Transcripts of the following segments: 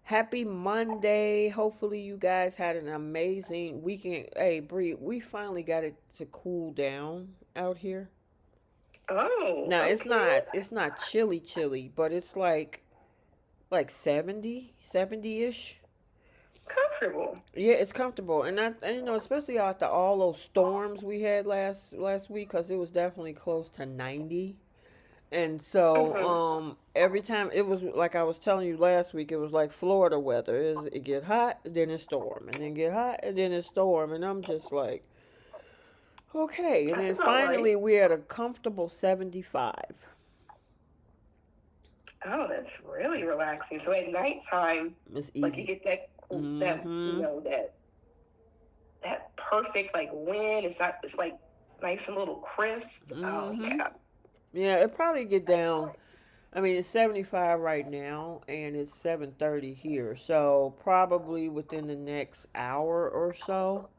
Happy Monday. Hopefully you guys had an amazing weekend. Hey, Bree, we finally got it to cool down out here. Oh, Now, okay. it's not chilly, but it's like 70-ish. Comfortable. Yeah, it's comfortable. And especially after all those storms we had last week cuz it was definitely close to 90. And so, Mm-hmm. every time it was like I was telling you last week, it was like Florida weather. It get hot, then it storm, and then get hot, and then it storm, and I'm just like, okay. And That's then about right. finally, we're at a comfortable 75. Oh, that's really relaxing. So at nighttime, It's like you easy. get that that Mm-hmm. that perfect like wind. It's like nice and little crisp. Oh Mm-hmm. yeah. Yeah, it probably get down. I mean, it's 75 right now, and it's 7:30 here. So probably within the next hour or so,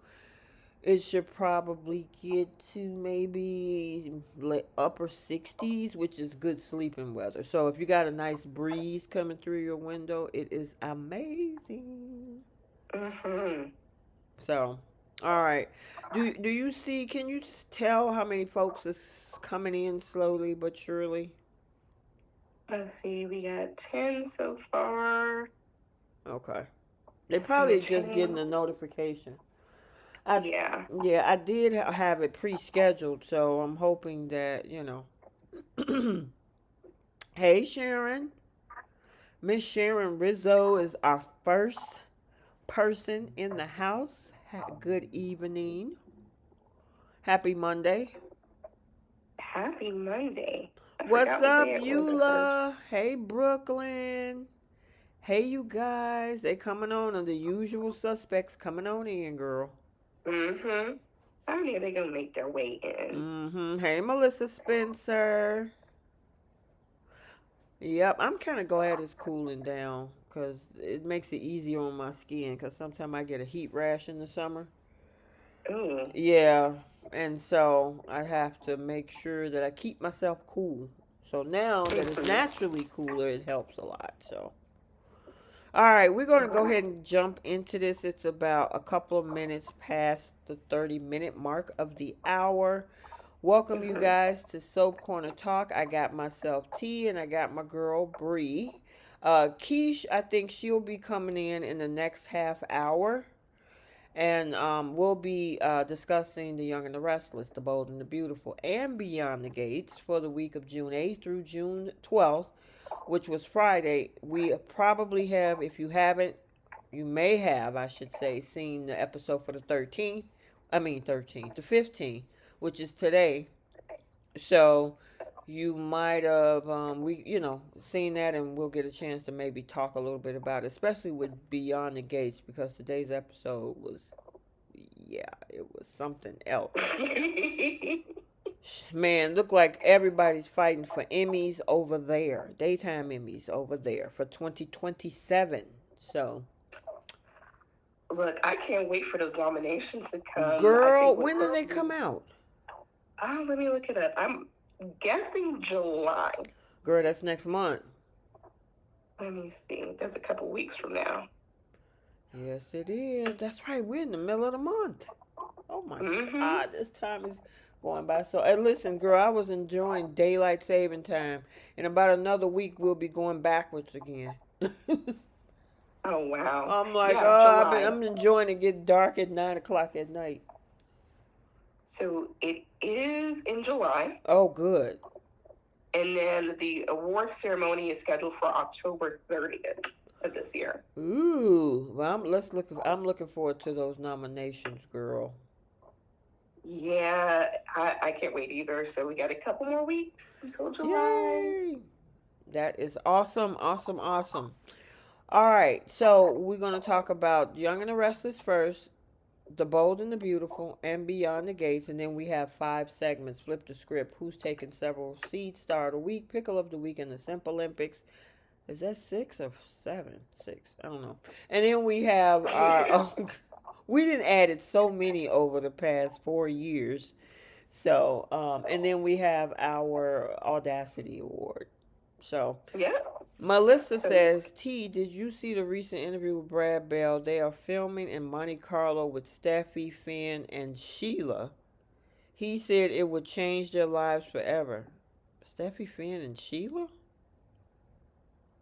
it should probably get to maybe upper 60s, which is good sleeping weather. So if you got a nice breeze coming through your window, it is amazing. Mm-hmm. So, all right. Do you see? Can you tell how many folks is coming in slowly but surely? Let's see. We got 10 so far. Okay. They It's gonna probably just getting change. a notification. I Yeah. Yeah, I did have it pre-scheduled, so I'm hoping that. Hey, Sharon. Miss Sharon Rizzo is our first person in the house. Good evening. Happy Monday. Happy Monday. I What's forgot what up, day it was at first. Eula? Hey, Brooklyn. Hey, you guys. They coming on, and the usual suspects coming on in, girl. Mm-hmm. I knew they gonna make their way in. Mm-hmm. Hey, Melissa Spencer. Yep, I'm kind of glad it's cooling down because it makes it easier on my skin because sometimes I get a heat rash in the summer. Ooh. Yeah, and so I have to make sure that I keep myself cool. So now that it's Mm-hmm. naturally cooler, it helps a lot. So, all right, we're going to go Wow. ahead and jump into this. It's about a couple of minutes past the 30-minute mark of the hour. Welcome you Mm-hmm. guys to Soap Corner Talk. I got myself T and I got my girl Bree. Keish, I think she'll be coming in the next half hour. And we'll be discussing The Young and the Restless, The Bold and the Beautiful, and Beyond the Gates for the week of June 8th through June 12th, which was Friday. We probably have, if you haven't, you may have, I should say, seen the episode for the 13th. I mean, 13th, the 15th, which is today. So you might have seen that, and we'll get a chance to maybe talk a little bit about it, especially with Beyond the Gates, because today's episode was, yeah, it was something else. Man, look like everybody's fighting for Emmys over there, daytime Emmys over there for 2027. So, Look, I can't wait for those nominations to come. I girl, think what's when do supposed they to be. come out? Let me look it up. I'm guessing July. Girl, that's next month. Let me see. That's a couple weeks from now. Yes, it is. That's right. We're in the middle of the month. Oh my Mm-hmm. God, this time is going by so. And listen, girl, I was enjoying daylight saving time. In about another week, we'll be going backwards again. Oh wow. I'm like, Yeah, oh, July. I'm enjoying it get dark at 9 o'clock at night. So it is in July, Oh, good. and then the award ceremony is scheduled for October 30th of this year. Ooh, well, let's look. I'm looking forward to those nominations, girl. Yeah, I can't wait either. So we got a couple more weeks until July. Yay! That is awesome, awesome, awesome. All right, so we're gonna talk about Young and the Restless first, The Bold and the Beautiful, and Beyond the Gates, and then we have 5 segments. Flip the script. Who's taking several seeds? Star of the week, pickle of the week, and the Simp Olympics. Is that 6 or 7? 6. I don't know. And then we have our. Oh, we didn't added so many over the past 4 years. So, and then we have our Audacity Award. So, Yeah. Melissa So says, T, did you see the recent interview with Brad Bell? They are filming in Monte Carlo with Steffi, Finn, and Sheila. He said it would change their lives forever. Steffi, Finn, and Sheila?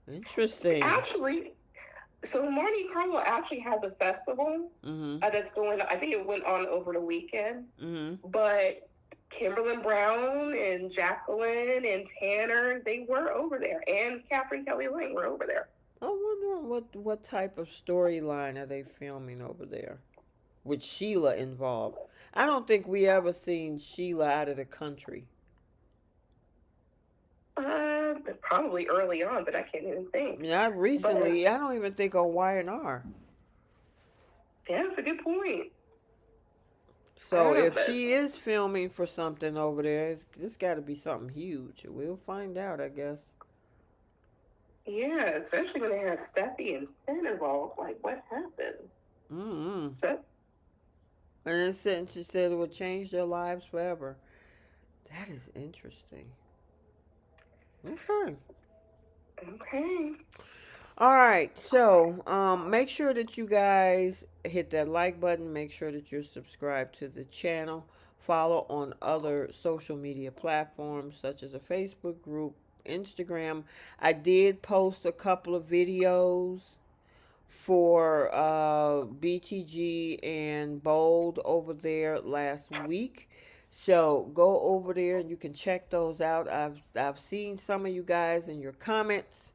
Interesting. actually, so Monte Carlo actually has a festival Mm-hmm. that's going. I think it went on over the weekend, Mm-hmm. but Kimberly Brown and Jacqueline and Tanner, they were over there, and Catherine Kelly Lang were over there. I'm wondering what type of storyline are they filming over there with Sheila involved. I don't think we ever seen Sheila out of the country. Probably early on, but I can't even think. Not But recently. I don't even think on Y&R. yeah, that's a good point. I So don't know, if but she is filming for something over there, it's got to be something huge. We'll find out, I guess. yeah, especially when it has Steffi and Finn involved. Like, what happened? Mm-hmm. So, And then she said it would change their lives forever. That is interesting. Okay. okay. All right. So make sure that you guys hit that like button. Make sure that you're subscribed to the channel. Follow on other social media platforms such as a Facebook group, Instagram. I did post a couple of videos for BTG and Bold over there last week. So go over there and you can check those out. I've seen some of you guys in your comments.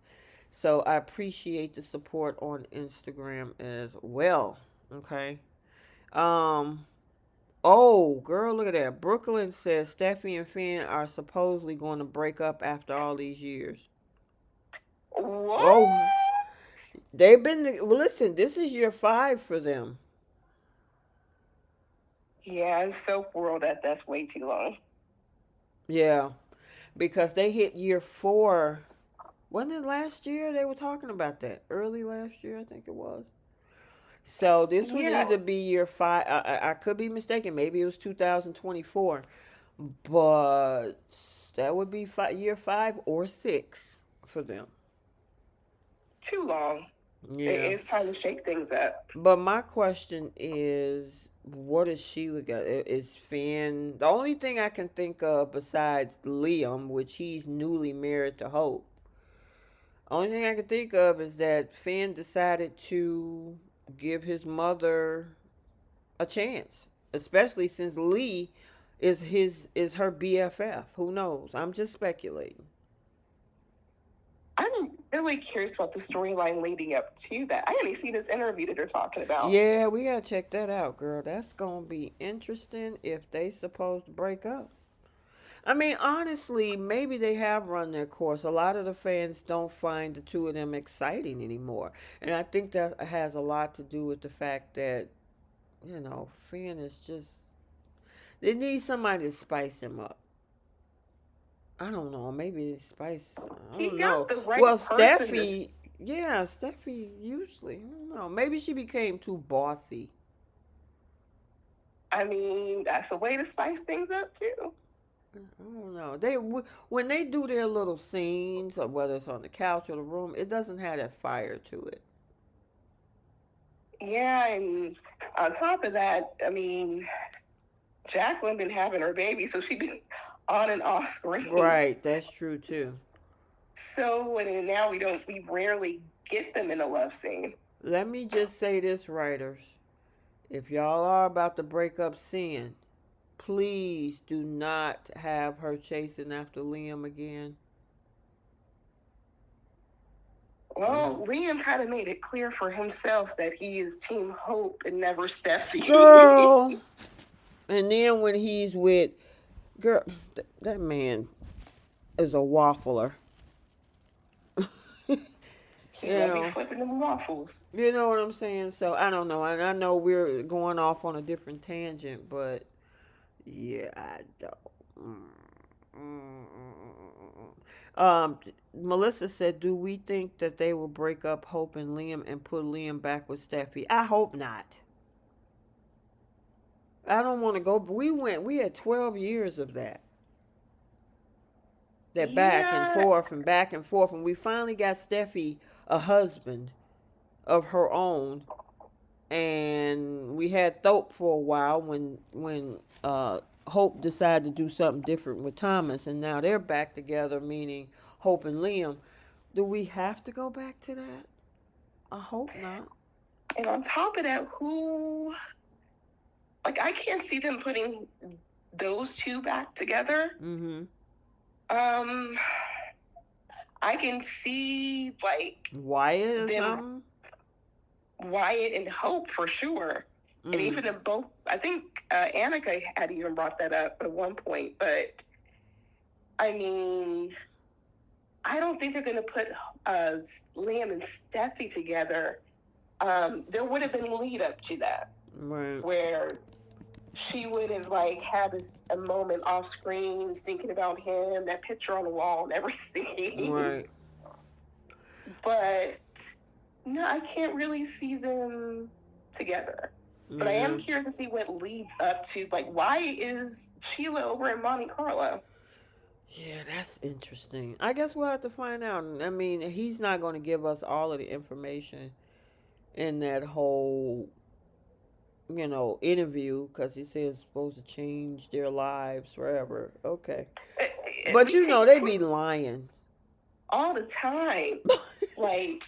So I appreciate the support on Instagram as well. Okay. Um oh girl, look at that. Brooklyn says Steffi and Finn are supposedly going to break up after all these years. What? Oh, they've been well, listen, this is year 5 for them. Yeah, in soap world, that's way too long. Yeah, because they hit year 4. Wasn't it last year they were talking about that? Early last year, I think it was. So this would Yeah, either be year 5. I could be mistaken. Maybe it was 2024. But that would be year 5 or 6 for them. too long. Yeah. It's time to shake things up. But my question is, what is Sheila got? Is Finn the only thing I can think of besides Liam, which he's newly married to Hope? Only thing I can think of is that Finn decided to give his mother a chance, especially since Lee is her BFF. Who knows? I'm just speculating. I'm really curious about the storyline leading up to that. I didn't see this interview that they're talking about. Yeah, we gotta check that out, girl. That's gonna be interesting if they supposed to break up. I mean, honestly, maybe they have run their course. A lot of the fans don't find the two of them exciting anymore. And I think that has a lot to do with the fact that, Finn is just. They need somebody to spice him up. I don't know. Maybe spice. I He don't know. got the Well, right person to. Steffi. Yeah, Steffi usually. I don't know. Maybe she became too bossy. I mean, that's a way to spice things up too. I don't know. When they do their little scenes, or whether it's on the couch or the room, it doesn't have that fire to it. Yeah, and on top of that, I mean, Jacqueline been having her baby, so she been on and off screen. Right, that's true too. So and now we rarely get them in a love scene. Let me just say this, writers. If y'all are about to break up sin, please do not have her chasing after Liam again. Well, Liam kind of made it clear for himself that he is Team Hope and never Steffi. Girl. And then when he's with girl, that man is a waffler. He You won't be know, flipping them waffles. you know what I'm saying. So I don't know, and I know we're going off on a different tangent, but yeah, I don't. Um, Melissa said, "Do we think that they will break up Hope and Liam and put Liam back with Steffi? I hope not. I don't want to go. We had 12 years of that. That Yeah, back and forth, and we finally got Steffi a husband of her own, and we had Thope for a while when Hope decided to do something different with Thomas, and now they're back together, meaning Hope and Liam. Do we have to go back to that? I hope not. and on top of that, who like I can't see them putting those two back together. Mm-hmm. Um, I can see like Wyatt or them something. Wyatt and Hope for sure. And even if both, I think Annika had even brought that up at one point. But I mean, I don't think they're going to put Liam and Steffi together. There would have been a lead up to that, Right. where she would have like had a moment off screen thinking about him, that picture on the wall and everything. Right. But no, I can't really see them together. But I am Yeah. curious to see what leads up to, like, why is Sheila over in Monte Carlo? Yeah, that's interesting. I guess we'll have to find out. I mean, he's not going to give us all of the information in that whole, interview because he says it's supposed to change their lives forever. Okay. But We take they be lying. all the time. Like,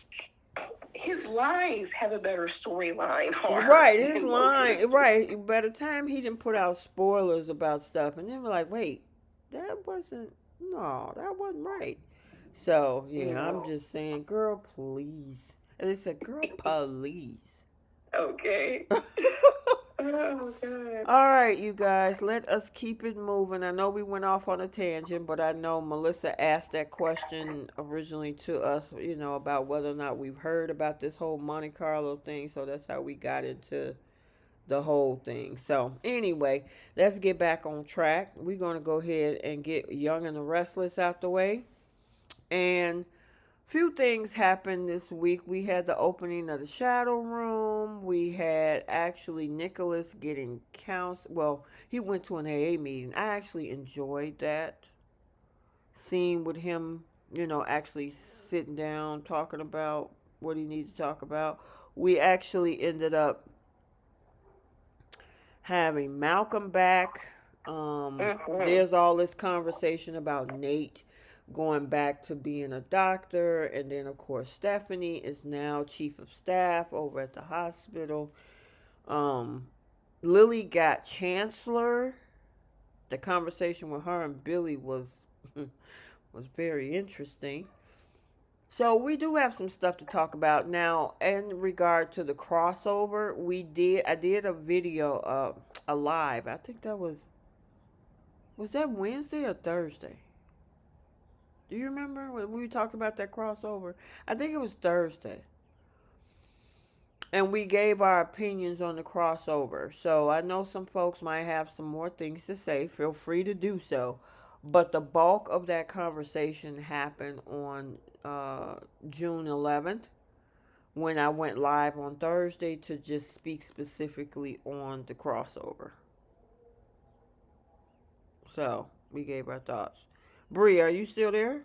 his lies have a better storyline Right, his than most of line. the. Right. By the time he didn't put out spoilers about stuff, and then we're like, wait, that wasn't, no, that wasn't right. So, yeah, I'm No. just saying, girl, please. And they said, girl, please. Okay. Oh, God. All right, you guys, let us keep it moving. I know we went off on a tangent, but I know Melissa asked that question originally to us, about whether or not we've heard about this whole Monte Carlo thing. So that's how we got into the whole thing. So, anyway, let's get back on track. We're going to go ahead and get Young and the Restless out the way. And few things happened this week. We had the opening of the Shadow Room. We had actually Nicholas getting counsel. Well, he went to an AA meeting. I actually enjoyed that scene with him. Actually sitting down talking about what he needed to talk about. We actually ended up having Malcolm back. There's all this conversation about Nate going back to being a doctor, and then of course Stephanie is now chief of staff over at the hospital. Um, Lily got chancellor. The conversation with her and Billy was was very interesting. So we do have some stuff to talk about now in regard to the crossover. I did a video, a live. I think that was that Wednesday or Thursday. Do you remember when we talked about that crossover? I think it was Thursday. And we gave our opinions on the crossover. So I know some folks might have some more things to say. Feel free to do so. But the bulk of that conversation happened on June 11th when I went live on Thursday to just speak specifically on the crossover. So we gave our thoughts. Bree, are you still there?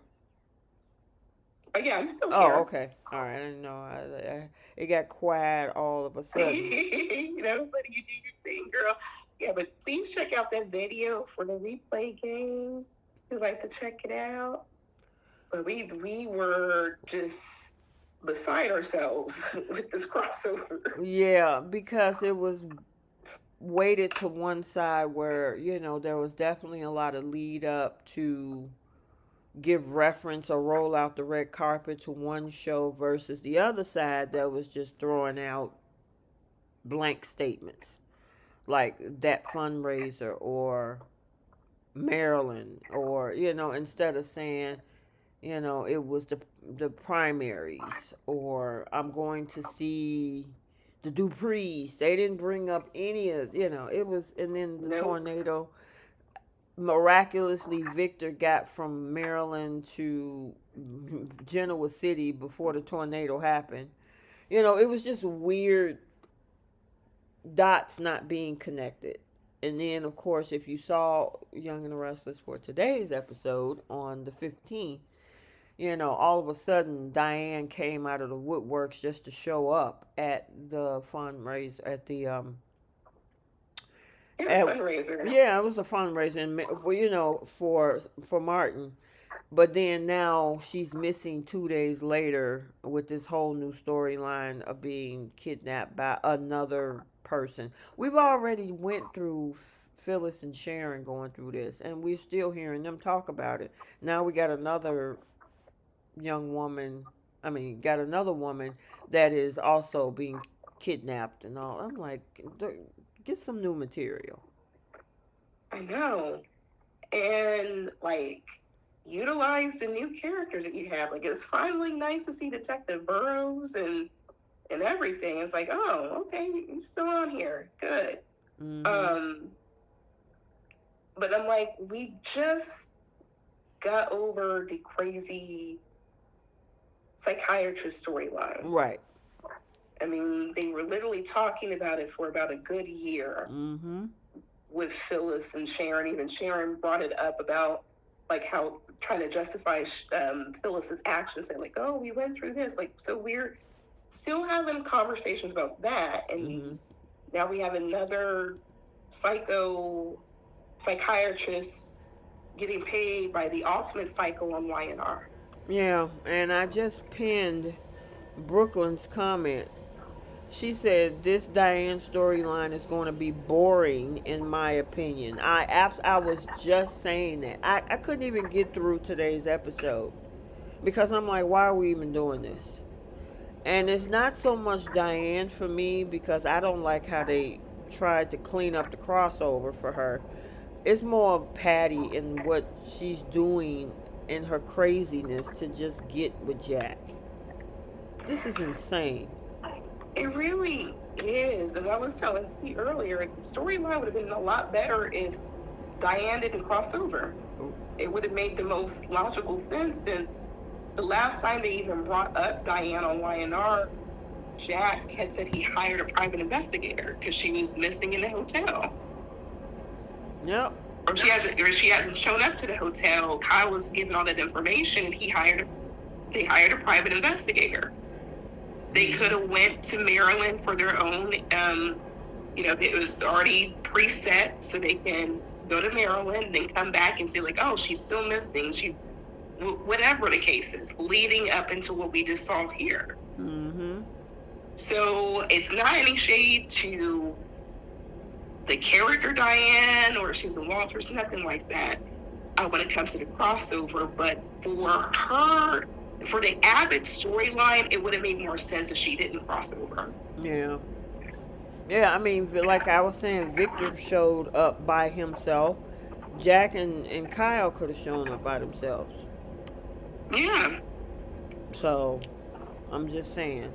Oh, yeah, I'm still Oh, here. okay. All right. I didn't know. It got quiet all of a sudden. I was letting you do your thing, girl. Yeah, but please check out that video for the replay game. We'd like to check it out. But we were just beside ourselves with this crossover. Yeah, because it was weighted to one side where, there was definitely a lot of lead up to give reference or roll out the red carpet to one show versus the other side that was just throwing out blank statements like that fundraiser or Maryland, or instead of saying, it was the primaries, or I'm going to see the Duprees. They didn't bring up any of, it was, and then the tornado. Miraculously, Victor got from Maryland to Genoa City before the tornado happened. It was just weird dots not being connected. And then, of course, if you saw Young and the Restless for today's episode on the 15th, all of a sudden Diane came out of the woodworks just to show up at the fundraiser at the Yeah, at fundraiser. yeah, it was a fundraiser, and well, for Martin. But then now she's missing 2 days later with this whole new storyline of being kidnapped by another person. We've already went through Phyllis and Sharon going through this, and we're still hearing them talk about it. Now we got another young woman. I mean, got another woman that is also being kidnapped and all. I'm like, get some new material. I know. And like utilize the new characters that you have. Like it's finally nice to see Detective Burrows and everything. It's like, oh, okay, you're still on here. Good. Mm-hmm. But I'm like, we just got over the crazy psychiatrist storyline. Right. I mean, they were literally talking about it for about a good year. Mm-hmm. With Phyllis and Sharon. Even Sharon brought it up about like how trying to justify Phyllis's actions, saying like, "Oh, we went through this." Like, so we're still having conversations about that, and now we have another psychiatrist getting paid by the ultimate psycho on YNR. Yeah, and I just pinned Brooklyn's comment. She said this Diane storyline is going to be boring, in my opinion. I was just saying that. I couldn't even get through today's episode because I'm like, why are we even doing this? And it's not so much Diane for me because I don't like how they tried to clean up the crossover for her. It's more Patty and what she's doing in her craziness to just get with Jack. This is insane. It really is. As I was telling you earlier, the storyline would have been a lot better if Diane didn't cross over. It would have made the most logical sense since the last time they even brought up Diane on YNR, Jack had said he hired a private investigator because she was missing in the hotel. Yep. Or she hasn't shown up to the hotel. Kyle was given all that information, and they hired a private investigator. They could have went to Maryland for their own. It was already preset, so they can go to Maryland, then come back and say like, oh, she's still missing. She's whatever the case is, leading up into what we just saw here. Mm-hmm. So it's not any shade to the character Diane or Susan Walters, nothing like that when it comes to the crossover. But for the Abbott storyline, it would have made more sense if she didn't cross over. Yeah. Yeah, I mean, like I was saying, Victor showed up by himself. Jack and Kyle could have shown up by themselves. Yeah. So, I'm just saying.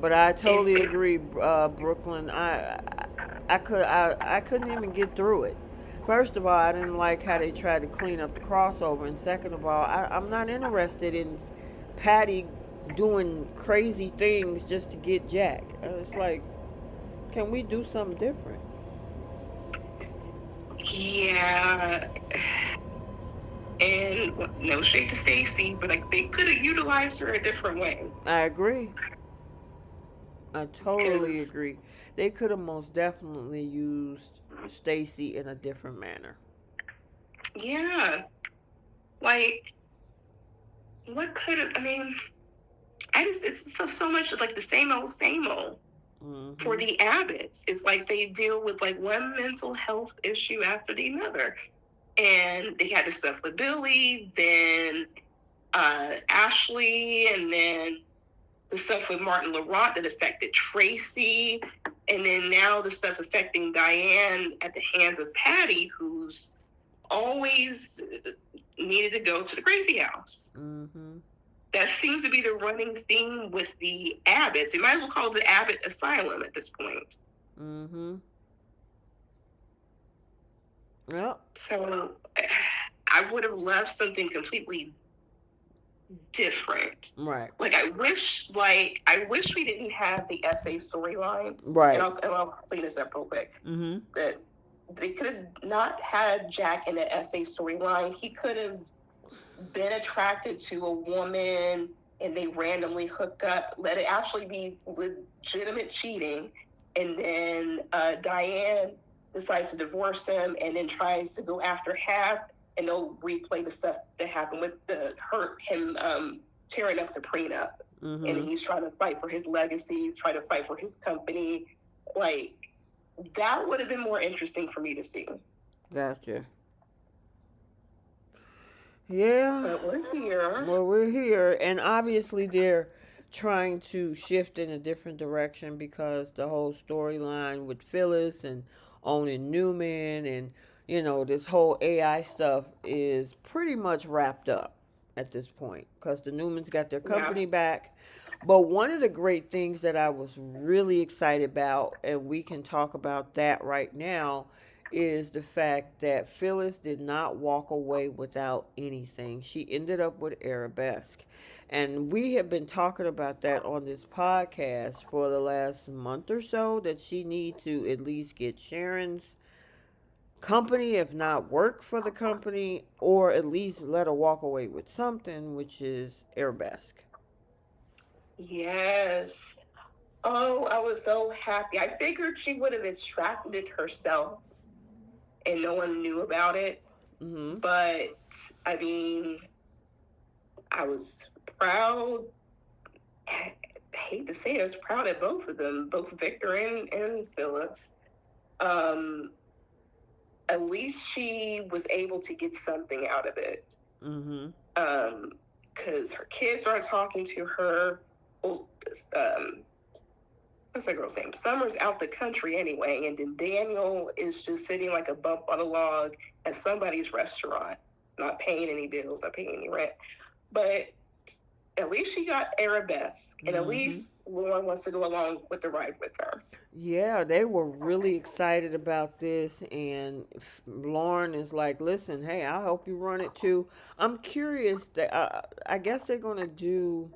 But I totally agree, Brooklyn. I couldn't even get through it. First of all, I didn't like how they tried to clean up the crossover, and second of all, I'm not interested in Patty doing crazy things just to get Jack. It's like, can we do something different? Yeah. And no shade to Stacy, but they could have utilized her a different way. I agree. I totally agree. They could have most definitely used Stacy in a different manner. Yeah. Like, what could have, I mean, it's so much like the same old, Mm-hmm. For the Abbotts. It's like they deal with like one mental health issue after the other. And they had the stuff with Billy, then Ashley, and then the stuff with Martin Laurent that affected Tracy, and then now the stuff affecting Diane at the hands of Patty, who's always needed to go to the crazy house. Mm-hmm. That seems to be the running theme with the Abbotts. You might as well call it the Abbott Asylum at this point. Mm-hmm. Yep. So I would have loved something completely different. Right. Like I wish we didn't have the essay storyline. Right. And I'll clean this up real quick. Mm-hmm. That they could have not had Jack in the essay storyline. He could have been attracted to a woman and they randomly hook up, let it actually be legitimate cheating, and then Diane decides to divorce him and then tries to go after Hap, and they'll replay the stuff that happened with the hurt him tearing up the prenup, and Mm-hmm. he's trying to fight for his legacy, try to fight for his company. Like, that would have been more interesting for me to see. Gotcha. Yeah. But we're here. Well, we're here, and obviously they're trying to shift in a different direction because the whole storyline with Phyllis and owning Newman and this whole AI stuff is pretty much wrapped up at this point because the Newmans got their Yeah. company back. But one of the great things that I was really excited about, and we can talk about that right now, is the fact that Phyllis did not walk away without anything. She ended up with Arabesque. And we have been talking about that on this podcast for the last month or so, that she need to at least get Sharon's company, if not work for the company, or at least let her walk away with something, which is Arabesque. Yes. Oh, I was so happy. I figured she would have extracted it herself and no one knew about it. Mm-hmm. But I mean, I was proud. I hate to say it, I was proud of both of them, both Victor and Phyllis. Um, at least she was able to get something out of it. Mm-hmm. Because her kids aren't talking to her. What's that girl's name? Summer's out the country anyway, and then Daniel is just sitting like a bump on a log at somebody's restaurant, not paying any bills, not paying any rent. But at least she got Arabesque, and at Mm-hmm. least Lauren wants to go along with the ride with her. Yeah, they were really excited about this, and Lauren is like, "Listen, hey, I'll help you run it too." I'm curious that I guess they're gonna do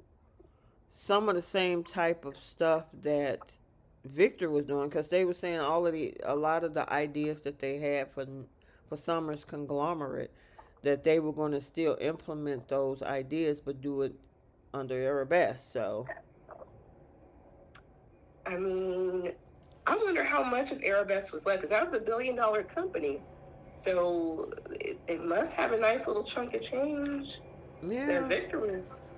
some of the same type of stuff that Victor was doing, because they were saying a lot of the ideas that they had for Summer's conglomerate, that they were going to still implement those ideas but do it under Arabesque. So I mean, I wonder how much of Arabesque was left, because that was $1 billion company. So it must have a nice little chunk of change that yeah. Victor was,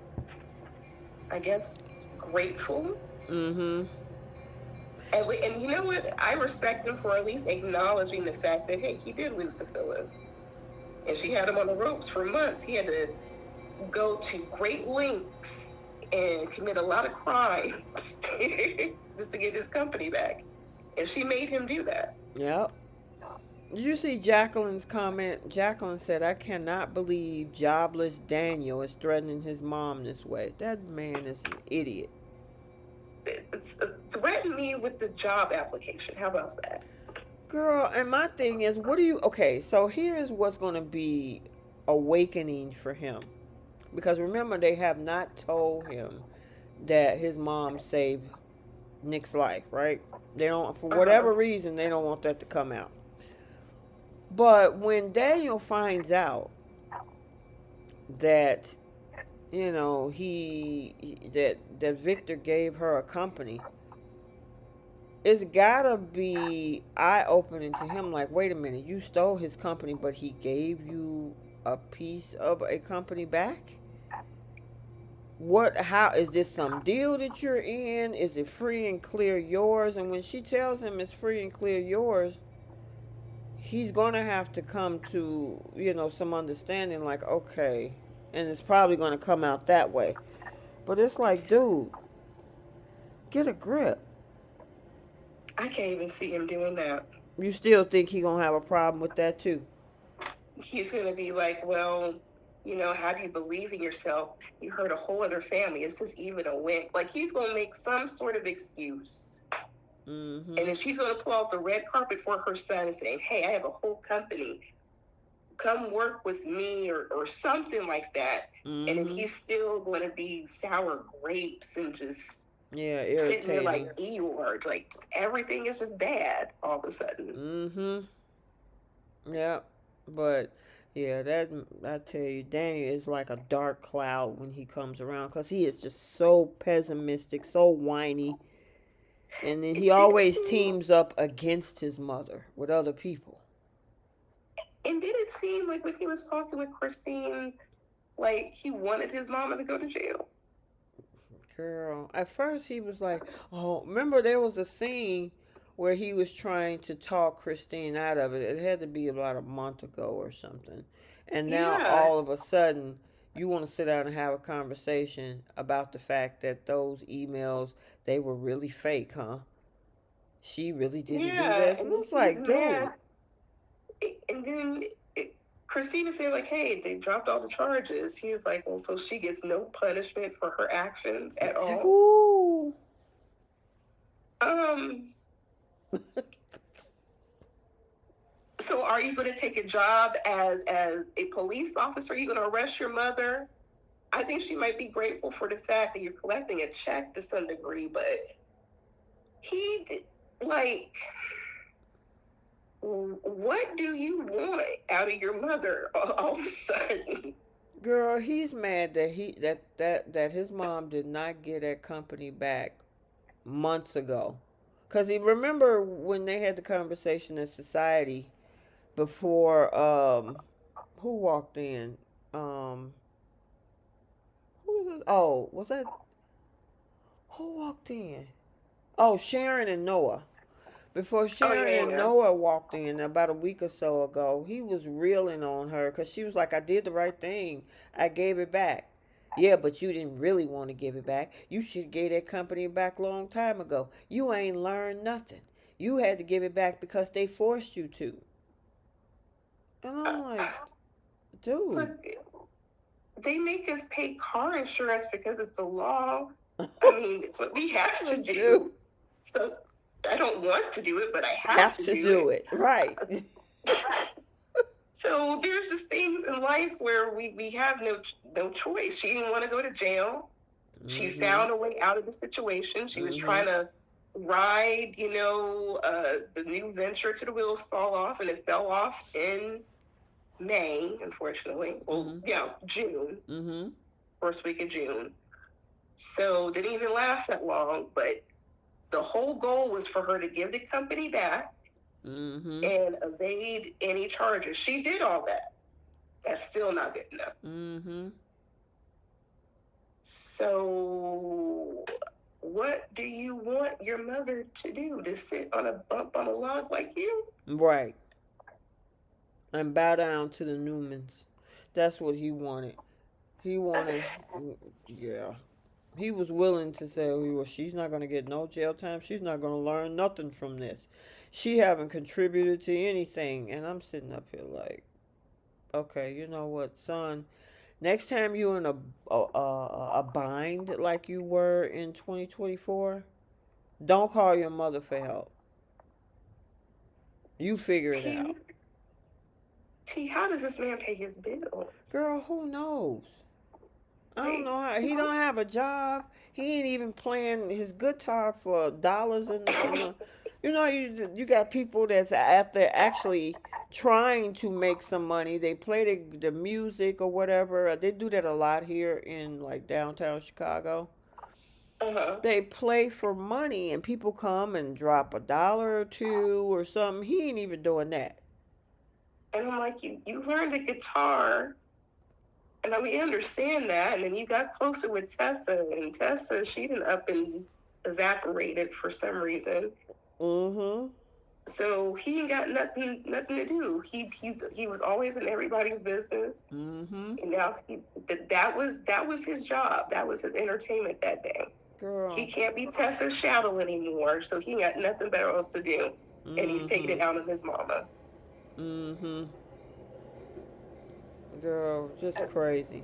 I guess, grateful. Mm-hmm. And you know what? I respect him for at least acknowledging the fact that, hey, he did lose to Phyllis. And she had him on the ropes for months. He had to go to great lengths and commit a lot of crimes just to get his company back. And she made him do that. Yep. Did you see Jacqueline's comment? Jacqueline said, "I cannot believe jobless Daniel is threatening his mom this way. That man is an idiot." Threaten me with the job application. How about that? Girl, and my thing is, what do you. Okay, so here's what's going to be awakening for him. Because remember, they have not told him that his mom saved Nick's life, right? They don't, for Uh-huh. whatever reason, they don't want that to come out. But when Daniel finds out that that Victor gave her a company, it's gotta be eye opening to him. Like, wait a minute, you stole his company, but he gave you a piece of a company back. What? How is this some deal that you're in? Is it free and clear yours? And when she tells him it's free and clear yours, he's gonna have to come to some understanding. Like, okay, and it's probably gonna come out that way. But it's like, dude, get a grip. I can't even see him doing that. You still think he gonna have a problem with that too? He's going to be like, well, have you believe in yourself? You hurt a whole other family. Is this even a win? Like, he's going to make some sort of excuse. Mm-hmm. And then she's going to pull out the red carpet for her son and say, hey, I have a whole company. Come work with me, or something like that. And then Mm-hmm. he's still going to be sour grapes and just Yeah, sitting there like irritating. Eeyore. Like, just everything is just bad all of a sudden. Mm-hmm. Yeah, but yeah, that I tell you, Daniel is like a dark cloud when he comes around because he is just so pessimistic, so whiny, and then he It didn't always seem, teams up against his mother with other people. and did it seem like when he was talking with Christine, like he wanted his mama to go to jail? Girl, at first he was like, "Oh, remember there was a scene where he was trying to talk Christine out of it. It had to be about a month ago or something. And now Yeah, all of a sudden, you want to sit down and have a conversation about the fact that those emails they were really fake, huh? She really didn't do yeah, this." And and I then was he's like, "Dude, mad, and then Christina said like, "Hey, they dropped all the charges." He was like, "Well, so she gets no punishment for her actions at all." who?" Um, so are you going to take a job as a police officer? Are you going to arrest your mother? I think she might be grateful for the fact that you're collecting a check to some degree, but he like, what do you want out of your mother all of a sudden? Girl, he's mad that that his mom did not get that company back months ago. Cause he remember when they had the conversation in society before who walked in? Um who was it? Oh, was that who walked in? Oh, Sharon and Noah. Before Oh Sharon yeah, and yeah. Noah walked in about a week or so ago, he was reeling on her because she was like, "I did the right thing. I gave it back." Yeah, but you didn't really want to give it back. You should give that company back a long time ago. You ain't learned nothing. You had to give it back because they forced you to. And Uh, I'm like, dude. look, they make us pay car insurance because it's a law. I mean, it's what we have to Dude, do. So I don't want to do it, but I have have to to do do it. it. Right. So there's just things in life where we have no choice. She didn't want to go to jail. She Mm-hmm. found a way out of the situation. She was Mm-hmm. trying to ride, the new venture to the wheels fall off, and it fell off in May, unfortunately. Well, Mm-hmm. yeah, June, Mm-hmm. first week of June. So didn't even last that long, but the whole goal was for her to give the company back Mm-hmm. and evade any charges. She did all that. That's still not good enough. Mm-hmm. So what do you want your mother to do? To sit on a bump on a log like you? Right. And bow down to the Newmans. That's what he wanted. He wanted, yeah. He was willing to say, well, she's not going to get no jail time. She's not going to learn nothing from this. She haven't contributed to anything. And I'm sitting up here like, okay, you know what, son? Next time you're in a bind like you were in 2024, don't call your mother for help. You figure it T, out. T, how does this man pay his bills? Girl, who knows? I don't Like, know how he don't have a job. He ain't even playing his guitar for dollars in the. You know, you got people that's out there actually trying to make some money. They play the music or whatever. They do that a lot here in like downtown Chicago. uh-huh. They play for money and people come and drop a dollar or two or something. He ain't even doing that. And I'm like, you learned the guitar, and we understand that. And then you got closer with Tessa, and Tessa, she didn't up and evaporated for some reason. Mm-hmm. So he ain't got nothing to do. He was always in everybody's business. Mm-hmm. And now that was his job. That was his entertainment that day. He Girl. can't be Tessa's shadow anymore, so he got nothing better else to do. And he's taking Mm-hmm. it out on his mama. Mm-hmm. Girl, just crazy.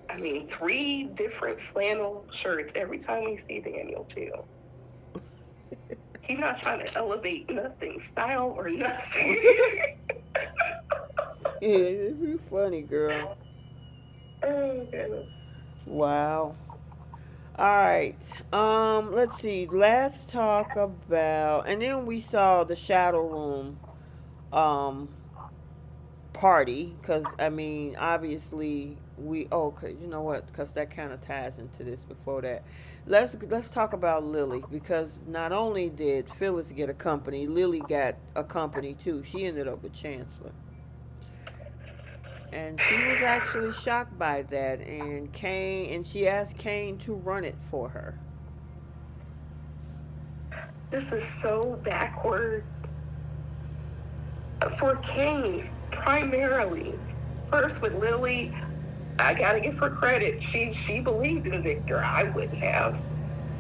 I mean, three different flannel shirts every time we see Daniel too. He's not trying to elevate nothing, style or nothing. Yeah, it'd be funny, girl. Oh goodness. Wow. All right. Let's see. Let's talk about and then we saw the shadow room. Um party, because I mean, obviously we. Oh, okay, you know what? Because that kind of ties into this. Before that, let's talk about Lily, because not only did Phyllis get a company, Lily got a company too. She ended up with Chancellor, and she was actually shocked by that. And she asked Kane to run it for her. This is so backward for Kane, primarily. First with Lily, I gotta give her credit. She believed in Victor. I wouldn't have.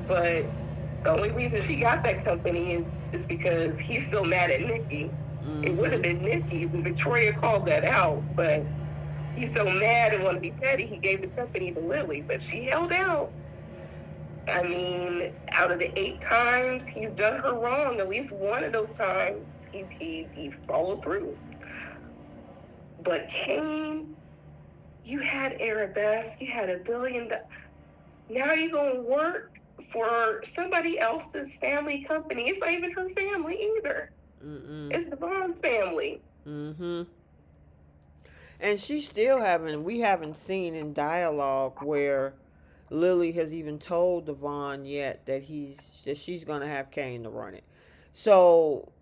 But the only reason she got that company is because he's still mad at Nikki. It would have Mm-hmm. been Nikki's, and Victoria called that out. But he's so mad and want to be petty, he gave the company to Lily. But she held out. I mean, out of the 8 times he's done her wrong, at least one of those times he followed through. But Kane, you had Arabesque, you had $1 billion. Now you're gonna work for somebody else's family company. It's not even her family either. Mm-mm. It's the Bond's family. Mm-hmm. And we haven't seen in dialogue where Lily has even told Devon yet that she's gonna have Kane to run it. So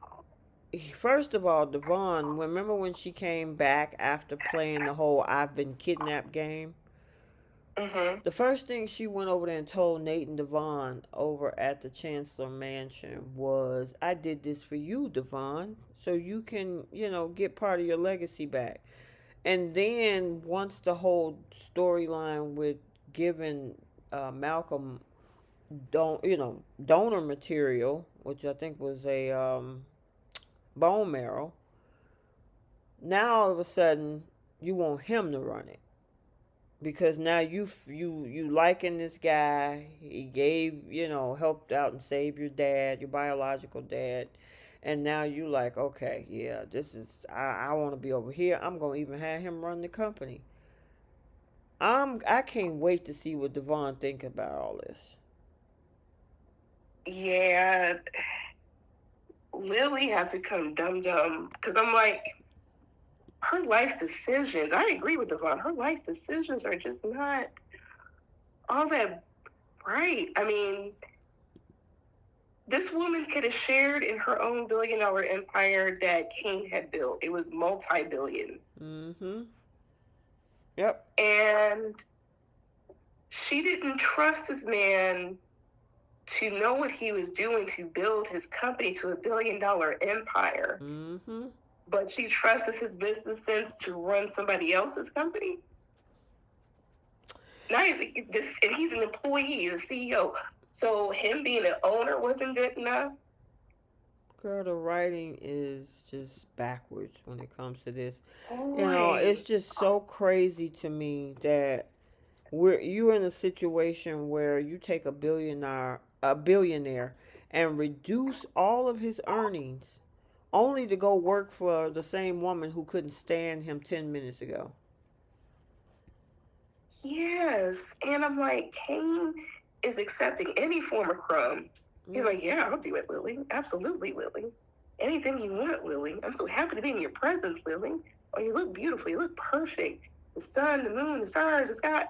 first of all, Devon, remember when she came back after playing the whole "I've been kidnapped" game? Mm-hmm. The first thing she went over there and told Nate and Devon over at the Chancellor Mansion was, "I did this for you, Devon, so you can, get part of your legacy back." And then once the whole storyline with giving Malcolm donor material, which I think was a bone marrow, now all of a sudden you want him to run it, because now you liking this guy. He gave, helped out and saved your dad, your biological dad. And now you like, okay, yeah, this is, I want to be over here. I'm gonna even have him run the company. I can't wait to see what Devon think about all this. Yeah, Lily has become dumb because I'm like, her life decisions. I agree with Devon. Her life decisions are just not all that bright. I mean, this woman could have shared in her own $1 billion empire that Kane had built. It was multi-billion. Mm-hmm. Yep. And she didn't trust this man to know what he was doing to build his company to $1 billion empire. Mm-hmm. But she trusts his business sense to run somebody else's company. Not even this, and he's an employee, he's a CEO. So him being an owner wasn't good enough. Girl, the writing is just backwards when it comes to this. It's Boy. just so crazy to me that you're in a situation where you take a billionaire and reduce all of his earnings only to go work for the same woman who couldn't stand him 10 minutes ago. Yes. And I'm like, Kane is accepting any form of crumbs. He's like, yeah, I'll do it, Lily. Absolutely, Lily. Anything you want, Lily. I'm so happy to be in your presence, Lily. Oh, you look beautiful. You look perfect. The sun, the moon, the stars, the sky.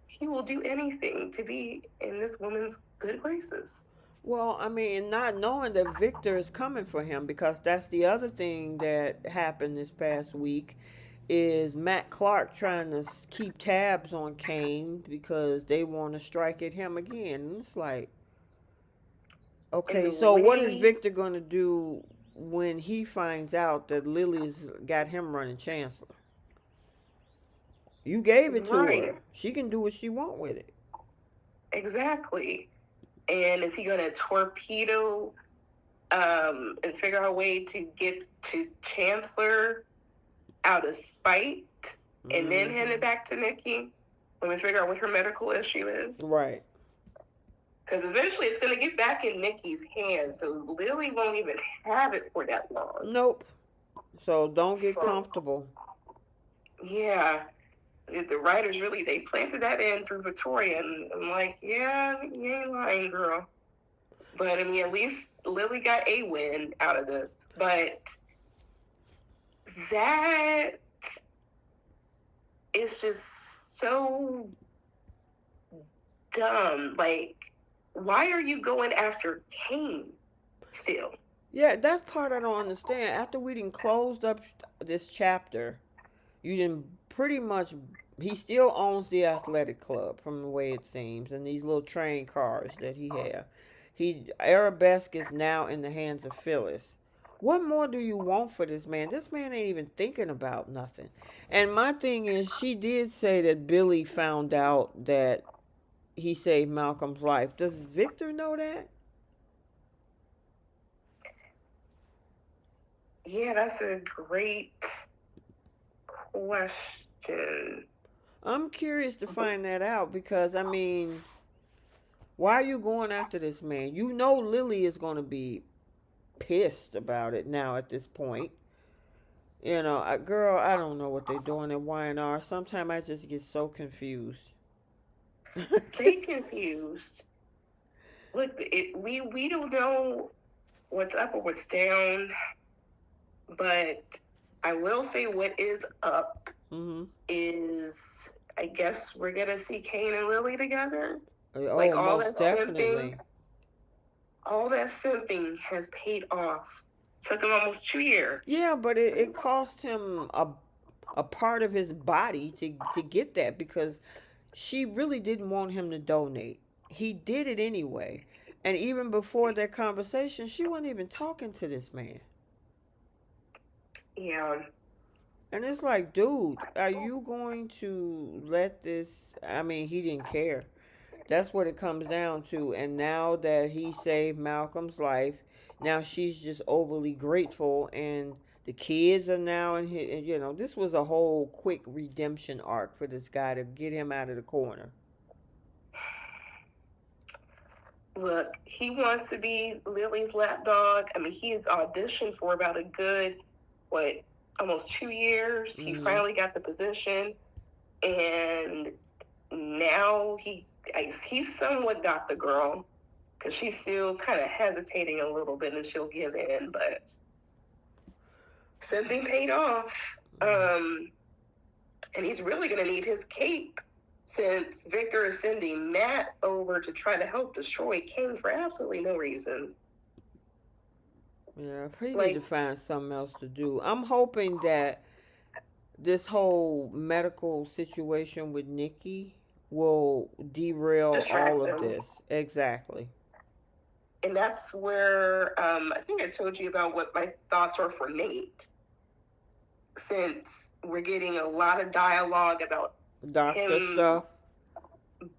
He will do anything to be in this woman's good graces. Well, I mean, not knowing that Victor is coming for him, because that's the other thing that happened this past week is Matt Clark trying to keep tabs on Kane because they want to strike at him again. And it's like, And okay, the so what is way, Victor going to do when he finds out that Lily's got him running Chancellor? You gave it to right, her. She can do what she want with it. exactly. And is he going to torpedo and figure out a way to get to Chancellor out of spite and then hand it back to Nikki when we figure out what her medical issue is? Right. Because eventually it's going to get back in Nikki's hands, so Lily won't even have it for that long. Nope. So don't get So, comfortable. yeah, the writers really, they planted that in through Victoria, and I'm like, yeah, you ain't lying, girl. But I mean, at least Lily got a win out of this. But that is just so dumb. Like, why are you going after Kane still? Yeah, that's part I don't understand. After we didn't closed up this chapter, you didn't pretty much. He still owns the athletic club, from the way it seems, and these little train cars that he have. Arabesque is now in the hands of Phyllis. What more do you want for this man? This man ain't even thinking about nothing. And my thing is, she did say that Billy found out that he saved Malcolm's life. Does Victor know that? Yeah, that's a great question. I'm curious to find that out because, I mean, why are you going after this man? You know Lily is going to be pissed about it now at this point. Girl, I don't know what they're doing at Y&R. Sometimes I just get so confused. They confused. Look, we don't know what's up or what's down, but I will say what is up Mm-hmm. is I guess we're gonna see Kane and Lily together. Like Oh, most definitely. all that simping has paid off. Took him almost 2 years. Yeah, but it cost him a part of his body to get that because she really didn't want him to donate. He did it anyway. And even before that conversation, she wasn't even talking to this man. Yeah. And it's like, dude, are you going to let this? I mean, he didn't care. That's what it comes down to. And now that he saved Malcolm's life, now she's just overly grateful. And the kids are now in his, this was a whole quick redemption arc for this guy to get him out of the corner. Look, he wants to be Lily's lapdog. I mean, he's auditioned for about a good, what, almost 2 years. He Mm-hmm. finally got the position, and now he's somewhat got the girl because she's still kind of hesitating a little bit, and she'll give in, but something paid off. And he's really going to need his cape since Victor is sending Matt over to try to help destroy King for absolutely no reason. Yeah, he need to find something else to do. I'm hoping that this whole medical situation with Nikki will derail all of this. Exactly. And that's where I think I told you about what my thoughts are for Nate. Since we're getting a lot of dialogue about doctor stuff.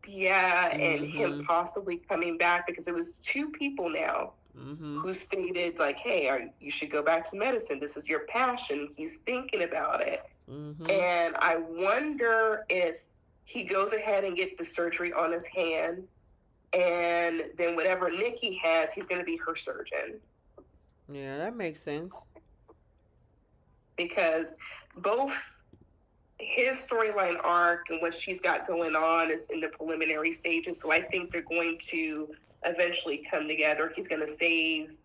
Yeah, and him possibly coming back because it was two people now who stated like, "Hey, you should go back to medicine. This is your passion." He's thinking about it, and I wonder if he goes ahead and get the surgery on his hand, and then whatever Nikki has, he's going to be her surgeon. Yeah, that makes sense. Because both his storyline arc and what she's got going on is in the preliminary stages. So I think they're going to eventually come together. He's going to save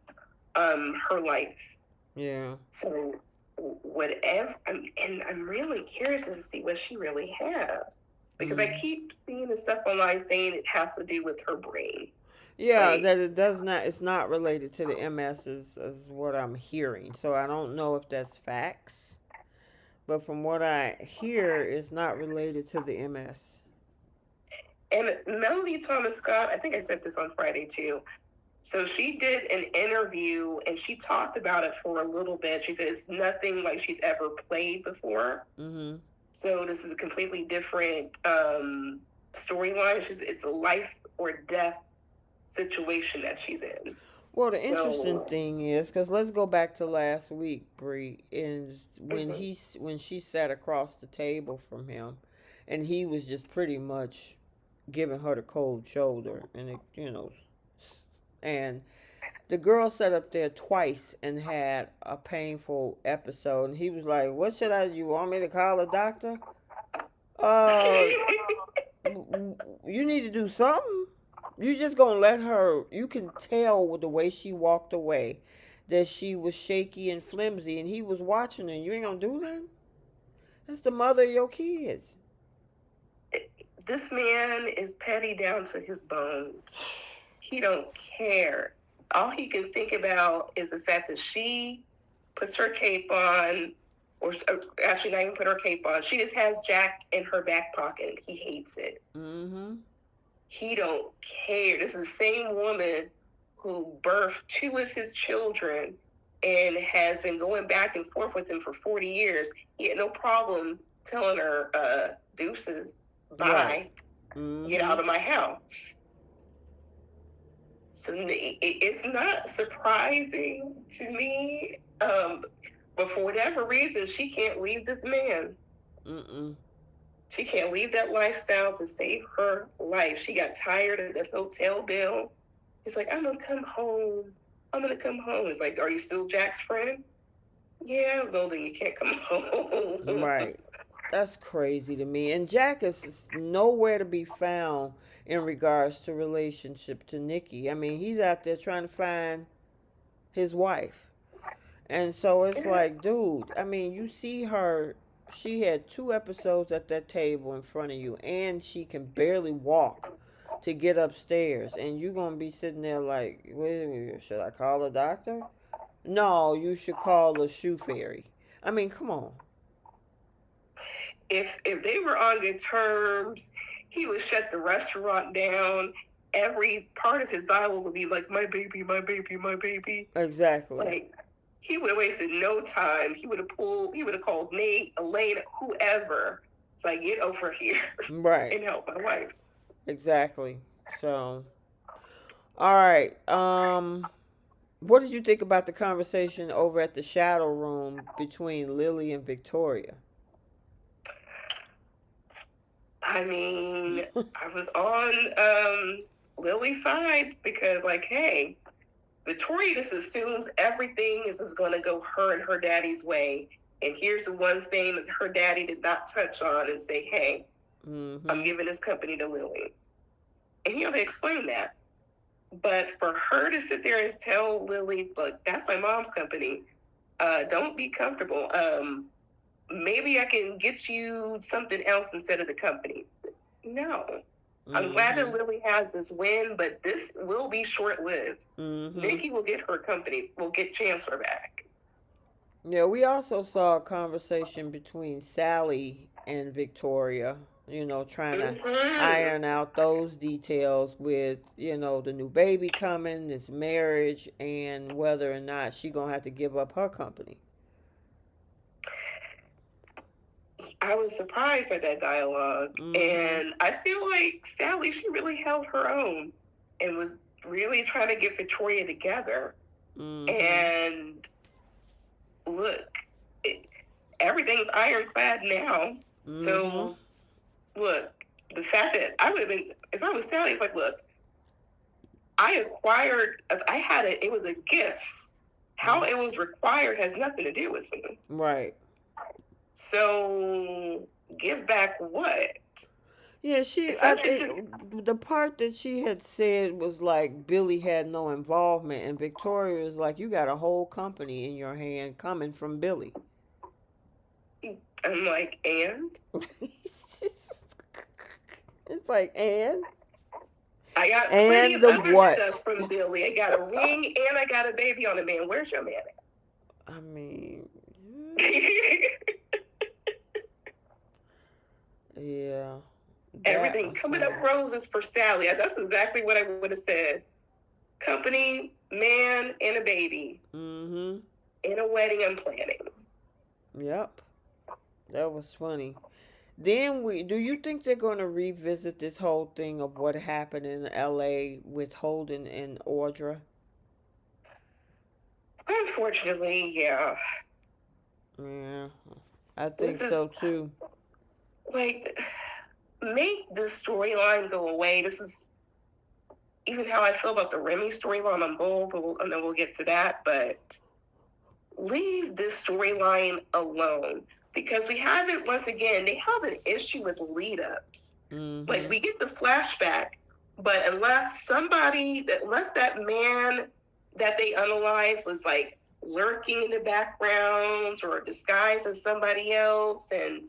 her life. Yeah. So whatever, and I'm really curious to see what she really has. Because I keep seeing the stuff online saying it has to do with her brain. Yeah, that it does not. It's not related to the MS, is what I'm hearing. So I don't know if that's facts, but from what I hear, it's not related to the MS. And Melanie Thomas Scott, I think I said this on Friday too. So she did an interview and she talked about it for a little bit. She said it's nothing like she's ever played before. So this is a completely different storyline. It's a life or death situation that she's in. Well, the interesting thing is, because let's go back to last week, Bree, is when when she sat across the table from him, and he was just pretty much giving her the cold shoulder, and and the girl sat up there twice and had a painful episode, and he was like, "What should I? You want me to call a doctor? You need to do something." You just gonna let her? You can tell with the way she walked away that she was shaky and flimsy, and he was watching her. You ain't gonna do that. That's the mother of your kids. This man is petty down to his bones. He don't care. All he can think about is the fact that she puts her cape on, or actually not even put her cape on. She just has Jack in her back pocket, and he hates it. Mm-hmm. He don't care. This is the same woman who birthed two of his children and has been going back and forth with him for 40 years. He had no problem telling her, deuces, bye, Right. Mm-hmm. get out of my house. So it's not surprising to me, but for whatever reason, she can't leave this man. Mm-mm. She can't leave that lifestyle to save her life. She got tired of that hotel bill. She's like, I'm going to come home. I'm going to come home. It's like, are you still Jack's friend? Yeah, well, then you can't come home. Right. That's crazy to me. And Jack is nowhere to be found in regards to relationship to Nikki. I mean, he's out there trying to find his wife. And so it's like, dude, I mean, you see her, she had 2 episodes at that table in front of you, and she can barely walk to get upstairs. And you're going to be sitting there like, wait, should I call a doctor? No, you should call a shoe fairy. I mean, come on. If they were on good terms, he would shut the restaurant down. Every part of his dialogue would be like, my baby, my baby, my baby. Exactly. Like, he would have wasted no time. He would have called Nate, Elaine, whoever. It's like, get over here Right. and help my wife. Exactly. So, all right. What did you think about the conversation over at the Shadow Room between Lily and Victoria? I mean, I was on Lily's side because, like, hey, Victoria just assumes everything is going to go her and her daddy's way. And here's the one thing that her daddy did not touch on and say, hey, I'm giving this company to Lily. And, they explained that. But for her to sit there and tell Lily, look, that's my mom's company. Don't be comfortable. Maybe I can get you something else instead of the company. No. I'm glad that Lily has this win, but this will be short-lived. Nikki will get her company, will get Chancellor back. Yeah, we also saw a conversation between Sally and Victoria, trying to iron out those details with, the new baby coming, this marriage, and whether or not she gonna have to give up her company. I was surprised by that dialogue. And I feel like Sally, she really held her own and was really trying to get Victoria together. And look, everything's ironclad now. So, look, the fact that I would have been, if I was Sally, it's like, look, I had it, it was a gift. How it was required has nothing to do with me. Right. So, give back what? Yeah, the part that she had said was like Billy had no involvement, and Victoria was like, you got a whole company in your hand coming from Billy. I'm like, and? It's like, and? I got plenty of other stuff from Billy. I got a ring and I got a baby on the man. Where's your man at? I mean... Yeah. Everything coming up roses for Sally. That's exactly what I would have said. Company, man, and a baby. And a wedding I'm planning. Yep. That was funny. Then do you think they're going to revisit this whole thing of what happened in LA with Holden and Audra? Unfortunately, yeah. Yeah. I think so too. Like, make this storyline go away. This is even how I feel about the Remy storyline on Bull, and then we'll get to that. But leave this storyline alone because we have it once again. They have an issue with lead-ups. Like, we get the flashback, but unless that man that they unalive was like lurking in the backgrounds or disguised as somebody else, and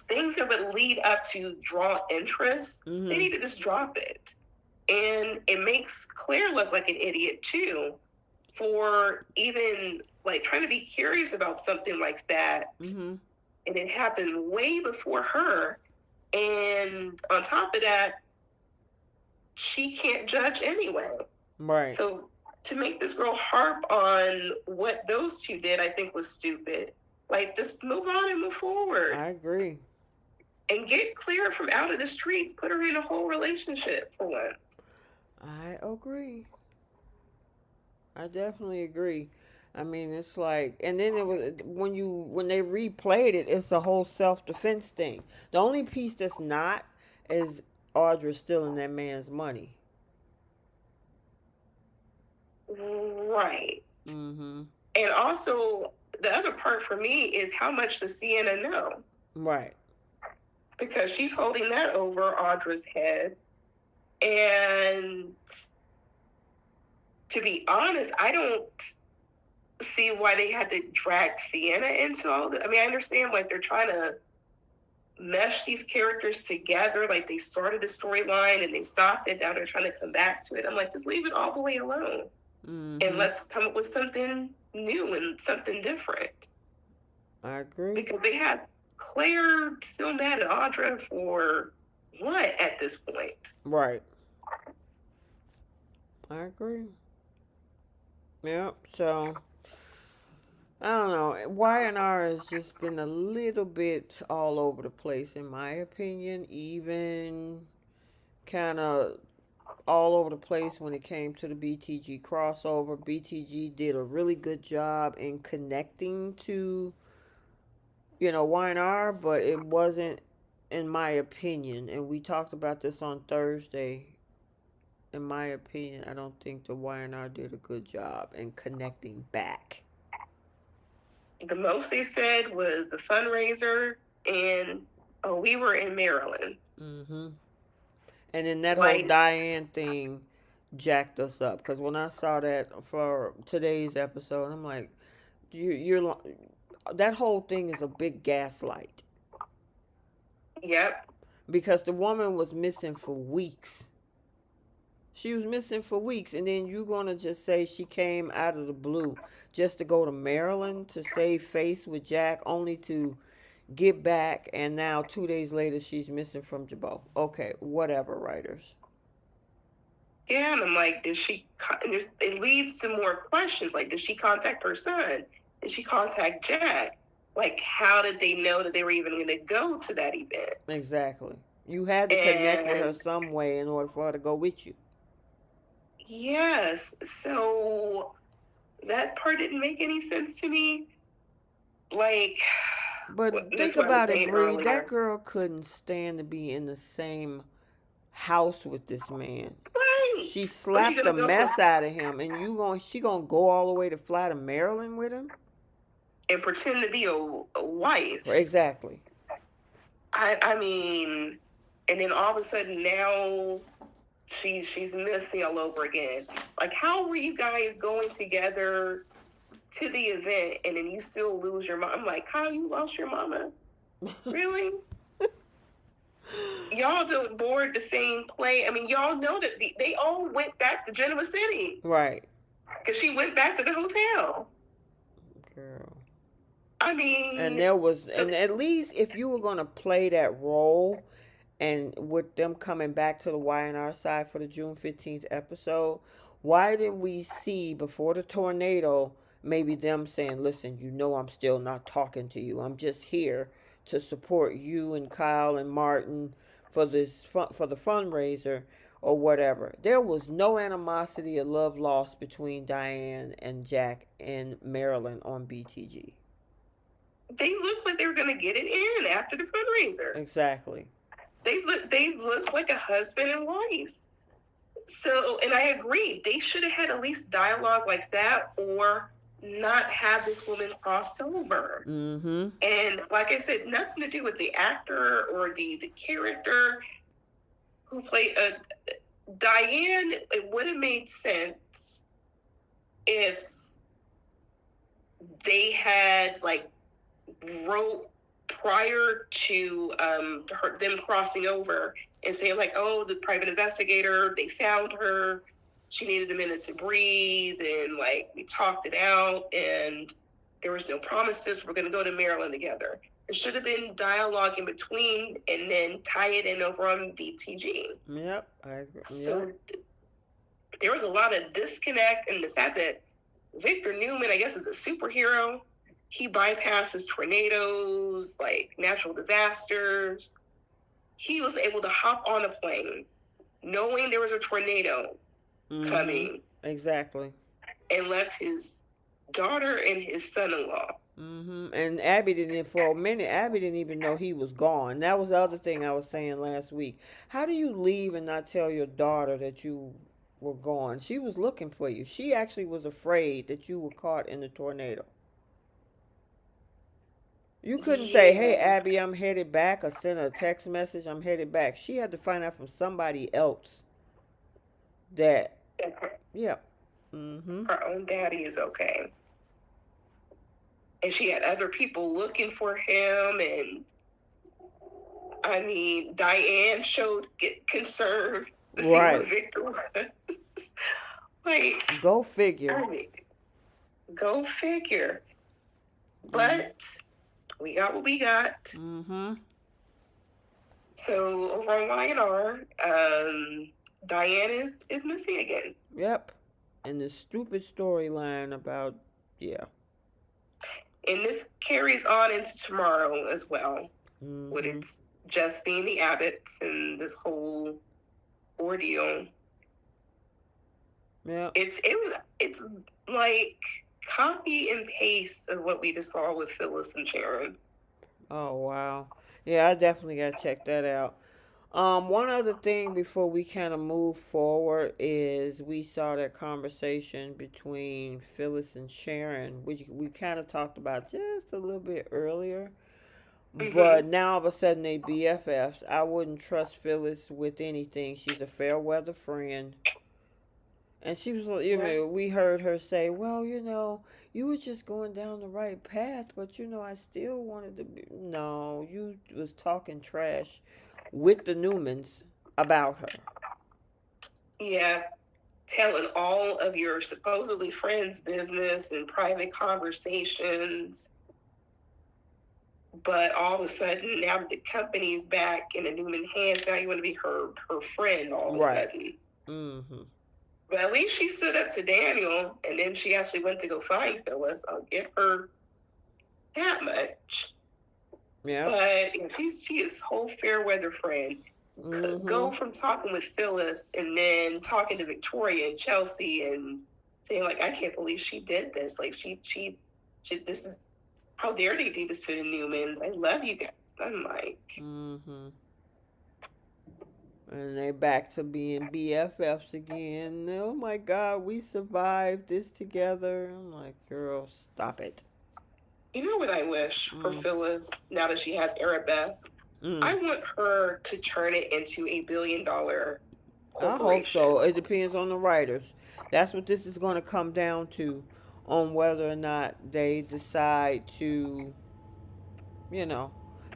things that would lead up to draw interest, they need to just drop it. And it makes Claire look like an idiot too for even like trying to be curious about something like that. And it happened way before her. And on top of that, she can't judge anyway. Right. So to make this girl harp on what those two did, I think was stupid. Like, just move on and move forward. I agree. And get Claire from out of the streets. Put her in a whole relationship for once. I agree. I definitely agree. I mean, it's like, and then it was when they replayed it, it's a whole self defense thing. The only piece that's not is Audra stealing that man's money. Right. Mm-hmm. And also, the other part for me is how much does Sienna know? Right. Because she's holding that over Audra's head. And to be honest, I don't see why they had to drag Sienna into all this. I mean, I understand like they're trying to mesh these characters together. Like they started a storyline and they stopped it. Now they're trying to come back to it. I'm like, just leave it all the way alone. And let's come up with something new and something different. I agree. Because they had Claire still mad at Audra for what at this point? Right. I agree. Yep. So I don't know. Y&R has just been a little bit all over the place, in my opinion. Even kind of all over the place when it came to the BTG crossover. BTG did a really good job in connecting to, Y&R, but it wasn't, in my opinion, and we talked about this on Thursday. In my opinion, I don't think the Y&R did a good job in connecting back. The most they said was the fundraiser, and we were in Maryland. Mm-hmm. And then that whole Diane thing jacked us up, because when I saw that for today's episode, I'm like, you're that whole thing is a big gaslight. Yep. Because the woman was missing for weeks. She was missing for weeks, and then you're gonna just say she came out of the blue just to go to Maryland to save face with Jack, only to get back, and now 2 days later she's missing from Jabot. Okay, whatever, writers. Yeah, and I'm like, it leads to more questions. Like, did she contact her son? Did she contact Jack? Like, how did they know that they were even going to go to that event? Exactly. You had to connect with her some way in order for her to go with you. Yes. So that part didn't make any sense to me. Like, but think about it, Bree. That girl couldn't stand to be in the same house with this man. Right. She slapped the mess out of him, and she gonna go all the way to fly to Maryland with him and pretend to be a wife. Exactly. I mean, and then all of a sudden now she's missing all over again. Like, how were you guys going together to the event and then you still lose your mom? I'm like, Kyle, you lost your mama? Really? Y'all don't board the same plane. I mean, y'all know that they all went back to Geneva City. Right. Because she went back to the hotel. Girl. I mean. And and at least if you were going to play that role, and with them coming back to the Y&R side for the June 15th episode, why didn't we see before the tornado maybe them saying, listen, I'm still not talking to you. I'm just here to support you and Kyle and Martin for the fundraiser or whatever. There was no animosity or love lost between Diane and Jack in Maryland on BTG. They looked like they were going to get it in after the fundraiser. Exactly. They looked like a husband and wife. So, and I agree, they should have had at least dialogue like that, or not have this woman cross over. Mm-hmm. And like I said, nothing to do with the actor or the character who played Diane. It would have made sense if they had like wrote prior to them crossing over and saying like, oh, the private investigator, they found her, she needed a minute to breathe, and like we talked it out, and there was no promises, we're going to go to Maryland together. There should have been dialogue in between, and then tie it in over on BTG. Yep, I agree. So Yep. there was a lot of disconnect, and the fact that Victor Newman, I guess, is a superhero. He bypasses tornadoes, like natural disasters. He was able to hop on a plane knowing there was a tornado coming, Exactly. and left his daughter and his son-in-law. And Abby didn't, for a minute, Abby didn't even know he was gone. That was the other thing I was saying last week. How do you leave and not tell your daughter that you were gone? She was looking for you. She actually was afraid that you were caught in the tornado. You couldn't say, hey, Yeah. Abby, I'm headed back, or send a text message, I'm headed back. She had to find out from somebody else that, yeah. Her own daddy is okay. And she had other people looking for him, and I mean, Diane showed concern to see where Right. Victor was. Like, Go figure. I mean, go figure. But we got what we got. So over on Y&R, Diane is missing again. Yep. And the stupid storyline about, yeah. And this carries on into tomorrow as well. With it's just being the Abbotts and this whole ordeal. Yeah. It's like copy and paste of what we just saw with Phyllis and Sharon. Oh wow. Yeah, I definitely gotta check that out. One other thing before we kind of move forward is we saw that conversation between Phyllis and Sharon, which we kind of talked about just a little bit earlier. But now all of a sudden they BFFs. I wouldn't trust Phyllis with anything. She's a fair weather friend. And she was, we heard her say, well, you were just going down the right path, but, I still wanted to be. No, you was talking trash with the Newmans about her. Yeah, telling all of your supposedly friends' business and private conversations. But all of a sudden, now that the company's back in the Newman hands, now you want to be her friend all of a sudden. But at least she stood up to Daniel, and then she actually went to go find Phyllis. I'll give her that much. Yeah. But she is whole fair weather friend. Go from talking with Phyllis and then talking to Victoria and Chelsea and saying like, I can't believe she did this. Like she this is, how dare they do this to the Newmans? I love you guys. I'm like, and they back to being BFFs again. Oh my God, we survived this together. I'm like, girl, stop it. You know what I wish for Phyllis now that she has Arabesque? I want her to turn it into a $1 billion corporation. I hope so. It depends on the writers. That's what this is going to come down to, on whether or not they decide to,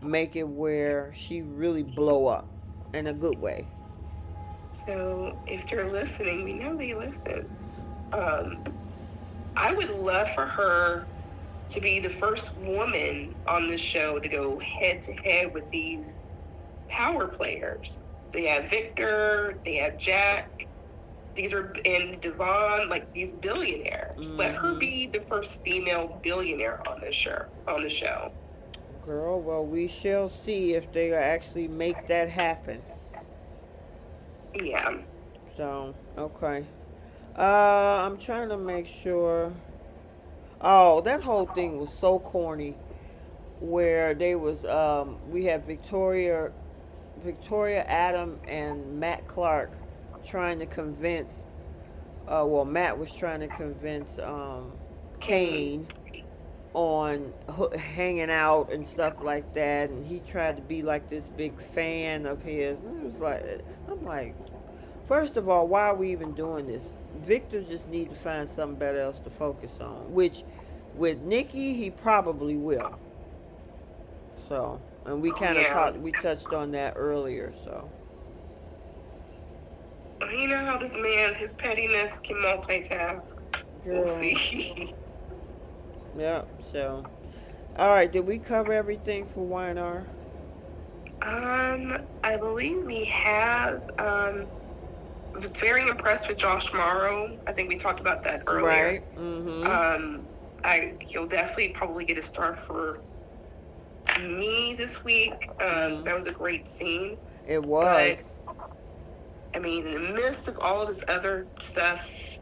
make it where she really blow up in a good way. So if they're listening, we know they listen. I would love for her to be the first woman on this show to go head to head with these power players. They have Victor, they have Jack, these are, and Devon, like these billionaires. Let her be the first female billionaire on the show. Girl, well, we shall see if they actually make that happen. Yeah. So, okay. I'm trying to make sure. Oh, that whole thing was so corny. Where they was, we had Victoria, Adam, and Matt Clark trying to convince. Matt was trying to convince Kane on hanging out and stuff like that, and he tried to be like this big fan of his. And it was like, I'm like, First of all, why are we even doing this? Victor just need to find something better else to focus on. Which, with Nikki, he probably will. So, and we kind of Yeah. talked, we touched on that earlier. So, You know how this man, his pettiness can multitask. We'll girl, see. yep. So, all right, did we cover everything for YNR? I believe we have. I was very impressed with Josh Morrow. I think we talked about that earlier. Right. Mm-hmm. Um, he'll definitely probably get a star for me this week. Mm-hmm. That was a great scene. It But was. I mean, in the midst of all this other stuff,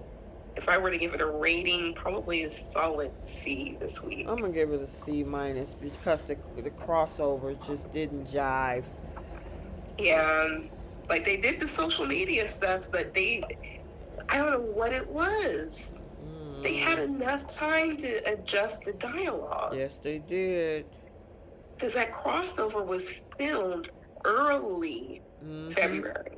if I were to give it a rating, probably a solid C this week. I'm gonna give it a C minus because the crossover just didn't jive. Yeah, like they did the social media stuff, but I don't know what it was. They had enough time to adjust the dialogue. Yes, they did. Because that crossover was filmed early February.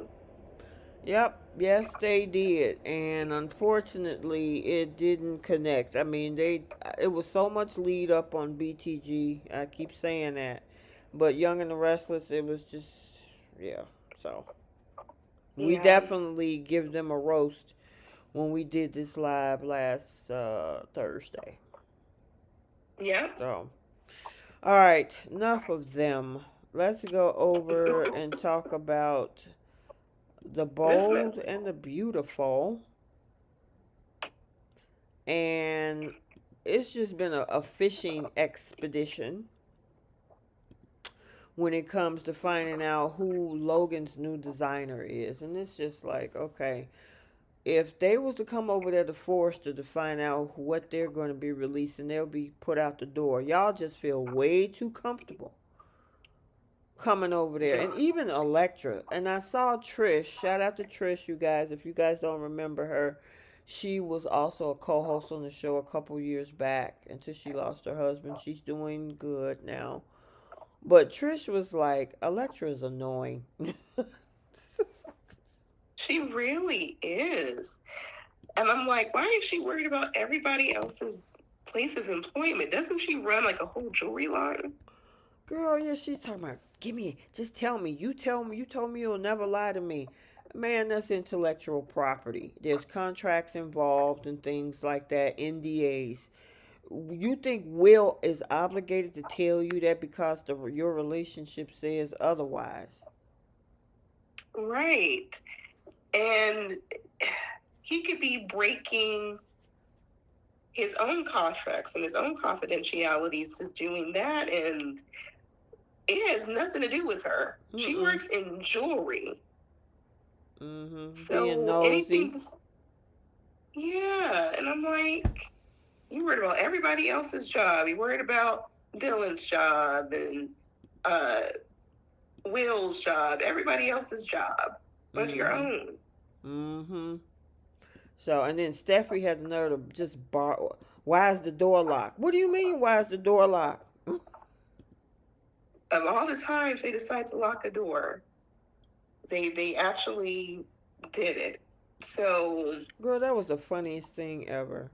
Yep, yes they did, and unfortunately it didn't connect. I mean, it was so much lead up on BTG. I keep saying that, but Young and the Restless, it was just yeah. So we definitely give them a roast when we did this live last Thursday. Yeah. So all right, enough of them. Let's go over and talk about the bold and the beautiful. And it's just been a fishing expedition when it comes to finding out who Logan's new designer is. And it's just like, okay, if they was to come over there to Forrester to find out what they're going to be releasing, they'll be put out the door. Y'all just feel way too comfortable coming over there. And even Electra. And I saw Trish. Shout out to Trish, you guys. If you guys don't remember her, she was also a co-host on the show a couple years back until she lost her husband. She's doing good now. But Trish was like, Electra's annoying. She really is. And I'm like, why is she worried about everybody else's place of employment? Doesn't she run like a whole jewelry line? Girl, yeah, she's talking about, give me, just tell me. You told me you'll never lie to me. Man, that's intellectual property. There's contracts involved and things like that, NDAs. You think Will is obligated to tell you that because your relationship says otherwise? Right. And he could be breaking his own contracts and his own confidentialities, just doing that, and it has nothing to do with her. She works in jewelry. So being nosy. Yeah, and I'm like, you worried about everybody else's job. You worried about Dylan's job and Will's job, everybody else's job, but your own. So, and then Steffi had the nerve to just why is the door locked? What do you mean, why is the door locked? Of all the times they decide to lock a door, they actually did it. So, girl, that was the funniest thing ever.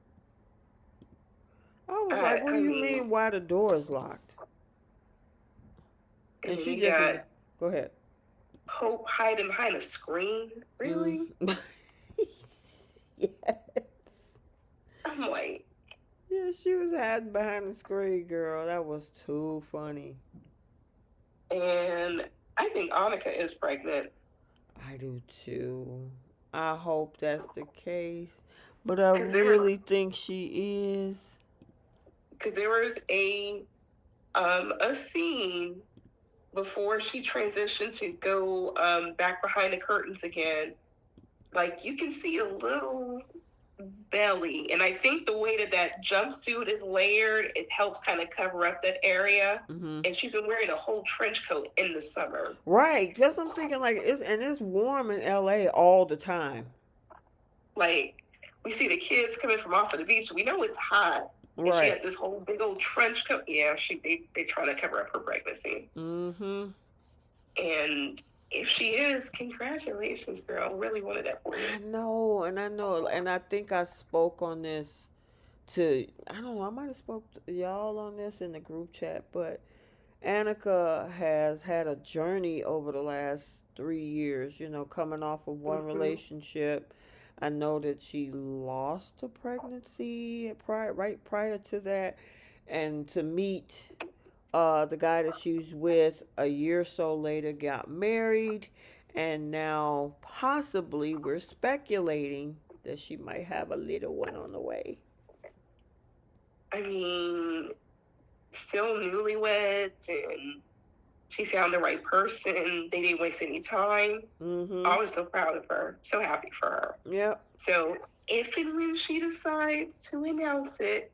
I was like, what do you mean why the door is locked? And she just go ahead. Hope hiding behind a screen? Really? Yes. I'm like, yeah, she was hiding behind the screen, girl. That was too funny. And I think Annika is pregnant. I do too. I hope that's the case. But I really think she is. Because there was a scene before she transitioned to go back behind the curtains again. Like, you can see a little belly, and I think the way that jumpsuit is layered, it helps kind of cover up that area. And she's been wearing a whole trench coat in the summer, right? Because I'm thinking like it's warm in LA all the time. Like, we see the kids coming from off of the beach, we know it's hot, and she had this whole big old trench coat. Yeah, they trying to cover up her pregnancy. And if she is, congratulations, girl. Really wanted that for you. I know, and I think I spoke on this to, I don't know, I might have spoke to y'all on this in the group chat, but Annika has had a journey over the last 3 years, coming off of one Mm-hmm. relationship. I know that she lost a pregnancy right prior to that, and to meet the guy that she was with a year or so later got married, and now possibly we're speculating that she might have a little one on the way. I mean, still newlyweds, and she found the right person. They didn't waste any time. Mm-hmm. I was so proud of her. So happy for her. Yep. So if and when she decides to announce it,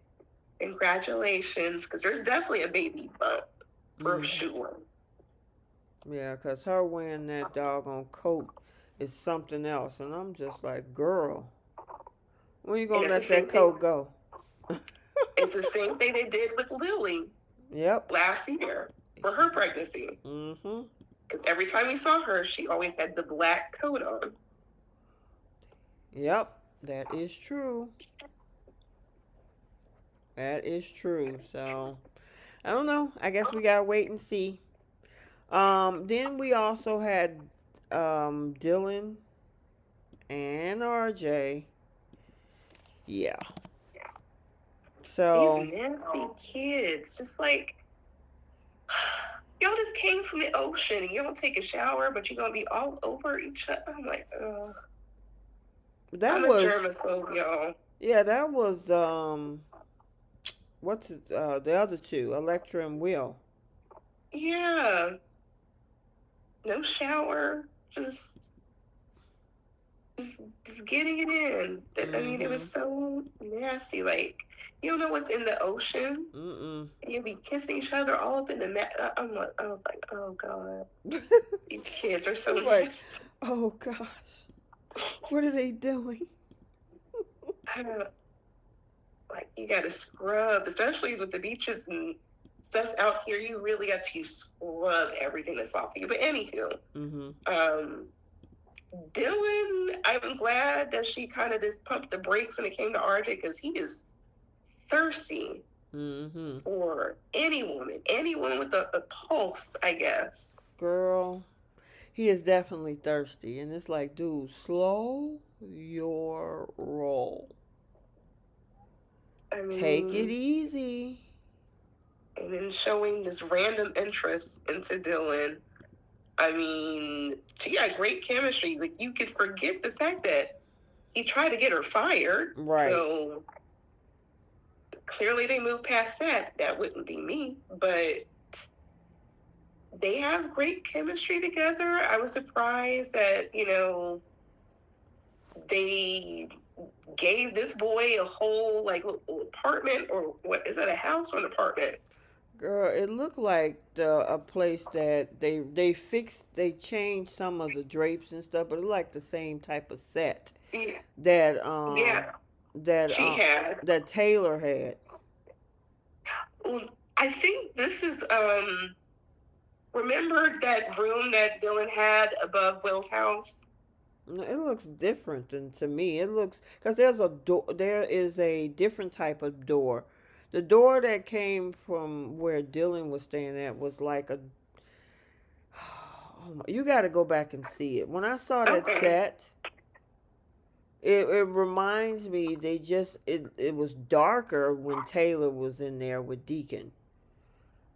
congratulations, because there's definitely a baby bump for Mm. sure. Yeah, because her wearing that doggone coat is something else. And I'm just like, girl, when you And going to it's the let that same thing. coat go? It's the same thing they did with Lily Yep. last year for her pregnancy. Mm-hmm. Because every time we saw her, she always had the black coat on. Yep. That is true. That is true. So, I don't know. I guess we got to wait and see. Then we also had Dylan and RJ. Yeah. These So, nasty kids, just like, y'all just came from the ocean and you don't take a shower, but you're gonna be all over each other. I'm like, ugh. that I'm a was, germaphobe, y'all. yeah, that was, what's it, the other two, Electra and Will. Yeah, no shower, just just getting it in. I mean, it was Mm-hmm. so nasty. Like, you don't know what's in the ocean. Mm-mm. And you'll be kissing each other all up in the I was like, oh god, these kids are so It's like, nasty. oh gosh, what are they doing? I don't, like, you got to scrub, especially with the beaches and stuff out here. You really got to scrub everything that's off of you. But anywho, Mm-hmm. um, Dylan, I'm glad that she kind of just pumped the brakes when it came to RJ, because he is thirsty Mm-hmm. for any woman with a pulse, I guess. Girl, he is definitely thirsty. And it's like, dude, slow your roll. I Take it mean, easy. and then showing this random interest into Dylan. I mean, she got great chemistry. Like, you could forget the fact that he tried to get her fired. Right. So clearly they moved past that. That wouldn't be me. But they have great chemistry together. I was surprised that, they gave this boy a whole like apartment, or what is that, a house or an apartment? Girl, it looked like a place that they changed some of the drapes and stuff, but it looked like the same type of set Yeah, that yeah, that she had. that Taylor had. Well, I think this is remember that room that Dylan had above Will's house? No, it looks different than to me. It looks because there's a door. There is a different type of door. The door that came from where Dylan was staying at was like a. Oh my, you got to go back and see it. When I saw that Okay. set, it reminds me it was darker when Taylor was in there with Deacon.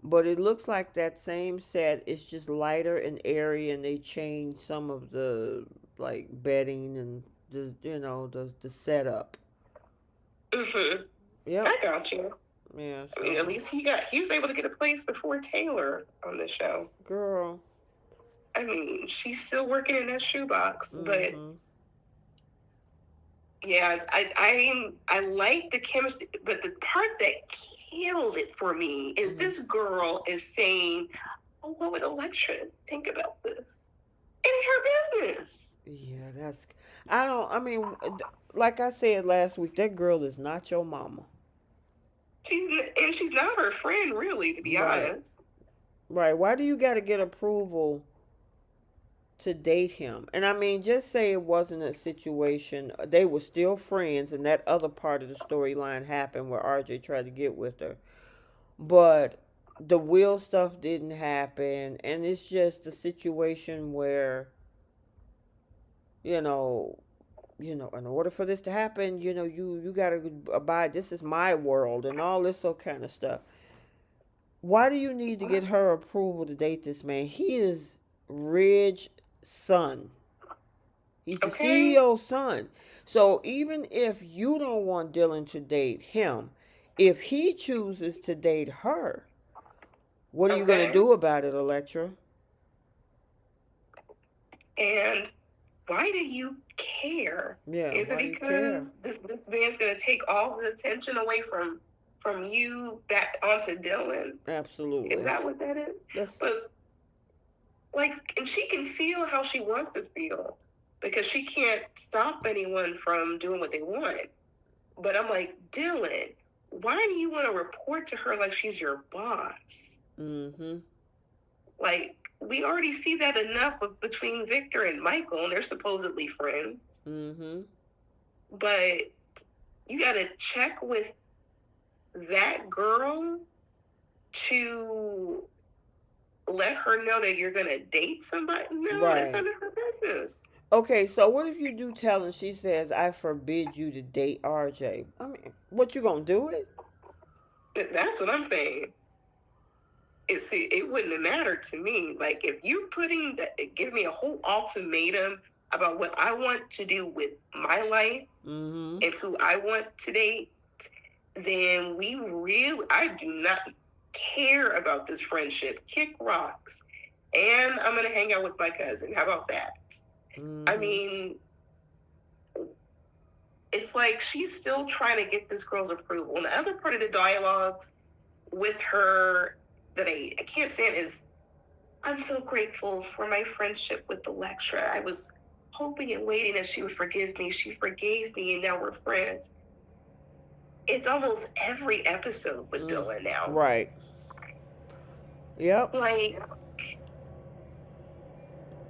But it looks like that same set. It's just lighter and airy, and they changed some of the like bedding and the setup. Mm-hmm. Yep. I got you. Yeah. I mean, at So, least he was able to get a place before Taylor on the show. girl. I mean, she's still working in that shoebox, but Mm-hmm. yeah, I like the chemistry, but the part that kills it for me is Mm-hmm. this girl is saying, "Oh, what would Electra think about this?" It ain't her business. Yeah, that's. I don't. I mean, like I said last week, that girl is not your mama. She's not her friend, really, to be Right. honest. Right. Why do you got to get approval to date him. And I mean, just say it wasn't a situation, they were still friends, and that other part of the storyline happened where RJ tried to get with her. But the Will stuff didn't happen, and it's just a situation where, you know, in order for this to happen, you gotta abide. This is my world, and all this so kind of stuff. Why do you need to get her approval to date this man? He is Ridge's son. He's the Okay. CEO's son. So even if you don't want Dylan to date him, if he chooses to date her, what are you going to Okay. do about it, Electra? And why do you care? Yeah, Is it why do you care? because this man's gonna take all the attention away from you back onto Dylan? Is Absolutely. that what that is? That's But like, and she can feel how she wants to feel because she can't stop anyone from doing what they want. But I'm like, Dylan, why do you want to report to her like she's your boss? mm-hmm. Like, we already see that enough between Victor and Michael, and they're supposedly friends. Mm-hmm. But you got to check with that girl to let her know that you're going to date somebody. No, it's Right. none of her business. Okay, so what if you do tell and she says, I forbid you to date RJ? I mean, what, you gonna do it? That's what I'm saying. It wouldn't have mattered to me. Like, if you're give me a whole ultimatum about what I want to do with my life Mm-hmm. and who I want to date, then I do not care about this friendship. Kick rocks. And I'm going to hang out with my cousin. How about that? I Mm-hmm. mean, it's like she's still trying to get this girl's approval. And the other part of the dialogues with her that I can't stand is, I'm so grateful for my friendship with the lecturer. I was hoping and waiting that she would forgive me. She forgave me, and now we're friends. It's almost every episode with Dylan now. Right. Yep. Like,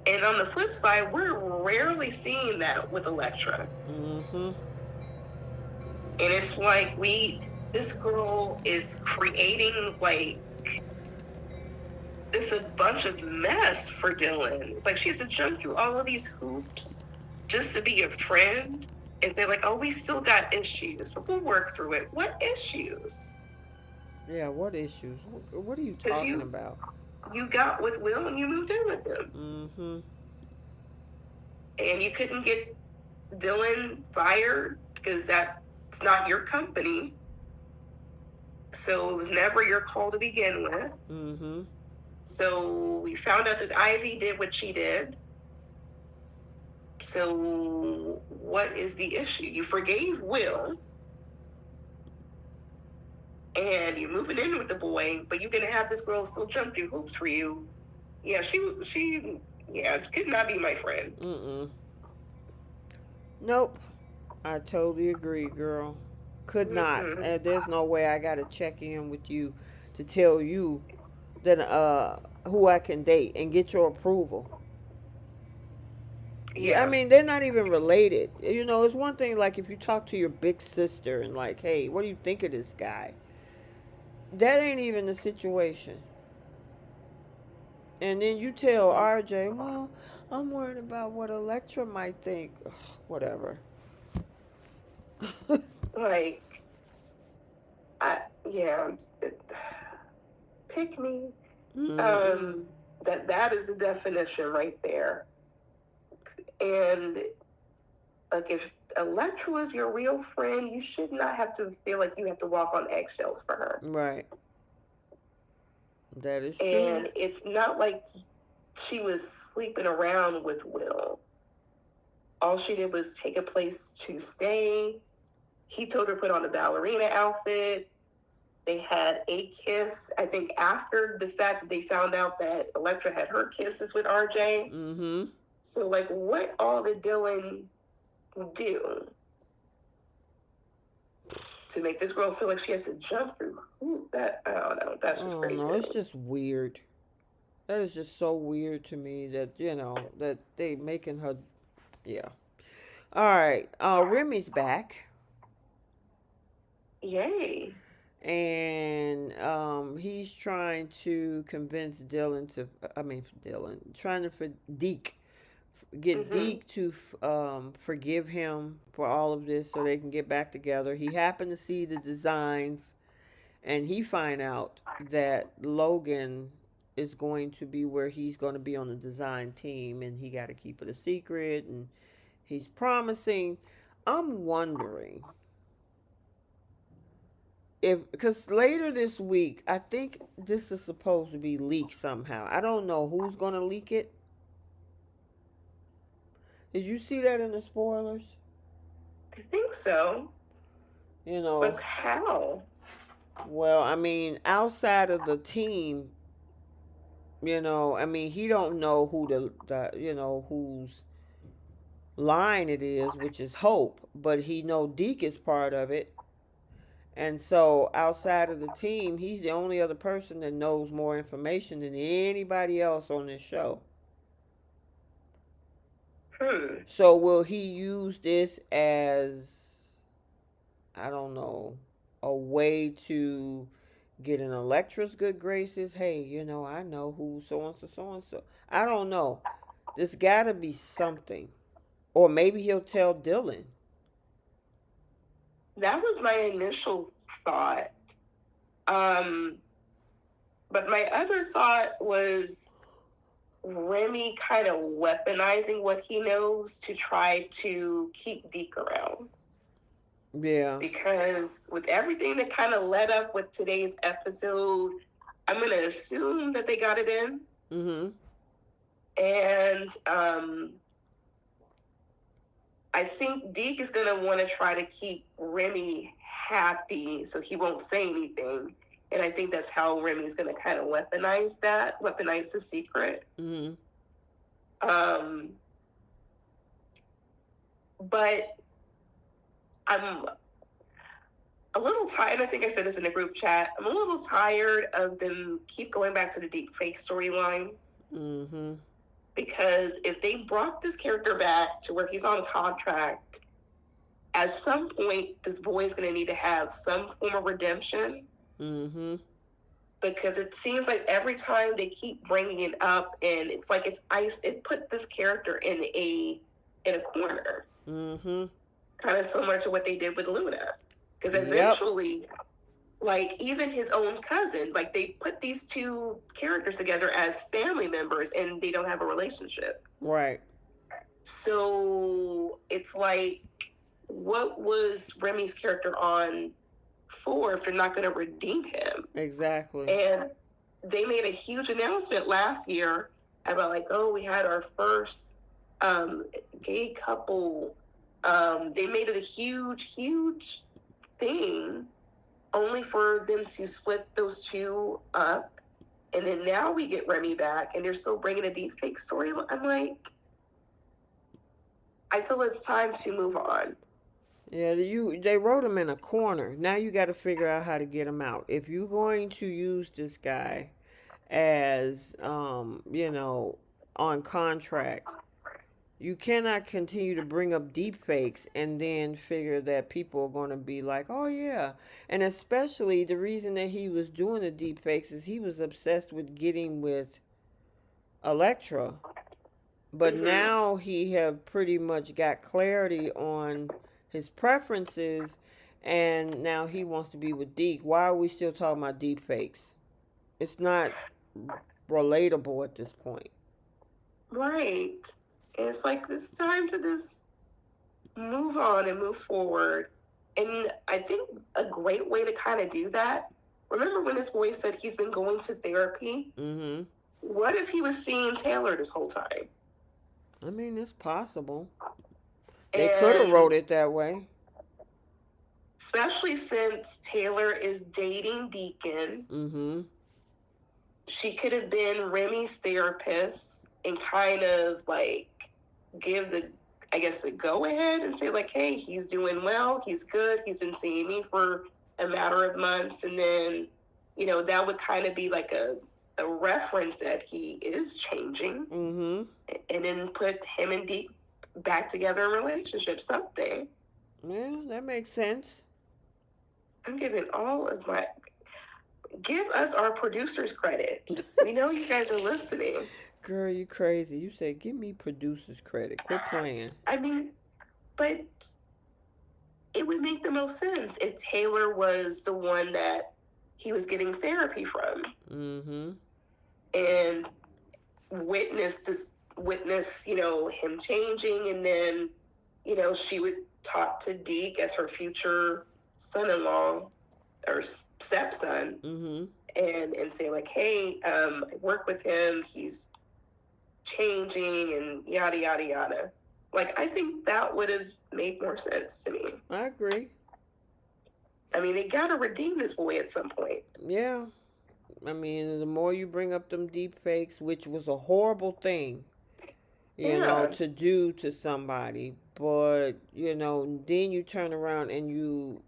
and on the flip side, we're rarely seeing that with Electra. Mm-hmm. And it's like this girl is creating like it's a bunch of mess for Dylan. It's like she has to jump through all of these hoops just to be your friend and say like, oh, we still got issues, but we'll work through it. What issues? Yeah, what issues? What are you Because talking about? you got with Will and you moved in with him, Mm-hmm. and you couldn't get Dylan fired because that's not your company. So it was never your call to begin with. Mm-hmm. So we found out that Ivy did what she did. So what is the issue? You forgave Will, and you're moving in with the boy, but you're gonna have this girl still jump through hoops for you. Yeah, she could not be my friend. Mm-mm. Nope. I totally agree, girl. Could not. Mm-hmm. There's no way I gotta check in with you to tell you that who I can date and get your approval. Yeah, I Yeah, mean they're not even related. It's one thing like if you talk to your big sister and like, hey, what do you think of this guy? That ain't even the situation. And then you tell RJ, well, I'm worried about what Electra might think. Ugh, whatever. like yeah, pick me. Mm-mm. That is the definition right there. And like, if Electra is your real friend, you should not have to feel like you have to walk on eggshells for her. Right. That is true. And it's not like she was sleeping around with Will. All she did was take a place to stay. He told her to put on a ballerina outfit. They had a kiss. I think after the fact that they found out that Electra had her kisses with RJ. Mm-hmm. So, like, what all did Dylan do to make this girl feel like she has to jump through? That I don't know. That's just Oh crazy. no, it's just weird. That is just so weird to me that, that they making her, yeah. All right. Remy's back. Yay. And he's trying to convince Dylan to, I mean, Dylan, trying to, for Deke, get Mm-hmm. Deke to forgive him for all of this so they can get back together. He happened to see the designs, and he find out that Logan is going to be where he's going to be on the design team, and he got to keep it a secret, and he's promising. I'm wondering if, because later this week, I think this is supposed to be leaked somehow. I don't know who's going to leak it. Did you see that in the spoilers? I think so. You know, But how? well, I mean, outside of the team, I mean, he don't know who whose line it is, which is Hope, but he know Deke is part of it. And so outside of the team, he's the only other person that knows more information than anybody else on this show. Hmm. So will he use this as, I don't know, a way to get an Electra's good graces? Hey, I know who so and so, so and so. I don't know. There's got to be something. Or maybe he'll tell Dylan. That was my initial thought. Um, but my other thought was Remy kind of weaponizing what he knows to try to keep Deke around. Yeah. Because with everything that kind of led up with today's episode, I'm going to assume that they got it in. Mm-hmm. And I think Deke is going to want to try to keep Remy happy so he won't say anything. And I think that's how Remy's going to kind of weaponize the secret. Mm-hmm. But I'm a little tired. I think I said this in the group chat. I'm a little tired of them keep going back to the deep fake storyline. Mm-hmm. Because if they brought this character back to where he's on contract, at some point, this boy is going to need to have some form of redemption. Mm-hmm. Because it seems like every time they keep bringing it up, and it's like it's ice. It put this character in a corner. Mm-hmm. Kind of similar to what they did with Luna. Because Yep. eventually, like even his own cousin, like they put these two characters together as family members, and they don't have a relationship. Right. So it's like, what was Remy's character on for if they're not going to redeem him? Exactly. And they made a huge announcement last year about like, oh, we had our first gay couple. They made it a huge, huge thing, only for them to split those two up. And then now we get Remy back, and they're still bringing a deep fake story. I'm like, I feel it's time to move on. Yeah, they wrote him in a corner. Now you got to figure out how to get him out. If you're going to use this guy as, on contract, you cannot continue to bring up deep fakes and then figure that people are going to be like, oh yeah. And especially the reason that he was doing the deep fakes is he was obsessed with getting with Electra. But now he have pretty much got clarity on his preferences, and now he wants to be with Deke. Why are we still talking about deep fakes? It's not relatable at this point. Right. It's like it's time to just move on and move forward. And I think a great way to kind of do that, remember when this boy said he's been going to therapy? Mm-hmm. What if he was seeing Taylor this whole time? I mean, it's possible. They could have wrote it that way. Especially since Taylor is dating Deacon. Mm-hmm. She could have been Remy's therapist and kind of like give the go ahead and say like, hey, he's doing well, he's good, he's been seeing me for a matter of months, and then that would kind of be like a a reference that he is changing, Mm-hmm. and then put him and Deke back together in a relationship. Something. Yeah, that makes sense. I'm giving all of my. Give us our producers credit. We know you guys are listening. Girl, you crazy. You said give me producer's credit. Quit playing. I mean, but it would make the most sense if Taylor was the one that he was getting therapy from Mm-hmm. and witness, him changing, and then, she would talk to Deke as her future son-in-law or stepson, Mm-hmm. and say like, hey, I work with him, he's changing, and yada yada yada. Like, I think that would have made more sense to me. I agree. I mean, they gotta redeem this boy at some point. Yeah. I mean, the more you bring up them deep fakes, which was a horrible thing, Yeah, to do to somebody, but then you turn around and you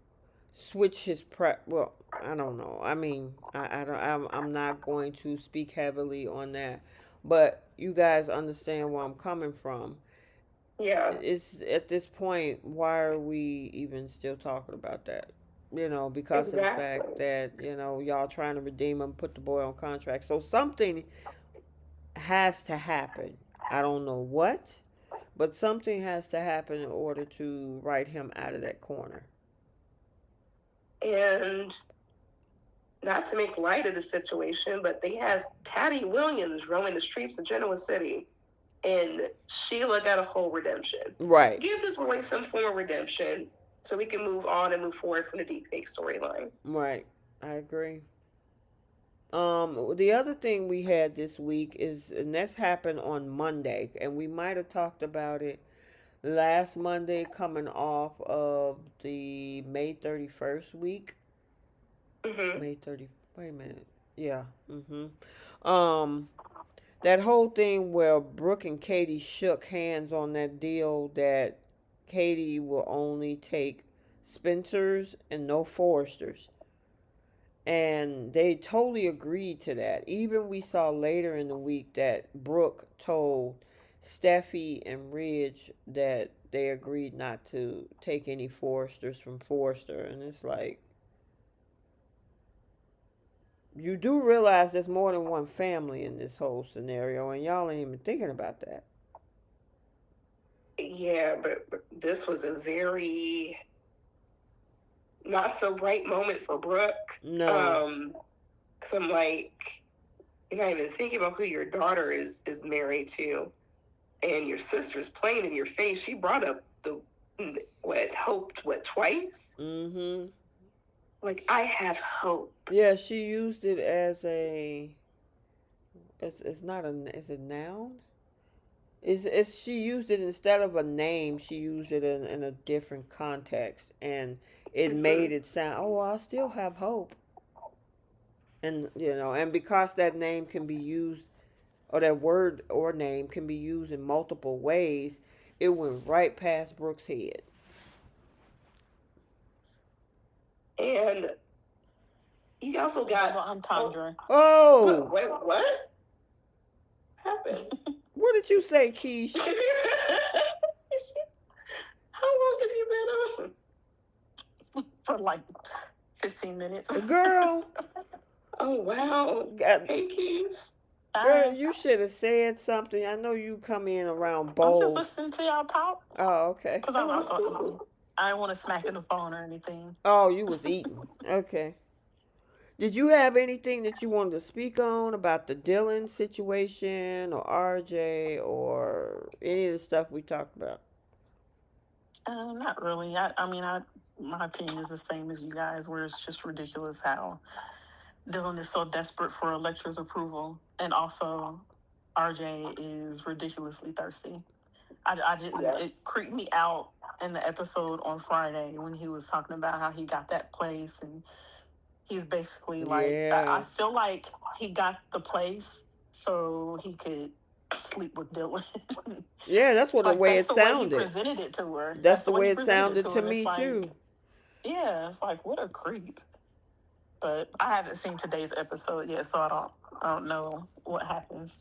switch his prep. Well, I don't know. I mean, I don't. I'm not going to speak heavily on that, but you guys understand where I'm coming from. yeah, It's at this point, why are we even still talking about that? Because of the fact exactly. that y'all trying to redeem him, put the boy on contract. So something has to happen. I don't know what, but something has to happen in order to write him out of that corner. And not to make light of the situation, but they have Patty Williams roaming the streets of Genoa City, and Sheila got a whole redemption. Right. Give this boy some form of redemption so we can move on and move forward from the deepfake storyline. Right. I agree. The other thing we had this week is, and that's happened on Monday, and we might have talked about it last Monday, coming off of the May 31st week. Mm-hmm. May 30. Wait a minute. Yeah. Um, that whole thing where Brooke and Katie shook hands on that deal that Katie will only take Spencers and no Foresters. And they totally agreed to that. Even we saw later in the week that Brooke told Steffi and Ridge that they agreed not to take any Foresters from Forrester. And it's like, you do realize there's more than one family in this whole scenario, and y'all ain't even thinking about that. Yeah, but this was a very not so bright moment for Brooke. No. Because I'm like, you're not even thinking about who your daughter is married to, and your sister's playing in your face. She brought up the hope twice. Mm-hmm. Like, I have hope. Yeah, she used it as a. It's not a. Is it noun? It's she used it instead of a name. She used it in a different context, and it Mm-hmm. made it sound. Oh, I still have hope. And and because that name can be used, or that word or name can be used in multiple ways, it went right past Brooke's head. And you also got entendre. Oh, wait, what happened? what did you say, Keish? How long have you been on? For like 15 minutes. Girl, Oh wow. God, Hey Keys. girl, you should have said something. I know you come in around I'm just bold. listening to y'all talk Oh, okay. because I'm also I don't want to smack in the phone or anything. Oh, you was eating. Okay. Did you have anything that you wanted to speak on about the Dylan situation or RJ or any of the stuff we talked about? Not really. I mean, my opinion is the same as you guys, where it's just ridiculous how Dylan is so desperate for Electra's approval, and also RJ is ridiculously thirsty. I didn't. Yeah. It creeped me out in the episode on Friday when he was talking about how he got that place, and he's basically like, I Yeah. feel like he got the place so he could sleep with Dylan. Yeah, that's what the Like way that's it the way he sounded. presented it to her. That's That's the the way way he it presented it sounded to to her. And it's me like, too. yeah, it's like what a creep. But I haven't seen today's episode yet, so I don't know what happens.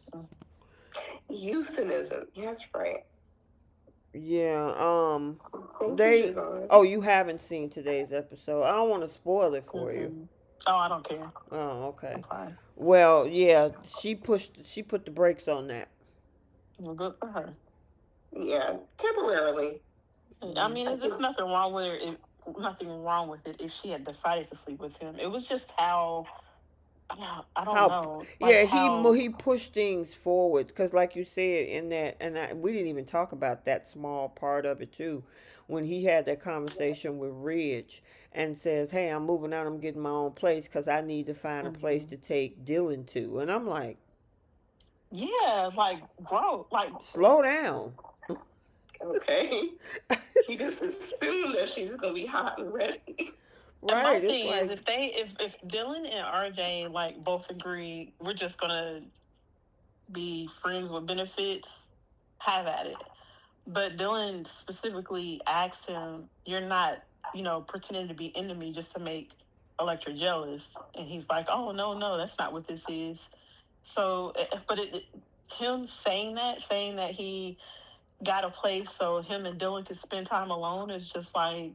Euphemism. Yes, right. Yeah. Thank you, They. Devon. Oh, you haven't seen today's episode. I don't want to spoil it for you. Mm-mm. Oh, I don't care. Oh, I'm okay. fine. Well, yeah, she put the brakes on that. Well, good for her. Yeah, temporarily. I Mm. mean, I there's think. nothing wrong with it. Nothing wrong with it if she had decided to sleep with him. It was just how I don't How, know, like yeah, how. he pushed things forward because, like you said, in that, and we didn't even talk about that small part of it too, when he had that conversation with Ridge and says, "Hey, I'm moving out. I'm getting my own place because I need to find a place Mhm. to take Dylan to," and I'm like, Yeah, like grow, like slow down. Okay. He just assumed that she's gonna be hot and ready. and my Right? It's thing is like, if Dylan and RJ like both agree we're just gonna be friends with benefits, have at it. But Dylan specifically asked him, "You're not, pretending to be enemy just to make Electra jealous." And he's like, "Oh no, no, that's not what this is." So, but him saying that he got a place so him and Dylan could spend time alone is just like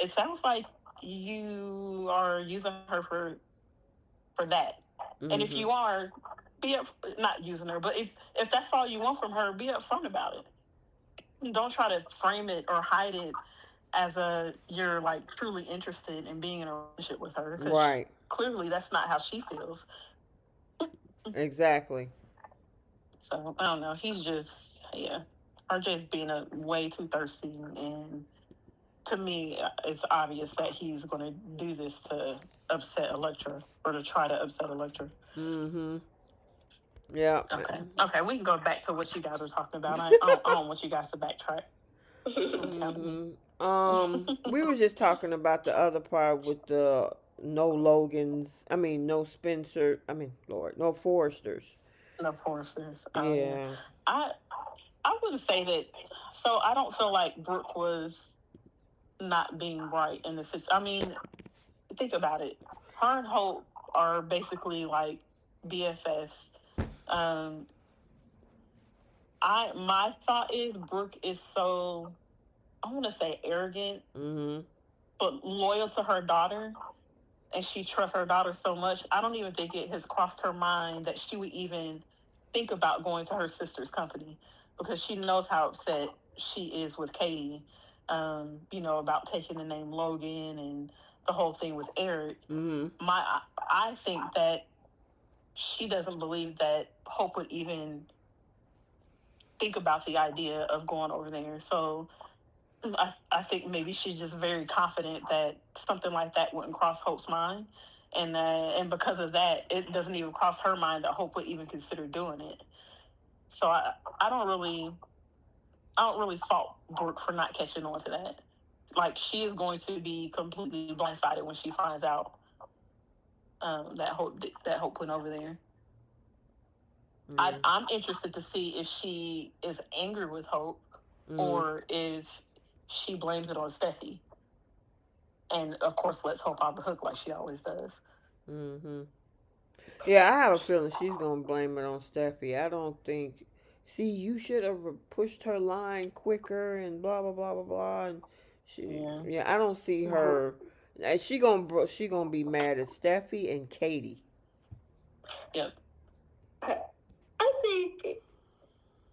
it sounds like you are using her for that. And if you mm-hmm. are, be up not using her, but if that's all you want from her, be upfront about it. Don't try to frame it or hide it as a you're like truly interested in being in a relationship with her because Right? clearly that's not how she feels. Exactly. So I don't know. He's just RJ's being a way too thirsty, and to me, it's obvious that he's going to do this to upset Electra or to try to upset Electra. Mm-hmm. Yeah. Okay, okay, we can go back to what you guys were talking about. I don't want you guys to backtrack. Don't count me. Mm-hmm. We was just talking about the other part with the no Logans. I mean, no Spencer. I mean, Lord, no Foresters. No Foresters. Oh yeah, Yeah. I I wouldn't say that. So I don't feel like Brooke was not being right in this. I mean, think about it. Her and Hope are basically like BFFs. Um, my thought is Brooke is so I want to say arrogant, Mm-hmm. but loyal to her daughter, and she trusts her daughter so much. I don't even think it has crossed her mind that she would even think about going to her sister's company because she knows how upset she is with Katie. About taking the name Logan and the whole thing with Eric. Mm-hmm. I think that she doesn't believe that Hope would even think about the idea of going over there. So I think maybe she's just very confident that something like that wouldn't cross Hope's mind, and because of that, it doesn't even cross her mind that Hope would even consider doing it. So I don't really I don't really fault Brooke for not catching on to that. Like she is going to be completely blindsided when she finds out that Hope went over there. Yeah. I'm interested to see if she is angry with Hope Mm-hmm. or if she blames it on Steffi. And of course, lets Hope off the hook like she always does. Mm-hmm. Yeah, I have a feeling she's gonna blame it on Steffi. I don't think. See, you should have pushed her line quicker and blah blah blah blah blah. And she, Yeah. yeah, I don't see Bro- her. She gonna be mad at Steffi and Katie. Yep. I, I think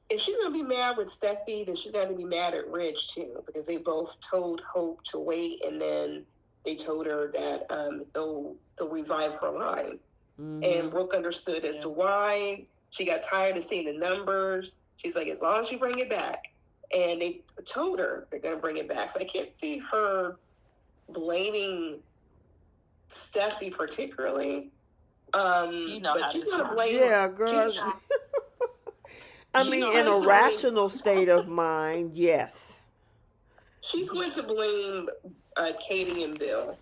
if she's gonna be mad with Steffi, then she's gonna be mad at Ridge too, because they both told Hope to wait, and then they told her that they'll revive her line. Mm-hmm. And Brooke understood as to why. She got tired of seeing the numbers. She's like, as long as you bring it back. And they told her they're gonna bring it back. So I can't see her blaming Steffi particularly. But she's gonna blame. Yeah, girl. She's I she's mean, in going a to blame. rational state of mind, yes. She's going to blame Katie and Bill.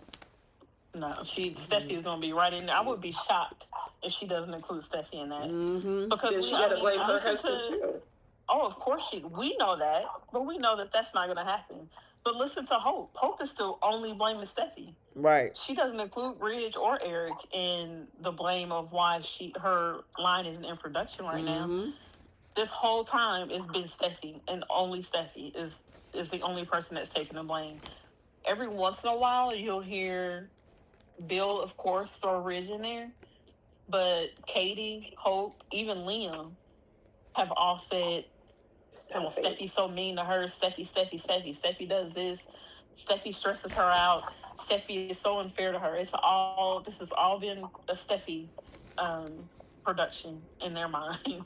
No, Steffi is gonna be right in there. I would be shocked if she doesn't include Steffi in that Mm-hmm. because Then she got to blame her husband too. Oh, of course we know that, but we know that that's not gonna happen. But listen to Hope. Hope is still only blaming Steffi. Right. She doesn't include Ridge or Eric in the blame of why her line isn't in production right now. Mm-hmm. This whole time it's been Steffi, and only Steffi is the only person that's taking the blame. Every once in a while you'll hear Bill, of course, throw Ridge in there, but Katie, Hope, even Liam have all said, well, Stop it. Steffi's so mean to her. Steffi does this. Steffi stresses her out. Steffi is so unfair to her. This has all been a Steffi um, production in their mind.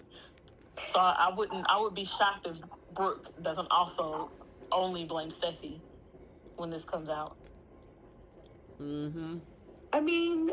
So I would be shocked if Brooke doesn't also only blame Steffi when this comes out. Mm-hmm. I mean,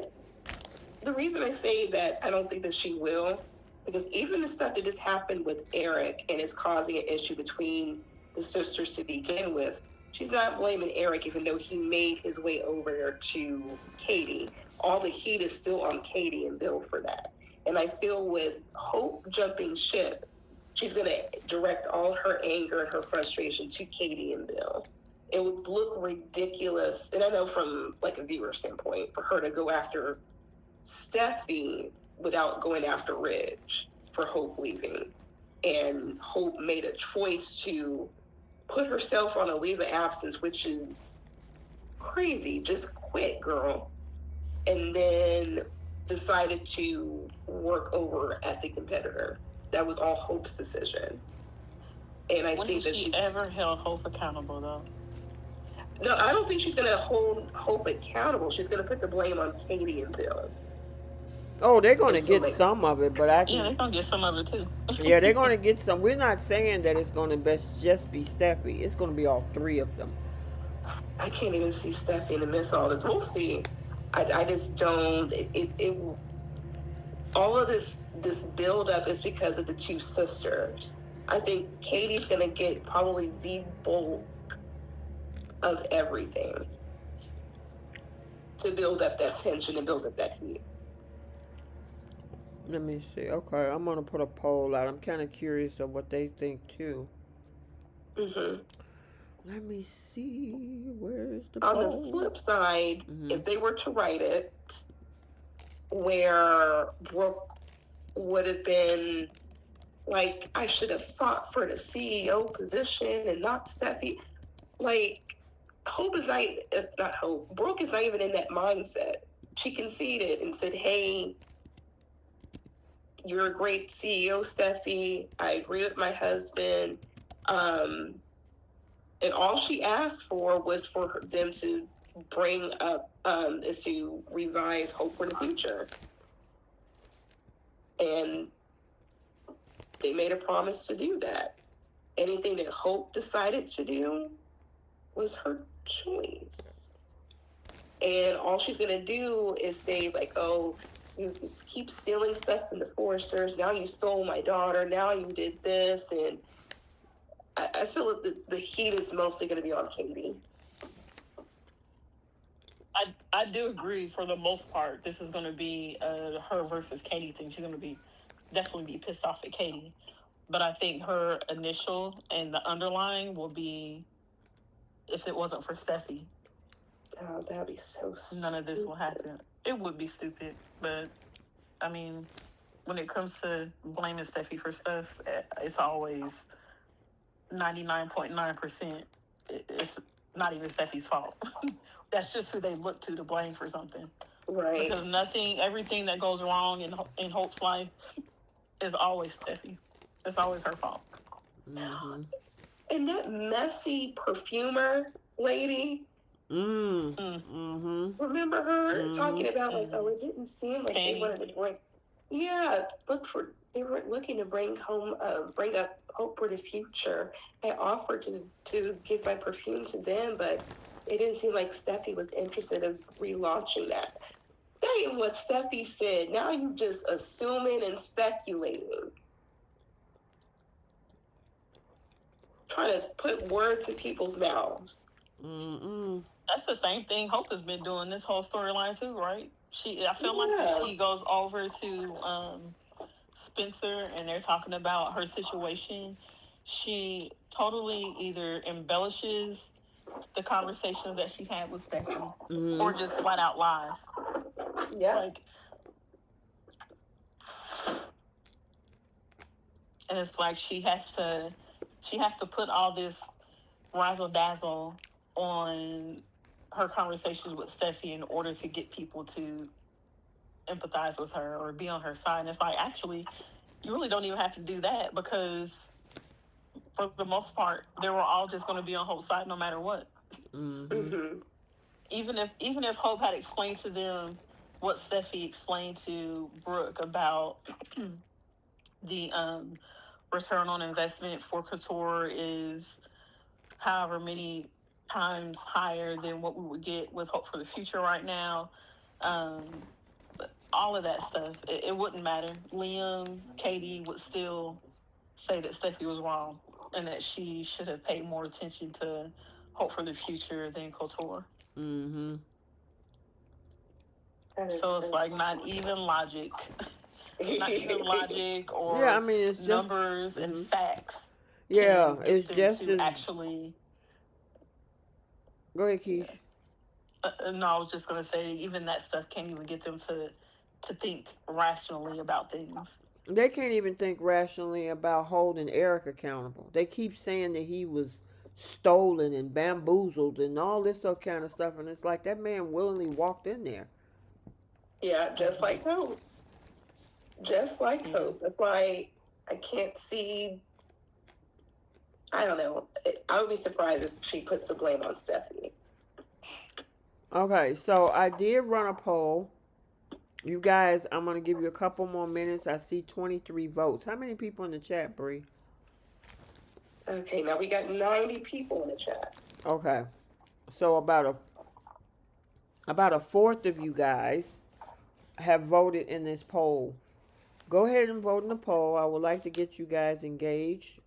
the reason I say that I don't think that she will, because even the stuff that just happened with Eric and is causing an issue between the sisters to begin with, she's not blaming Eric, even though he made his way over to Katie. All the heat is still on Katie and Bill for that. And I feel with Hope jumping ship, she's going to direct all her anger and her frustration to Katie and Bill. It would look ridiculous, and I know from like a viewer standpoint, for her to go after Steffi without going after Ridge for Hope leaving. And Hope made a choice to put herself on a leave of absence, which is crazy. Just quit, girl. And then decided to work over at the competitor. That was all Hope's decision. And I When think has that she she's ever held Hope accountable, though? no, I don't think she's gonna hold Hope accountable. She's gonna put the blame on Katie and Bill. Oh, they're going And to so get like some of it, but I Yeah, can. they're gonna get some of it too. Yeah, they're going to get some. We're not saying that it's going to best just be Steffi. It's going to be all three of them. I can't even see Steffi in the midst of all this. We'll see. I just don't. All of this build up is because of the two sisters. I think Katie's gonna get probably the bulk of everything to build up that tension and build up that heat. Let me see. Okay, I'm going to put a poll out. I'm kind of curious of what they think too. Mm-hmm. Let me see. Where's the On the poll? flip side, Mm-hmm. if they were to write it where Brooke would have been like, I should have fought for the CEO position and not Steffi. Like, Hope is not Hope. Brooke is not even in that mindset. She conceded and said, "Hey, you're a great CEO, Steffi. I agree with my husband." Um, and all she asked for was for them to bring up is to revive Hope for the future. And they made a promise to do that. Anything that Hope decided to do was her choice. And all she's going to do is say, like, oh, you just keep stealing stuff from the Foresters. Now you stole my daughter. Now you did this. And I feel like the heat is mostly going to be on Katie. I do agree for the most part. This is going to be her versus Katie thing. She's going to be definitely be pissed off at Katie, but I think her initial and the underlying will be if it wasn't for Steffi, Oh, that'd be so stupid. none of this will happen. It would be stupid, but I mean, when it comes to blaming Steffi for stuff, it's always 99.9%. It's not even Steffi's fault. That's just who they look to blame for something. Right. Because everything that goes wrong in Hope's life is always Steffi. It's always her fault. Mm-hmm. And that messy perfumer lady, Mm-hmm. remember her talking about like, oh, it didn't seem like Fanny. they wanted to bring. Yeah, they were looking to bring up Hope for the future. I offered to give my perfume to them, but it didn't seem like Steffi was interested in relaunching that. That ain't what Steffi said. Now you just assuming and speculating. Trying to put words in people's mouths. Mm-mm. That's the same thing Hope has been doing this whole storyline too, right? I feel like if she goes over to Spencer and they're talking about her situation, she totally either embellishes the conversations that she's had with Stephanie, or Mm-hmm. just flat out lies. Yeah. Like, and it's like she has to put all this razzle dazzle on her conversations with Steffi in order to get people to empathize with her or be on her side. And it's like, actually, you really don't even have to do that, because for the most part, they were all just going to be on Hope's side no matter what. Mm-hmm. Mm-hmm. Even if Hope had explained to them what Steffi explained to Brooke about the return on investment for Couture is however many times higher than what we would get with Hope for the Future right now. Um, all of that stuff, it wouldn't matter. Liam, Katie would still say that Steffi was wrong and that she should have paid more attention to Hope for the Future than Couture. Mm-hmm. So it's like not even logic, not even logic Yeah, I or mean, it's just. numbers and Mm-hmm. facts Yeah, can get it's them just to as. actually. Go ahead, Keish. No, I was just gonna say even that stuff can't even get them to think rationally about things. They can't even think rationally about holding Eric accountable. They keep saying that he was stolen and bamboozled and all this other kind of stuff, and it's like that man willingly walked in there. Yeah, just like Hope. Just like Hope. That's why I can't see. I don't know. I would be surprised if she puts the blame on Stephanie. Okay, so I did run a poll. You guys, I'm going to give you a couple more minutes. I see 23 votes. How many people in the chat, Bree? Okay, now we got 90 people in the chat. Okay. So about a fourth of you guys have voted in this poll. Go ahead and vote in the poll. I would like to get you guys engaged.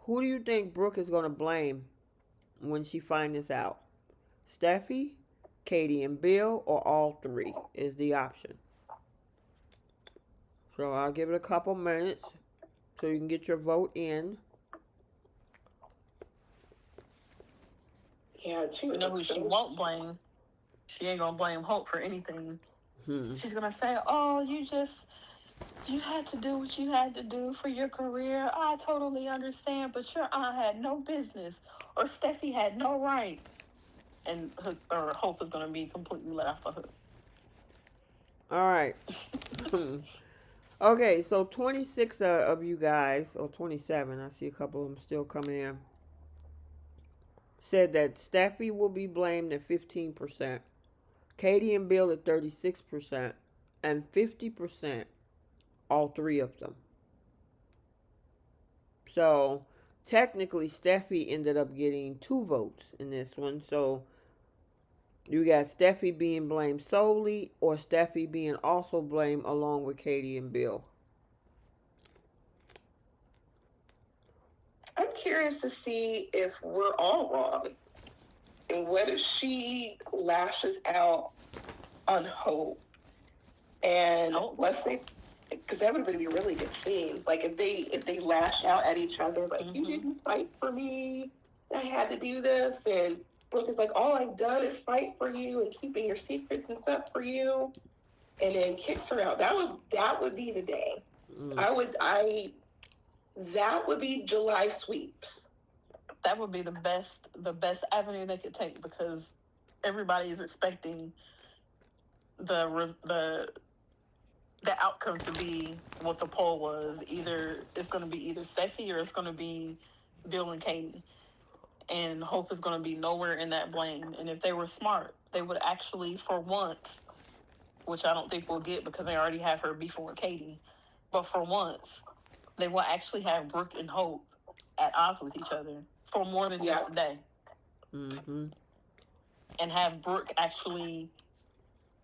Who do you think Brooke is going to blame when she finds this out? Steffi, Katie, and Bill, or all three is the option. So I'll give it a couple minutes so you can get your vote in. Yeah, she You would know look who she so. won't blame? She ain't gonna blame Hope for anything. Hmm. She's gonna say, "Oh, you had to do what you had to do for your career. I totally understand, but your aunt had no business, or Steffi had no right." And Hope is gonna be completely let off the hook. All right. Okay, so 26 of you guys, or 27, I see a couple of them still coming in, said that Steffi will be blamed at 15%, Katie and Bill at 36%, and 50%, all three of them. So technically, Steffi ended up getting 2 votes in this one. So you got Steffi being blamed solely, or Steffi being also blamed along with Katie and Bill. I'm curious to see if we're all wrong. And what if she lashes out on Hope? And let's say, because that would be a really good scene. Like if they lash out at each other, like you didn't fight for me, I had to do this, and Brooke is like, all I've done is fight for you and keeping your secrets and stuff for you, and then kicks her out. That would be the day. That would be July sweeps. That would be the best avenue they could take, because everybody is expecting the outcome to be what the poll was. It's going to be either Steffi or it's going to be Bill and Katie, and Hope is going to be nowhere in that blame. And if they were smart, they would actually, for once, which I don't think we'll get because they already have her beefing with Katie, but for once, they will actually have Brooke and Hope at odds with each other for more than just a day. Mm-hmm. And have Brooke actually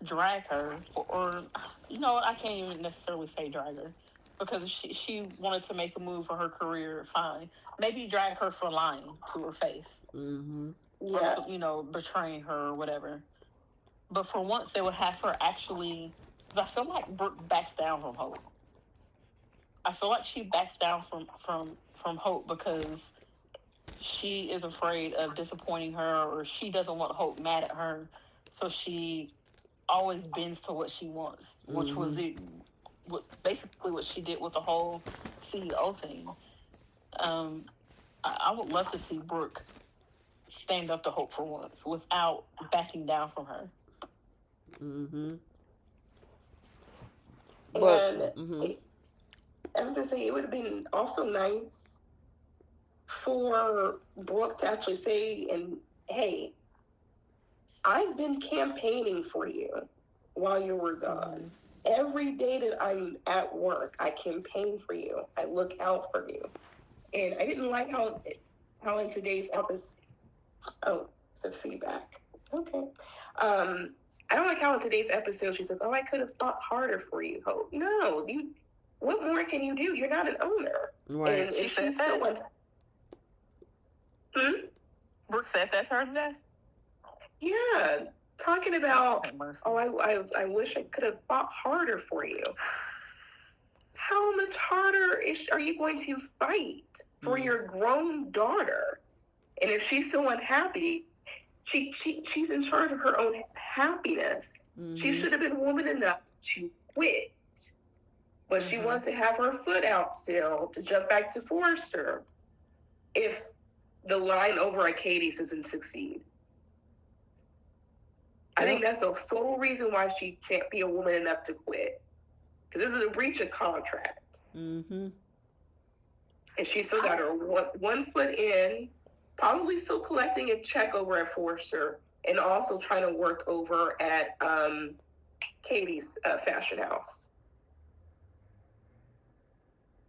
drag her, or you know what, I can't even necessarily say drag her, because she wanted to make a move for her career, fine. Maybe drag her for lying to her face. Mm-hmm. Yeah. Or, you know, betraying her or whatever. But for once, they would have her actually, because I feel like Brooke backs down from Hope. I feel like she backs down from Hope because she is afraid of disappointing her, or she doesn't want Hope mad at her, so she always bends to what she wants, which was Mm-hmm. basically what she did with the whole CEO thing. Um, I would love to see Brooke stand up to Hope for once without backing down from her. Mm-hmm. But And mm-hmm. I was gonna say it would have been also nice for Brooke to actually say, "And hey, I've been campaigning for you while you were gone. Every day that I'm at work, I campaign for you. I look out for you." And I didn't like how in today's episode. Oh, some feedback. Okay. I don't like how in today's episode she said, "Oh, I could have fought harder for you, Hope." No, you. What more can you do? You're not an owner, Right. and She if said she's that. someone, hmm? Brooke said that to her today. Yeah, talking about, "Oh, I wish I could have fought harder for you." How much harder are you going to fight for your grown daughter? And if she's so unhappy, she's in charge of her own happiness. Mm-hmm. She should have been woman enough to quit. But she wants to have her foot out still to jump back to Forrester if the line over at Katie's doesn't succeed. I think that's the sole reason why she can't be a woman enough to quit. Because this is a breach of contract. Mm-hmm. And she still got her one foot in, probably still collecting a check over at Forrester, and also trying to work over at Katie's fashion house.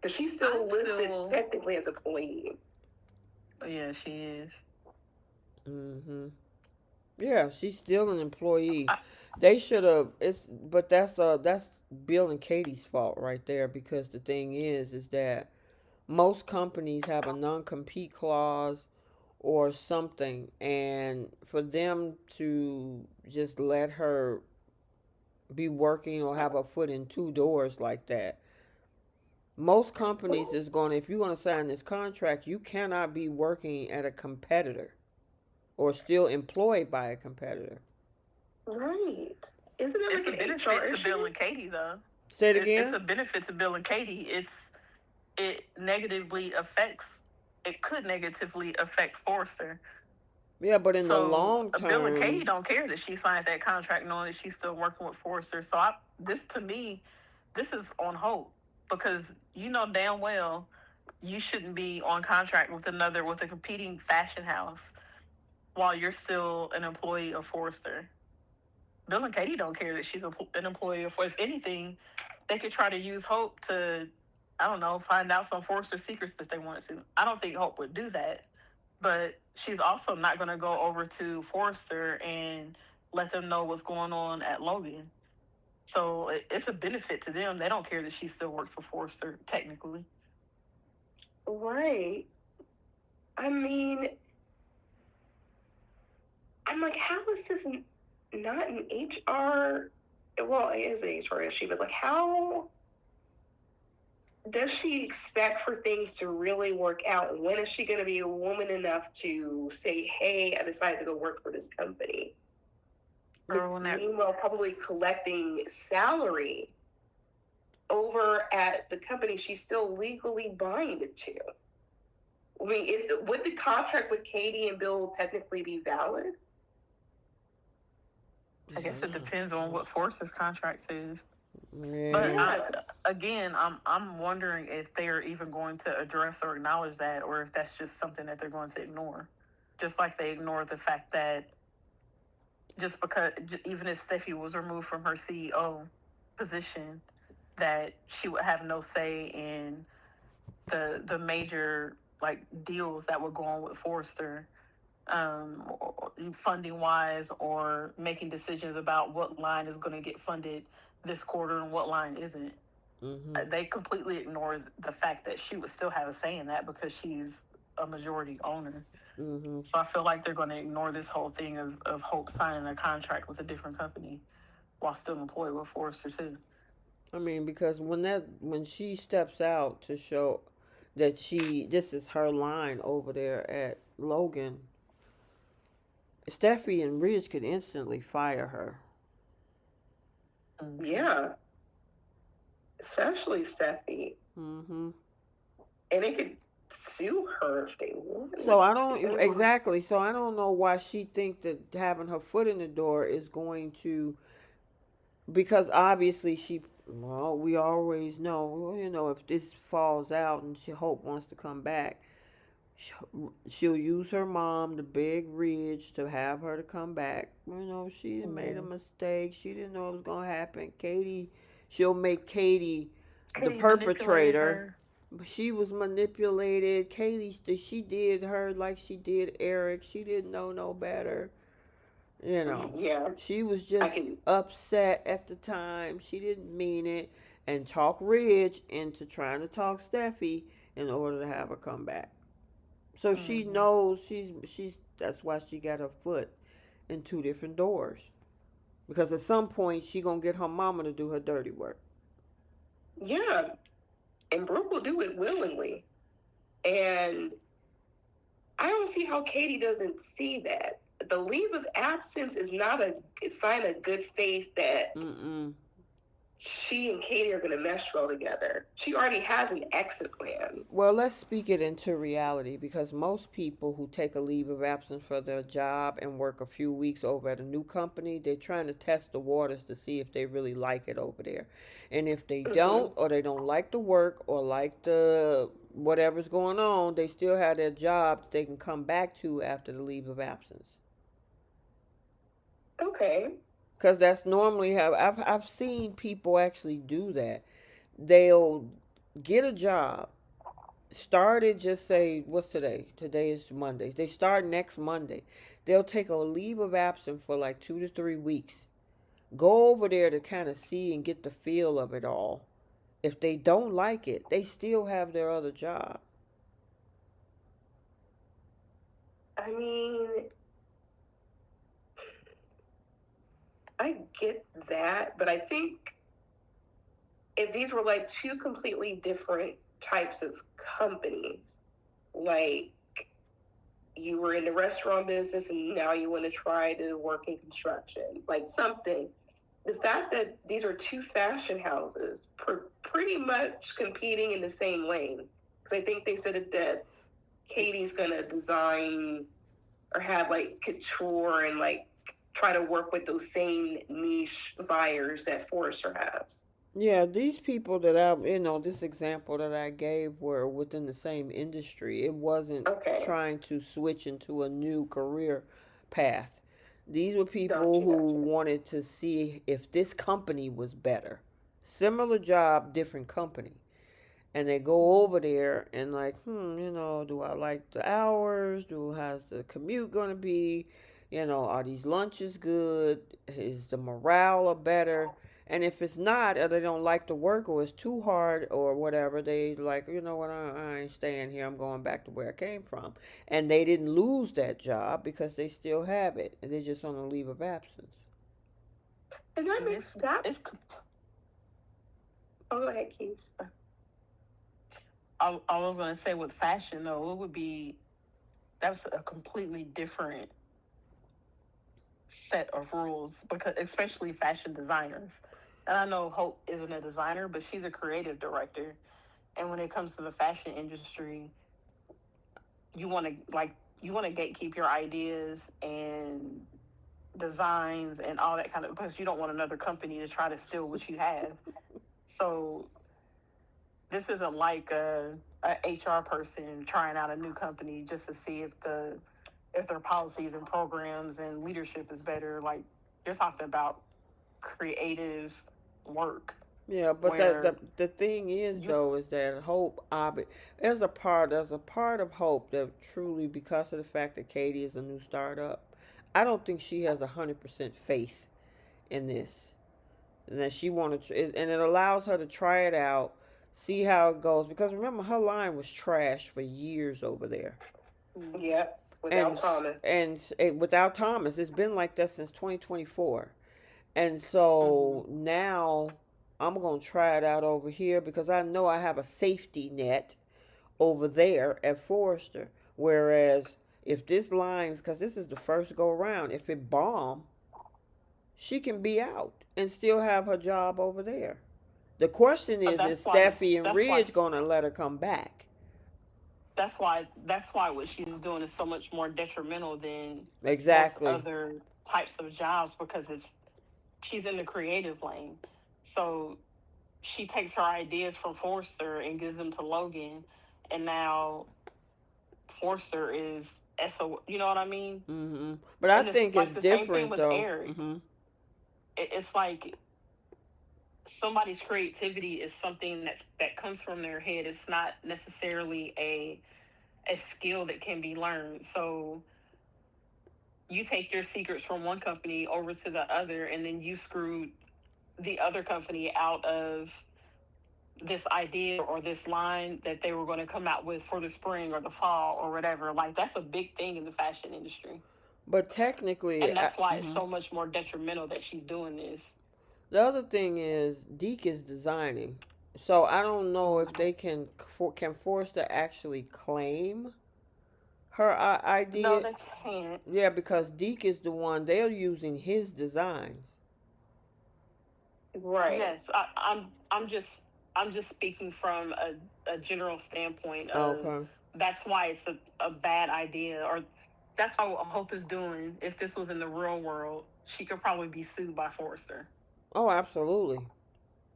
Because she's still listed technically as an employee. Yeah, she is. Mm-hmm. Yeah, she's still an employee. They should have. But that's Bill and Katie's fault right there, because the thing is that most companies have a non-compete clause or something, and for them to just let her be working or have a foot in two doors like that, most companies is going to, if you're going to sign this contract, you cannot be working at a competitor or still employed by a competitor. Right. Isn't it It's like a an benefit HR to issue? Bill and Katie, though. Say it It's again. a benefit to Bill and Katie. It negatively affects. It could negatively affect Forrester. Yeah, but in the So long Bill and Katie term, don't care that she signed that contract, knowing that she's still working with Forrester. So this to me, this is on hold, because you know damn well you shouldn't be on contract with a competing fashion house while you're still an employee of Forrester. Bill and Katie don't care that she's an employee of Forrester. If anything, they could try to use Hope to, I don't know, find out some Forrester secrets if they wanted to. I don't think Hope would do that, but she's also not going to go over to Forrester and let them know what's going on at Logan. So it's a benefit to them. They don't care that she still works for Forrester, technically. Right. I mean, I'm like, how is this not an HR? Well, it is an HR issue, but like, how does she expect for things to really work out? When is she going to be a woman enough to say, "Hey, I decided to go work for this company"? Meanwhile, probably collecting salary over at the company she's still legally binded to. I mean, would the contract with Katie and Bill technically be valid? I guess it depends on what Force's contract says. yeah. But again, I'm wondering if they're even going to address or acknowledge that, or if that's just something that they're going to ignore. Just like they ignore the fact that just because, even if Steffi was removed from her CEO position, that she would have no say in the major like deals that would go on with Forrester, funding wise, or making decisions about what line is going to get funded this quarter and what line isn't. They completely ignore the fact that she would still have a say in that because she's a majority owner. So I feel like they're going to ignore this whole thing of Hope signing a contract with a different company while still employed with Forrester too. I mean, because when she steps out to show, that this is her line over there at Logan. Steffi and Ridge could instantly fire her. Yeah, especially Steffi. Mm-hmm. And they could sue her if they So wanted I to. don't exactly. So I don't know why she think that having her foot in the door is going to, because obviously she, well, we always know, well, if this falls out and she Hope wants to come back, she'll use her mom to beg Ridge to have her to come back. She made a mistake. She didn't know it was gonna happen. She'll make Katie the Katie manipulated perpetrator. her. She was manipulated. She did her like she did Eric. She didn't know no better. You know, Yeah, she was I just can. upset at the time. She didn't mean it, and talk Ridge into trying to talk Steffi in order to have her come back. So she Mm-hmm. knows she's that's why she got her foot in two different doors. Because at some point she gonna get her mama to do her dirty work. Yeah, and Brooke will do it willingly. And I don't see how Katie doesn't see that. The leave of absence is not a sign of good faith that Mm-mm. she and Katie are going to mesh well together. She already has an exit plan. Well, let's speak it into reality, because most people who take a leave of absence for their job and work a few weeks over at a new company, they're trying to test the waters to see if they really like it over there. And if they Mm-hmm. don't, or they don't like the work or like the whatever's going on, they still have their job that they can come back to after the leave of absence. Okay. Because that's normally how I've seen people actually do that. They'll get a job, started, just say, what's today? Today is Monday. They start next Monday. They'll take a leave of absence for like 2 to 3 weeks. Go over there to kind of see and get the feel of it all. If they don't like it, they still have their other job. I mean, I get that, but I think if these were like two completely different types of companies, like you were in the restaurant business and now you want to try to work in construction, like something. The fact that these are two fashion houses pretty much competing in the same lane, because I think they said that Katie's going to design or have like couture and like try to work with those same niche buyers that Forrester has. Yeah, these people that this example that I gave were within the same industry. It wasn't Okay. trying to switch into a new career path. These were people Gotcha, who gotcha. wanted to see if this company was better. Similar job, different company. And they go over there and like, do I like the hours? How's the commute gonna be? Are these lunches good? Is the morale a better? And if it's not, or they don't like the work, or it's too hard, or whatever, they like, what, I ain't staying here. I'm going back to where I came from. And they didn't lose that job because they still have it, and they're just on a leave of absence. And that makes that. Oh, go ahead, Keith. I was going to say with fashion, though, it would be, that's a completely different set of rules, because especially fashion designers. And I know Hope isn't a designer, but she's a creative director. And when it comes to the fashion industry, you want to gatekeep your ideas and designs and all that kind of, because you don't want another company to try to steal what you have. So this isn't like a HR person trying out a new company just to see if their policies and programs and leadership is better. Like, you're talking about creative work. Yeah, but the thing is though is that Hope, there's a part of Hope that truly, because of the fact that Katie is a new startup, I don't think she has 100% faith in this, and that she wanted to, and it allows her to try it out, see how it goes. Because remember, her line was trash for years over there. Yep, without and Thomas. without Thomas, it's been like that since 2024. And Mm-hmm. so now I'm going to try it out over here because I know I have a safety net over there at Forrester. Whereas if this line, because this is the first go around, if it bomb, she can be out and still have her job over there. The question is That's why. Steffi and That's why. Ridge gonna let her come back? That's why what she's doing is so much more detrimental than most Exactly. other types of jobs, because it's she's in the creative lane. So she takes her ideas from Forrester and gives them to Logan, and now Forrester is SO. You know what I mean? But I And it's think like it's the same thing different with though. Eric. It's like somebody's creativity is something that comes from their head. It's not necessarily a skill that can be learned. So you take your secrets from one company over to the other, and then you screwed the other company out of this idea or this line that they were going to come out with for the spring or the fall or whatever. Like, that's a big thing in the fashion industry. But technically, And that's why it's so much more detrimental that she's doing this. the other thing is Deke is designing, so I don't know if they can force to actually claim her No, idea. they can't. Yeah, because Deke is the one they're using his designs. Right. Yes, I'm just speaking from a general standpoint of Okay. that's why it's a bad idea, or that's what Hope is doing. If this was in the real world, she could probably be sued by Forrester, Oh, absolutely.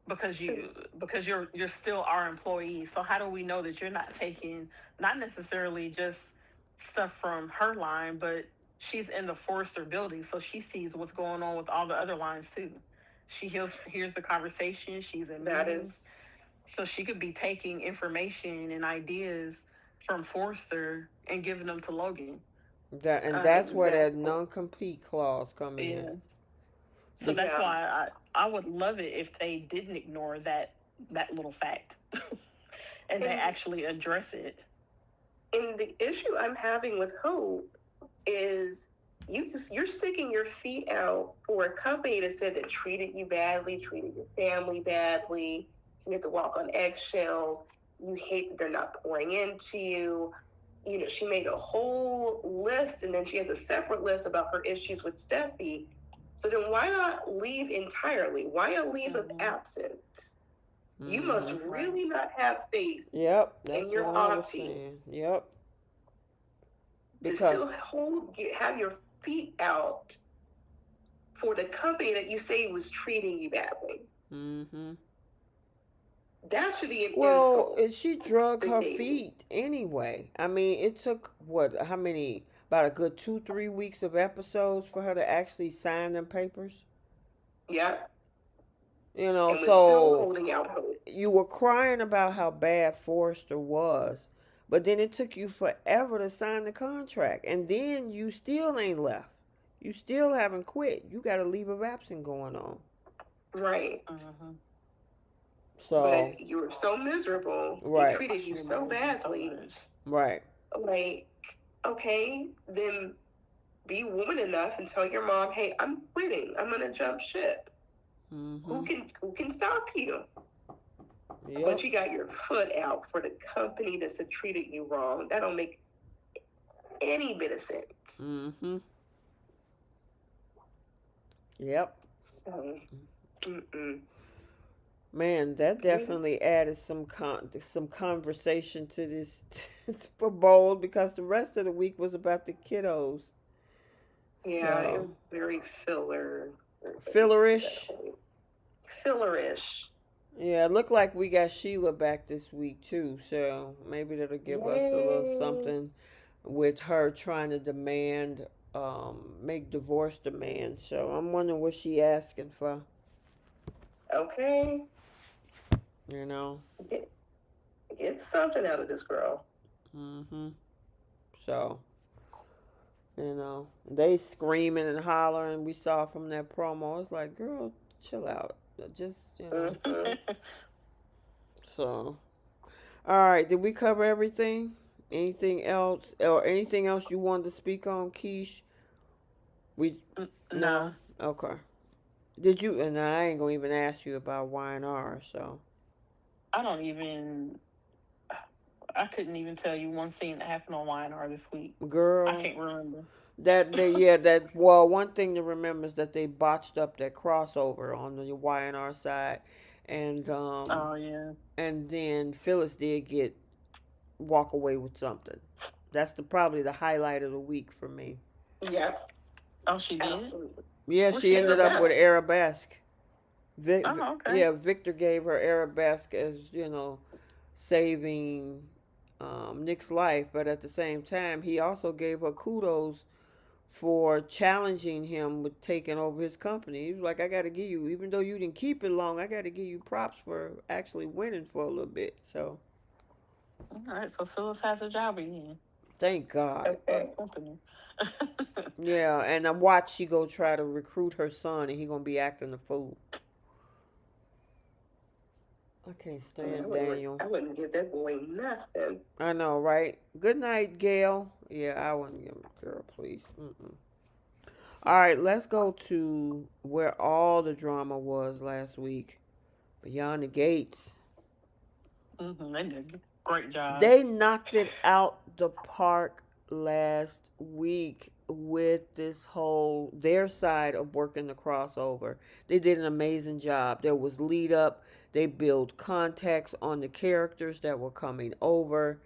because you're still our employee. So how do we know that you're not taking, not necessarily just stuff from her line, but she's in the Forrester building, so she sees what's going on with all the other lines too. She hears the conversation. She's in That meetings, is. so she could be taking information and ideas from Forrester and giving them to Logan. That's where Exactly. that non-compete clause come in. Yeah. So Be- that's Yeah. why I would love it if they didn't ignore that little fact, and they And actually address it. and the issue I'm having with Hope is you're sticking your feet out for a company that said that treated you badly, treated your family badly. You have to walk on eggshells. You hate that they're not pouring into you. You know, she made a whole list, and then she has a separate list about her issues with Steffi. So then why not leave entirely? Why a leave of absence? You must really not have faith Yep, in that's what your I was auntie saying. Yep, to because still have your feet out for the company that you say was treating you badly. That should be an well, insult she drug to her me. feet anyway. I mean, it took what? How many? About a good 2, 3 weeks of episodes for her to actually sign them papers. Yeah, and was still So holding out hope. you were crying about how bad Forrester was, but then it took you forever to sign the contract, and then you still ain't left. You still haven't quit. You got a leave of absence going on. Right. So, But you were so miserable. They right, treated you so badly. right. Like, okay, then be woman enough and tell your mom, hey, I'm quitting. I'm gonna jump ship. Who can stop you? Yep. But you got your foot out for the company that's treated you wrong. That don't make any bit of sense. Yep. So, Man, that definitely added some conversation to this for Bold, because the rest of the week was about the kiddos. yeah, it was very Fillerish. Fillerish. Yeah, it looked like we got Sheila back this week too, so maybe that'll give us a little something with her trying to demand, make divorce demands. So I'm wondering what she asking for. Okay. You know. Get something out of this girl. So, they screaming and hollering. We saw from that promo. It's like, girl, chill out. Just, So, all right. Did we cover everything? Anything else, or anything else you wanted to speak on, Keish? We No. Okay. Did you? And I ain't gonna even ask you about Y&R. So I don't even. I couldn't even tell you one scene that happened on YNR this week. I Girl, can't remember. that they yeah that well one thing to remember is that they botched up that crossover on the YNR side, and Oh yeah. and then Phyllis did get walk away with something. That's the probably the highlight of the week for me. Yeah, Oh, she did. absolutely. Yeah, What's she she ended do? up with Arabesque. Arabesque. Oh, okay. Yeah, Victor gave her Arabesque as saving Nick's life, but at the same time, he also gave her kudos for challenging him with taking over his company. He was like, "I got to give you, even though you didn't keep it long, I got to give you props for actually winning for a little bit." So, All right. So Phyllis has a job again thank God. for the Okay. company. Yeah, and I watch she go try to recruit her son, and he gonna be acting a fool. I can't I mean, stand Daniel. I wouldn't give that boy nothing. I know, right? Good night, Gail. Yeah, I wouldn't give him, girl, please. All right, let's go to where all the drama was last week. Beyond the Gates. They did a great job. They knocked it out the park last week with this whole their side of working the crossover. They did an amazing job. There was lead up. They built context on the characters that were coming over.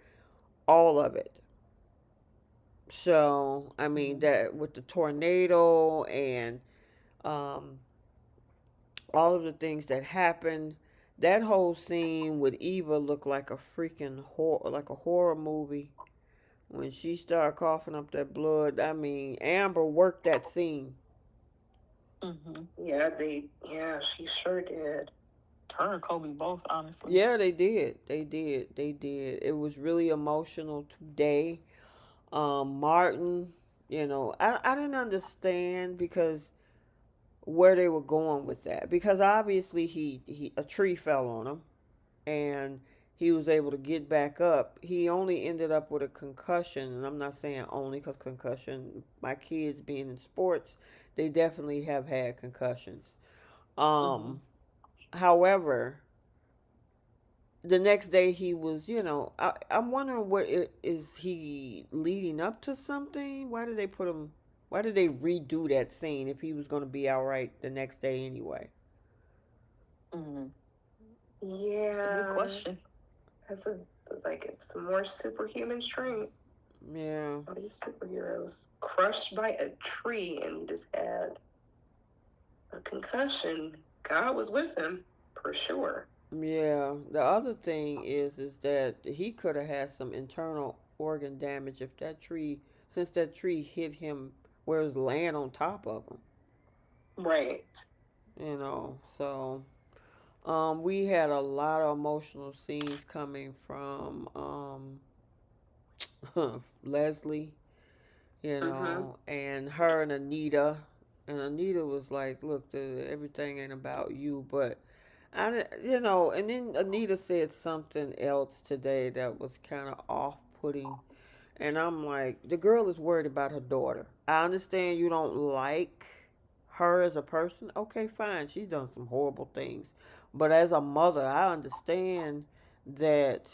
All of it. So I mean Mm-hmm. that with the tornado and um, all of the things that happened, that whole scene with Eva looked like a freaking like a horror movie. When she started coughing up that blood, I mean, Amber worked that scene. Mm-hmm. Yeah, she sure did. Her and Kobe both, honestly. Yeah, they did. They did. They did. It was really emotional today. Martin, I didn't understand because where they were going with that. Because obviously he a tree fell on him and he was able to get back up. He only ended up with a concussion, and I'm not saying only because concussion. My kids being in sports, they definitely have had concussions. Mm-hmm. Um, however, the next day he was, I'm wondering is he leading up to something? Why did they put him? Why did they redo that scene if he was going to be all right the next day anyway? Mm-hmm. It's a good Yeah, question. that's like some more superhuman strength. Yeah. All these superheroes crushed by a tree, and he just had a concussion. God was with him for sure. Yeah, the other thing is that he could have had some internal organ damage if since that tree hit him where it was laying on top of him. Right. So we had a lot of emotional scenes coming from Leslie, Mm-hmm. and her and Anita. And Anita was like, "Look, everything ain't about you," but and then Anita said something else today that was kind of off-putting, and I'm like, the girl is worried about her daughter. I understand you don't like her as a person. Okay, fine, she's done some horrible things, but as a mother, I understand that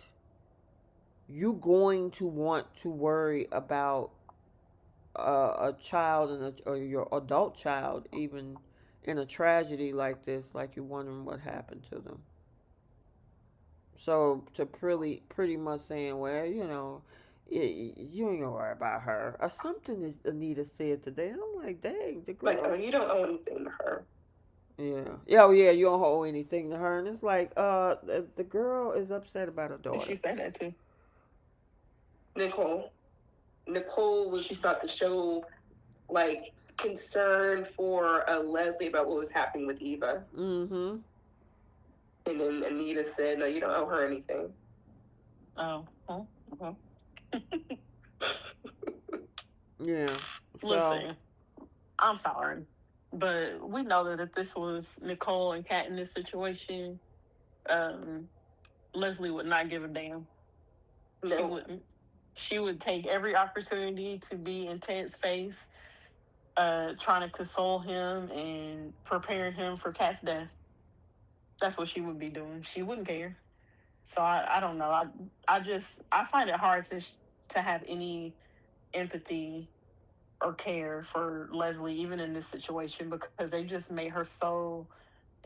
you're going to want to worry about a child or your adult child even in a tragedy like this, like you're wondering what happened to them. So to pretty much saying, well, you ain't gonna worry about her or something that Anita said today. And I'm like, dang, the Like, oh, girl. you don't owe anything to her. Yeah, yeah, oh yeah, you don't owe anything to her, and it's like, the girl is upset about her She daughter. said that too. Nicole. Nicole was She's thought to show like concern for Leslie about what was happening with Eva. Mm-hmm. And then Anita said, no, you don't owe her anything. oh, well, Yeah. So. listen. I'm sorry, but we know that if this was Nicole and Kat in this situation, um, Leslie would not give a damn. She No. wouldn't. She would take every opportunity to be in Ted's face, trying to console him and preparing him for Kat's death. That's what she would be doing. She wouldn't care. So I don't know. I find it hard to have any empathy or care for Leslie, even in this situation, because they just made her so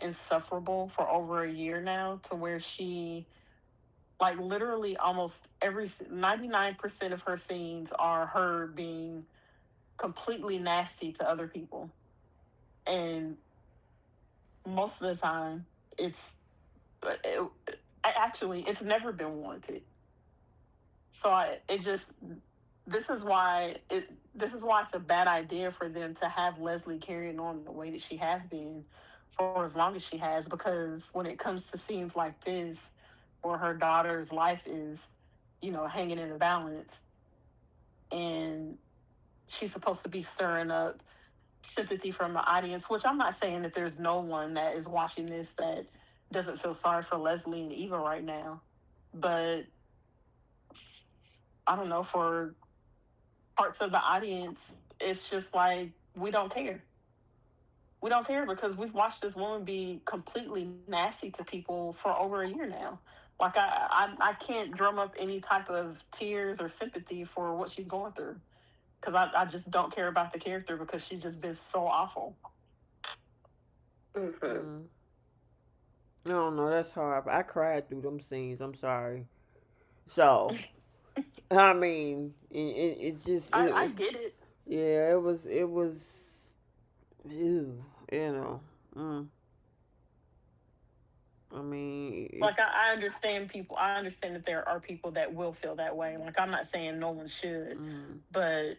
insufferable for over a year now, to where she, like, literally almost every 99% of her scenes are her being completely nasty to other people, and most of the time it's it, actually it's never been warranted. So it just, this is why it's a bad idea for them to have Leslie carrying on the way that she has been for as long as she has, because when it comes to scenes like this, where her daughter's life is, hanging in the balance, and she's supposed to be stirring up sympathy from the audience, which I'm not saying that there's no one that is watching this that doesn't feel sorry for Leslie and Eva right now, but I don't know, for parts of the audience, it's just like, we don't care. We don't care because we've watched this woman be completely nasty to people for over a year now. Like, I can't drum up any type of tears or sympathy for what she's going through, because I just don't care about the character, because she's just been so awful. Mm-hmm. Mm. I don't know. That's hard. I cried through them scenes. I'm sorry. So, I mean, it just, I get it. yeah, ew, you know. Mm. I mean, Like, I understand people. I understand that there are people that will feel that way. Like, I'm not saying no one should, mm, but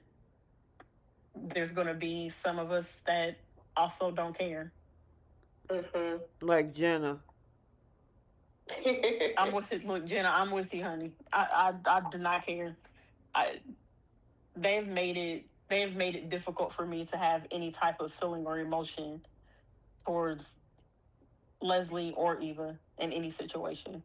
there's going to be some of us that also don't care. Mm-hmm. like Jenna. I'm with it. Look, Jenna, I'm with you, honey. I do not care. I they've made it difficult for me to have any type of feeling or emotion towards Leslie or Eva in any situation.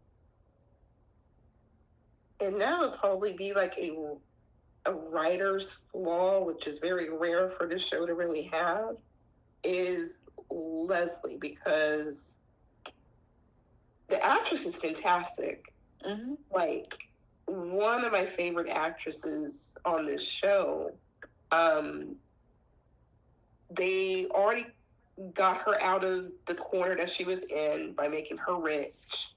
And that would probably be like a writer's flaw, which is very rare for this show to really have, is Leslie, because the actress is fantastic. Mm-hmm. Like, one of my favorite actresses on this show. Um, they already got her out of the corner that she was in by making her rich,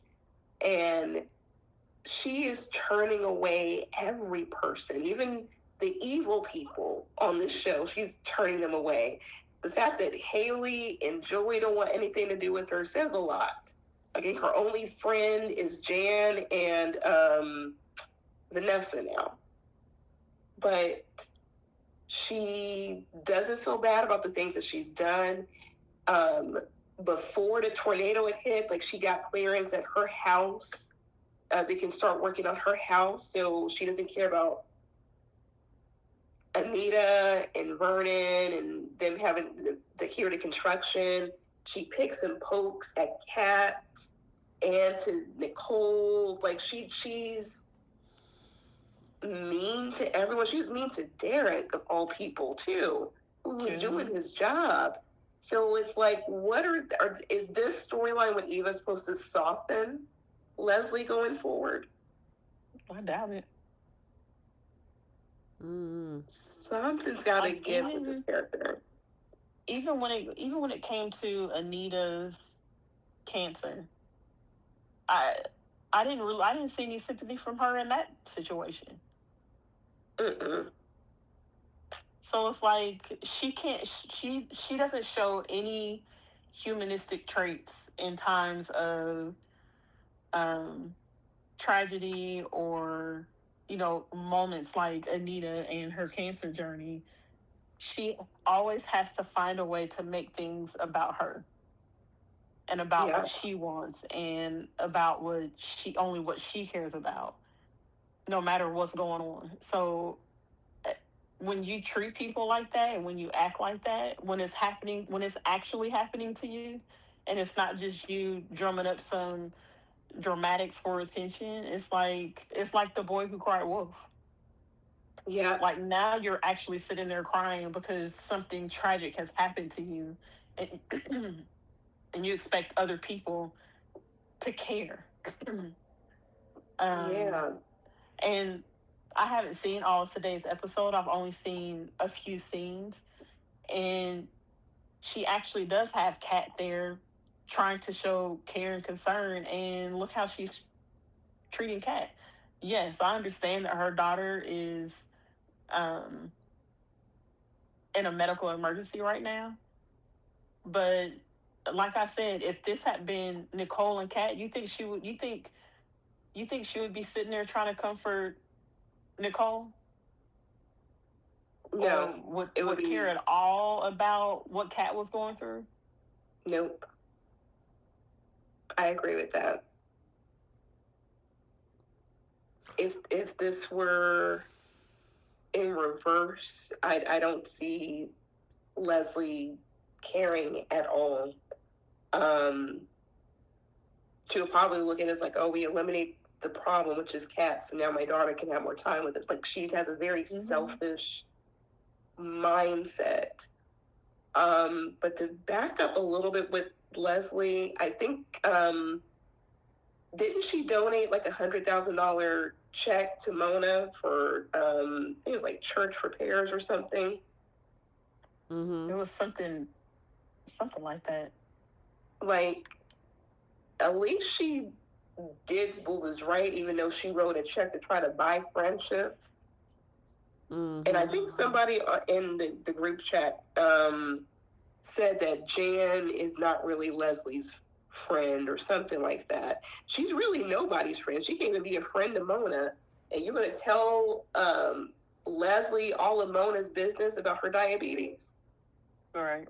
and she is turning away every person, even the evil people on this show. She's turning them away. The fact that Haley and Joey don't want anything to do with her says a lot. Like, her only friend is Jan and Vanessa now. But she doesn't feel bad about the things that she's done. Um, Before the tornado had hit, like, she got clearance at her house. They can start working on her house, so she doesn't care about Anita and Vernon and them having to hear the construction. She picks and pokes at Kat and to Nicole. Like, she's mean to everyone. She was mean to Derek, of all people, too, who was doing his job. So it's like, is this storyline with Eva supposed to soften Leslie going forward? I doubt it. Mm. Something's got to give with this character. Even when it came to Anita's cancer, I I didn't see any sympathy from her in that situation. Mm-mm. So it's like, she doesn't show any humanistic traits in times of um tragedy, or moments like Anita and her cancer journey. She always has to find a way to make things about her, and about what she wants, and about what she cares about, no matter what's going on. So when you treat people like that, and when you act like that, when it's actually happening to you, and it's not just you drumming up some dramatics for attention, it's like the boy who cried wolf. Yeah. Like, now you're actually sitting there crying because something tragic has happened to you, and, and you expect other people to care. Um, Yeah. and I haven't seen all of today's episode. I've only seen a few scenes, and she actually does have Kat there trying to show care and concern, and look how she's treating Kat. Yes, I understand that her daughter is um, in a medical emergency right now, but like I said, if this had been Nicole and Kat, you think she would? You think she would be sitting there trying to comfort Nicole, or No, it would would care be at all about what Kat was going through? nope. I agree with that. If this were in reverse, I don't see Leslie caring at all. Um, she would probably look at it as like, oh, we eliminate the problem, which is cats, and now my daughter can have more time with it. Like she has a very selfish mindset. But to back up a little bit with Leslie, I think didn't she donate like $100,000 check to Mona for I think it was like church repairs or something? It was something like that. Like at least she did what was right, even though she wrote a check to try to buy friendship. And I think somebody in the group chat said that Jan is not really Leslie's friend or something like that. She's really nobody's friend. She can't even be a friend to Mona. And you're going to tell Leslie all of Mona's business about her diabetes? All right.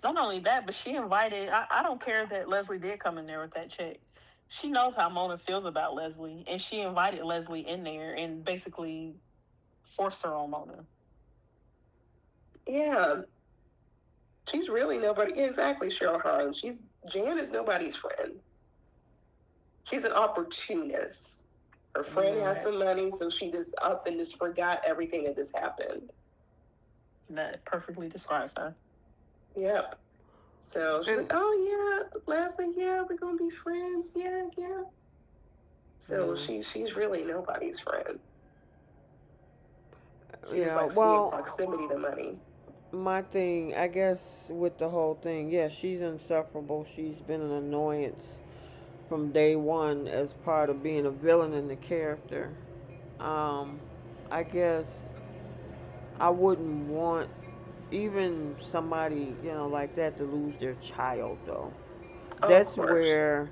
Not only that, but she invited. I don't care that Leslie did come in there with that check. She knows how Mona feels about Leslie, and she invited Leslie in there and basically forced her on Mona. Yeah. She's really nobody. Yeah, exactly, Cheryl Hahn. Jan is nobody's friend. She's an opportunist. Her friend has some money, so she just up and just forgot everything that just happened. That perfectly describes her. Yep. So she's like, oh yeah, Leslie, yeah, we're gonna be friends. Yeah, yeah. So she's really nobody's friend. She just likes to be in proximity to money. My thing, I guess, with the whole thing, yeah, she's insufferable. She's been an annoyance from day one as part of being a villain in the character. Um, I guess I wouldn't want even somebody, like that to lose their child, though. Of That's course. where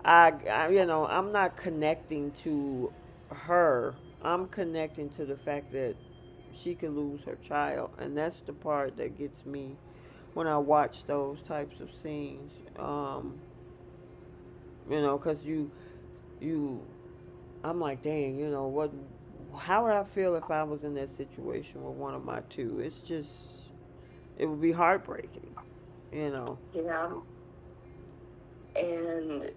I'm not connecting to her. I'm connecting to the fact that she could lose her child, and that's the part that gets me when I watch those types of scenes. Because you, I'm like, dang, what? How would I feel if I was in that situation with one of my two? It's just, it would be heartbreaking, you know. Yeah. And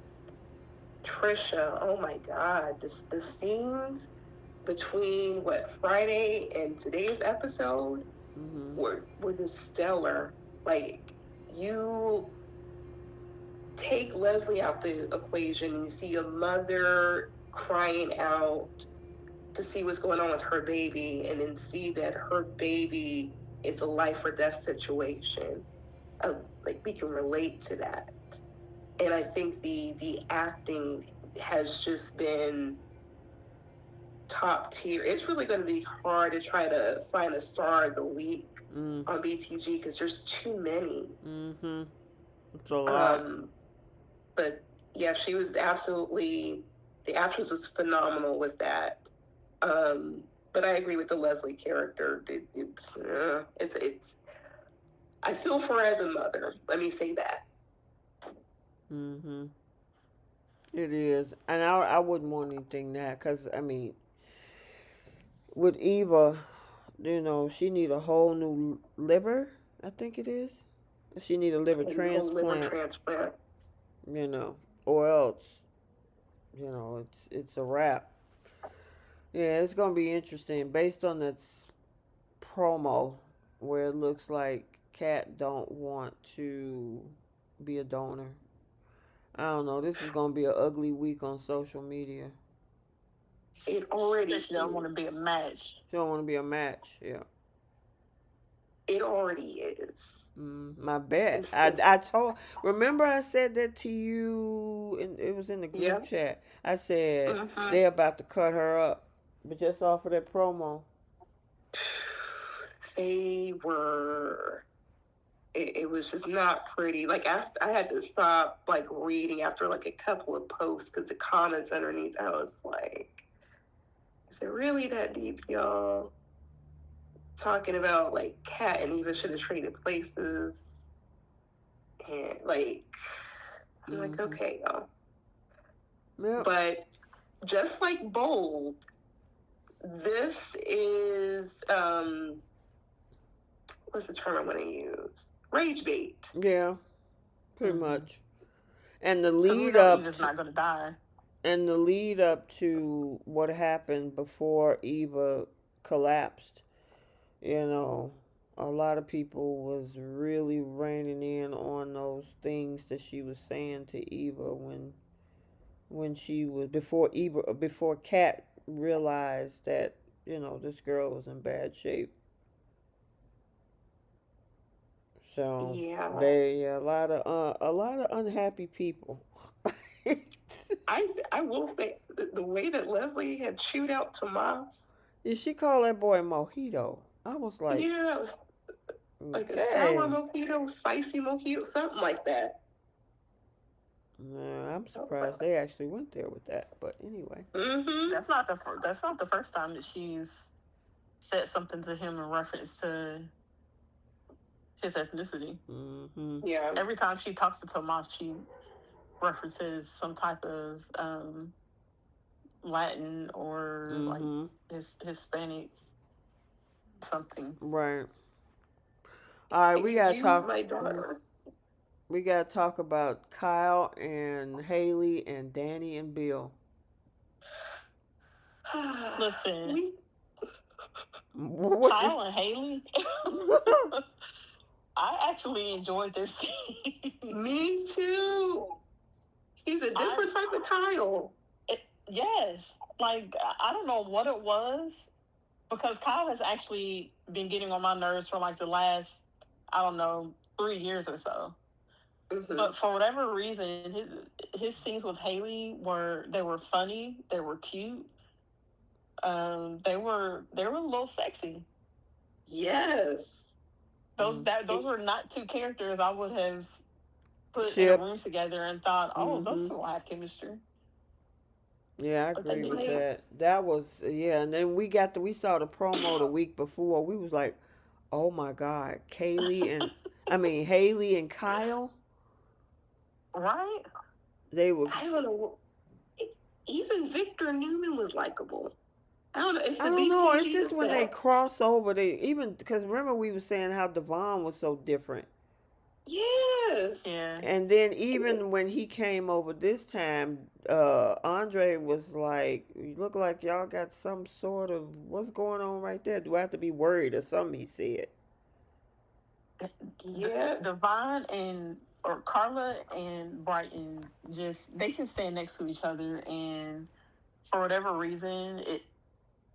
Trisha, oh my God, the scenes between what Friday and today's episode were just stellar. Like you take Leslie out the equation and you see a mother crying out to see what's going on with her baby, and then see that her baby is a life or death situation. Like we can relate to that. And I think the acting has just been top tier. It's really going to be hard to try to find a star of the week on BTG because there's too many. It's a lot. But yeah, she was absolutely, the actress was phenomenal with that. But I agree with the Leslie character. It's I feel for her as a mother. Let me say that. It is, and I wouldn't want anything that, because I mean, with Eva, she need a whole new liver. I think it is. She need a liver Liver transplant. transplant. Or else, it's a wrap. Yeah, it's gonna be interesting based on its promo, where it looks like Kat don't want to be a donor. I don't know. This is gonna be an ugly week on social media. It already She don't want to be a is. match. She don't want to be a match. Yeah. It already is. My bet. It's I told. Remember, I said that to you, and it was in the yeah. group chat. I said Mm-hmm. they about to cut her up, but just off of that promo. They were. It was just not pretty. Like after I had to stop like reading after like a couple of posts because the comments underneath, I was like, "Is it really that deep, y'all?" Talking about like Kat and Eva should have traded places, and like I'm like, Mm-hmm. okay, y'all. Yep. But just like Bold, this is what's the term I want to use? Rage bait. Yeah. Pretty Mm-hmm. much. And the Because we lead know up Eva's not going to die. and the lead up to what happened before Eva collapsed, you know, a lot of people was really reining in on those things that she was saying to Eva when she was before Kat realized that, you know, this girl was in bad shape. So Yeah, they a lot of unhappy people. I will say the way that Leslie had chewed out Tomas. Yeah, she called that boy Mojito. I was like, Yeah, it was like a sour okay. mojito, spicy mojito, something like that. Nah, I'm I was like, surprised they actually went there with that. But anyway. mm-hmm. That's not the first time that she's said something to him in reference to his ethnicity. Mm-hmm. Yeah. Every time she talks to Tomas, she references some type of Latin or like Mm-hmm. Hispanic something. Right. All right, we gotta Excuse talk. my daughter. We gotta talk about Kyle and Haley and Danny and Bill. Listen, we, What you? Kyle and Haley, I actually enjoyed their scene. me too. He's a different type of Kyle. Yes, like I don't know what it was because Kyle has actually been getting on my nerves for like the last, I don't know, 3 years or so. Mm-hmm. But for whatever reason, his scenes with Haley were funny, they were cute, they were a little sexy. Yes. Those were not two characters I would have put in a room Shipped. together and thought, oh, those Mm-hmm. two will have chemistry. Yeah, I But they agree with didn't. that. That was yeah, and then we saw the promo the week before. We was like, oh my God, Haley and Kyle. Right? They were. I don't know. Even Victor Newman was likable. I don't know. It's I the don't know. It's BTG just when they effect. cross over, they even because remember we were saying how Devon was so different, Yes. Yeah. and then even when he came over this time, Andre was like, "You look like y'all got some sort of what's going on right there. Do I have to be worried or something?" He said. Yeah. Devon or Carla and Brighton they can stand next to each other, and for whatever reason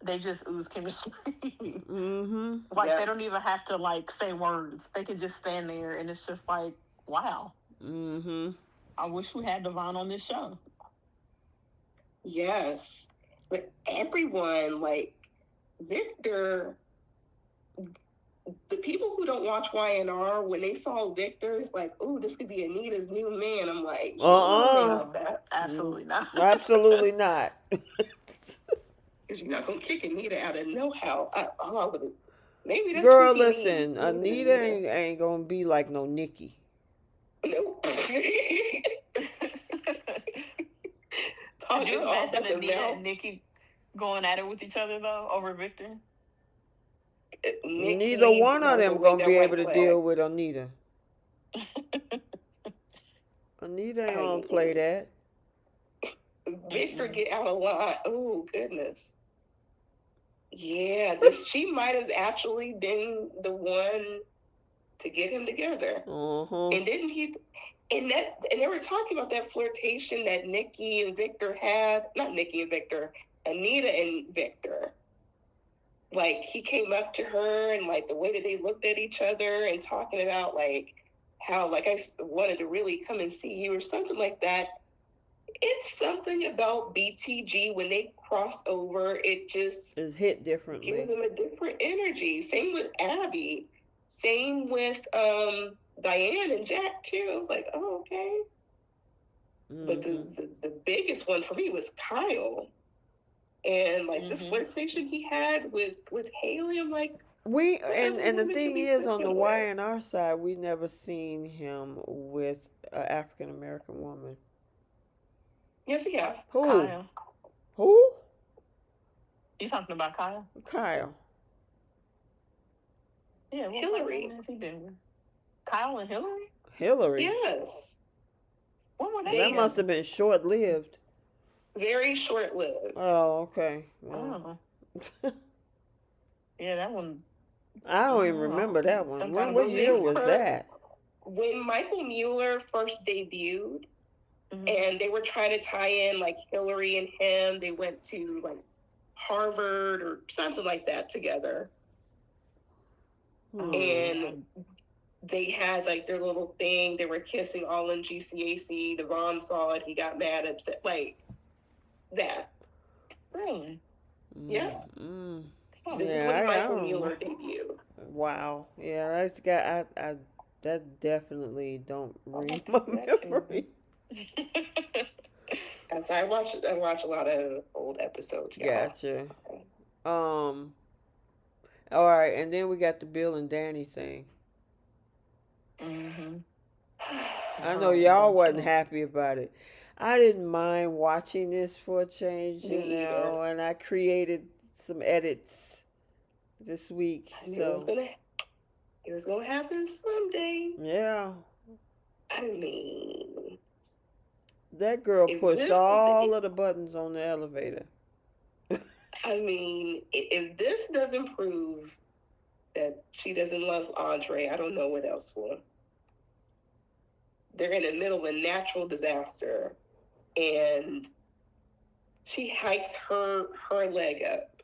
they just ooze chemistry. Mm-hmm. Like they don't even have to like say words. They can just stand there and it's just like, wow. Mm-hmm. I wish we had Devon on this show. Yes. But everyone, like Victor, the people who don't watch YNR, when they saw Victor, it's like, oh, this could be Anita's new man. I'm like, Uh-uh. that. Absolutely not. Absolutely not. Because you're not going to kick Anita out of no how. Maybe that's Girl, freaky me. listen, Anita ain't gonna be like no Nikki. Nope. Could you imagine Anita and Nikki going at it with each other though over Victor? Neither one of them gonna be able to deal with Anita. Anita ain't gonna play that. Victor get out a lot. Oh goodness. Yeah, she might have actually been the one to get him together. Uh-huh. And didn't he? And they were talking about that flirtation that Nikki and Victor had. Not Nikki and Victor, Anita and Victor. Like, he came up to her and like the way that they looked at each other and talking about like how like I wanted to really come and see you or something like that. It's something about BTG when they cross over, it just It's hit differently. gives them a different energy. Same with Abby. Same with Diane and Jack too. I was like, oh, okay. Mm-hmm. But the biggest one for me was Kyle. And like this flirtation he had with Haley, I'm like, we and the thing is, on the Y&R side, we never seen him with an African American woman. Yes, we have. Who? Kyle. Who? You talking about Kyle? Kyle. Yeah, Hillary. Kyle and Hillary? Hillary? Yes. When were they? That must have been short-lived. Very short-lived. Oh, okay. Wow. Oh. Yeah, that one. I don't even remember that one. What year was that? When Michael Mueller first debuted, and they were trying to tie in like Hillary and him, they went to like Harvard or something like that together. And they had like their little thing. They were kissing all in GCAC. Devon saw it. He got mad, upset, like that. Really? Yeah. This is when Michael Mueller debuted. Wow. Yeah, that's got I that definitely don't ring my memory. As I watch a lot of old episodes. Gotcha. All right, and then we got the Bill and Danny thing. I know y'all wasn't happy about it. I didn't mind watching this for a change, and I created some edits this week. It was gonna happen someday. Yeah. I mean, that girl pushed all of the buttons on the elevator. I mean, if this doesn't prove that she doesn't love Andre, I don't know what else will. They're in the middle of a natural disaster, and she hikes her leg up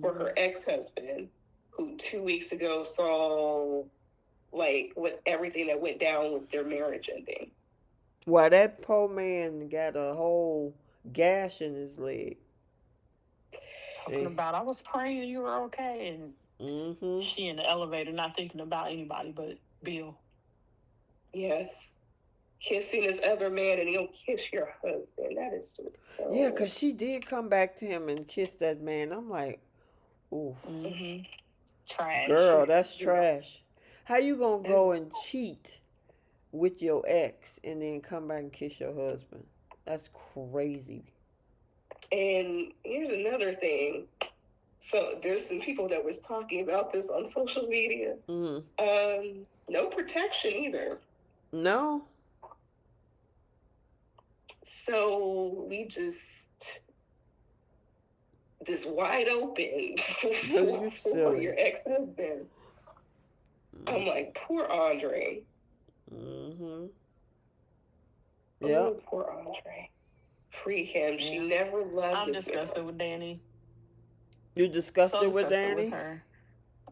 for her ex-husband, who 2 weeks ago saw like everything that went down with their marriage ending. Well, that poor man got a whole gash in his leg. Talking about, I was praying you were okay, and she in the elevator not thinking about anybody but Bill. Yes. Kissing his other man, and he'll kiss your husband. That is just so... Yeah, because she did come back to him and kiss that man. I'm like, ooh. Trash. Girl, that's trash. How you gonna go and cheat with your ex and then come back and kiss your husband? That's crazy. And here's another thing. So there's some people that was talking about this on social media. No protection either. No. So we just wide open for your ex-husband. I'm like, poor Andre. Yeah. Oh, poor Andre. Free him. She never loved I'm disgusted with Danny. You're disgusted with Danny? With her.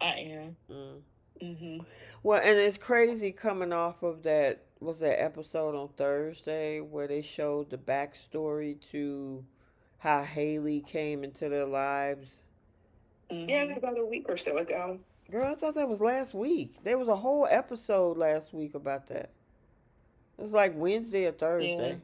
I am. Well, and it's crazy coming off of that, was that episode on Thursday where they showed the backstory to how Haley came into their lives. Yeah, it was about a week or so ago. Girl, I thought that was last week. There was a whole episode last week about that. It was like Wednesday or Thursday.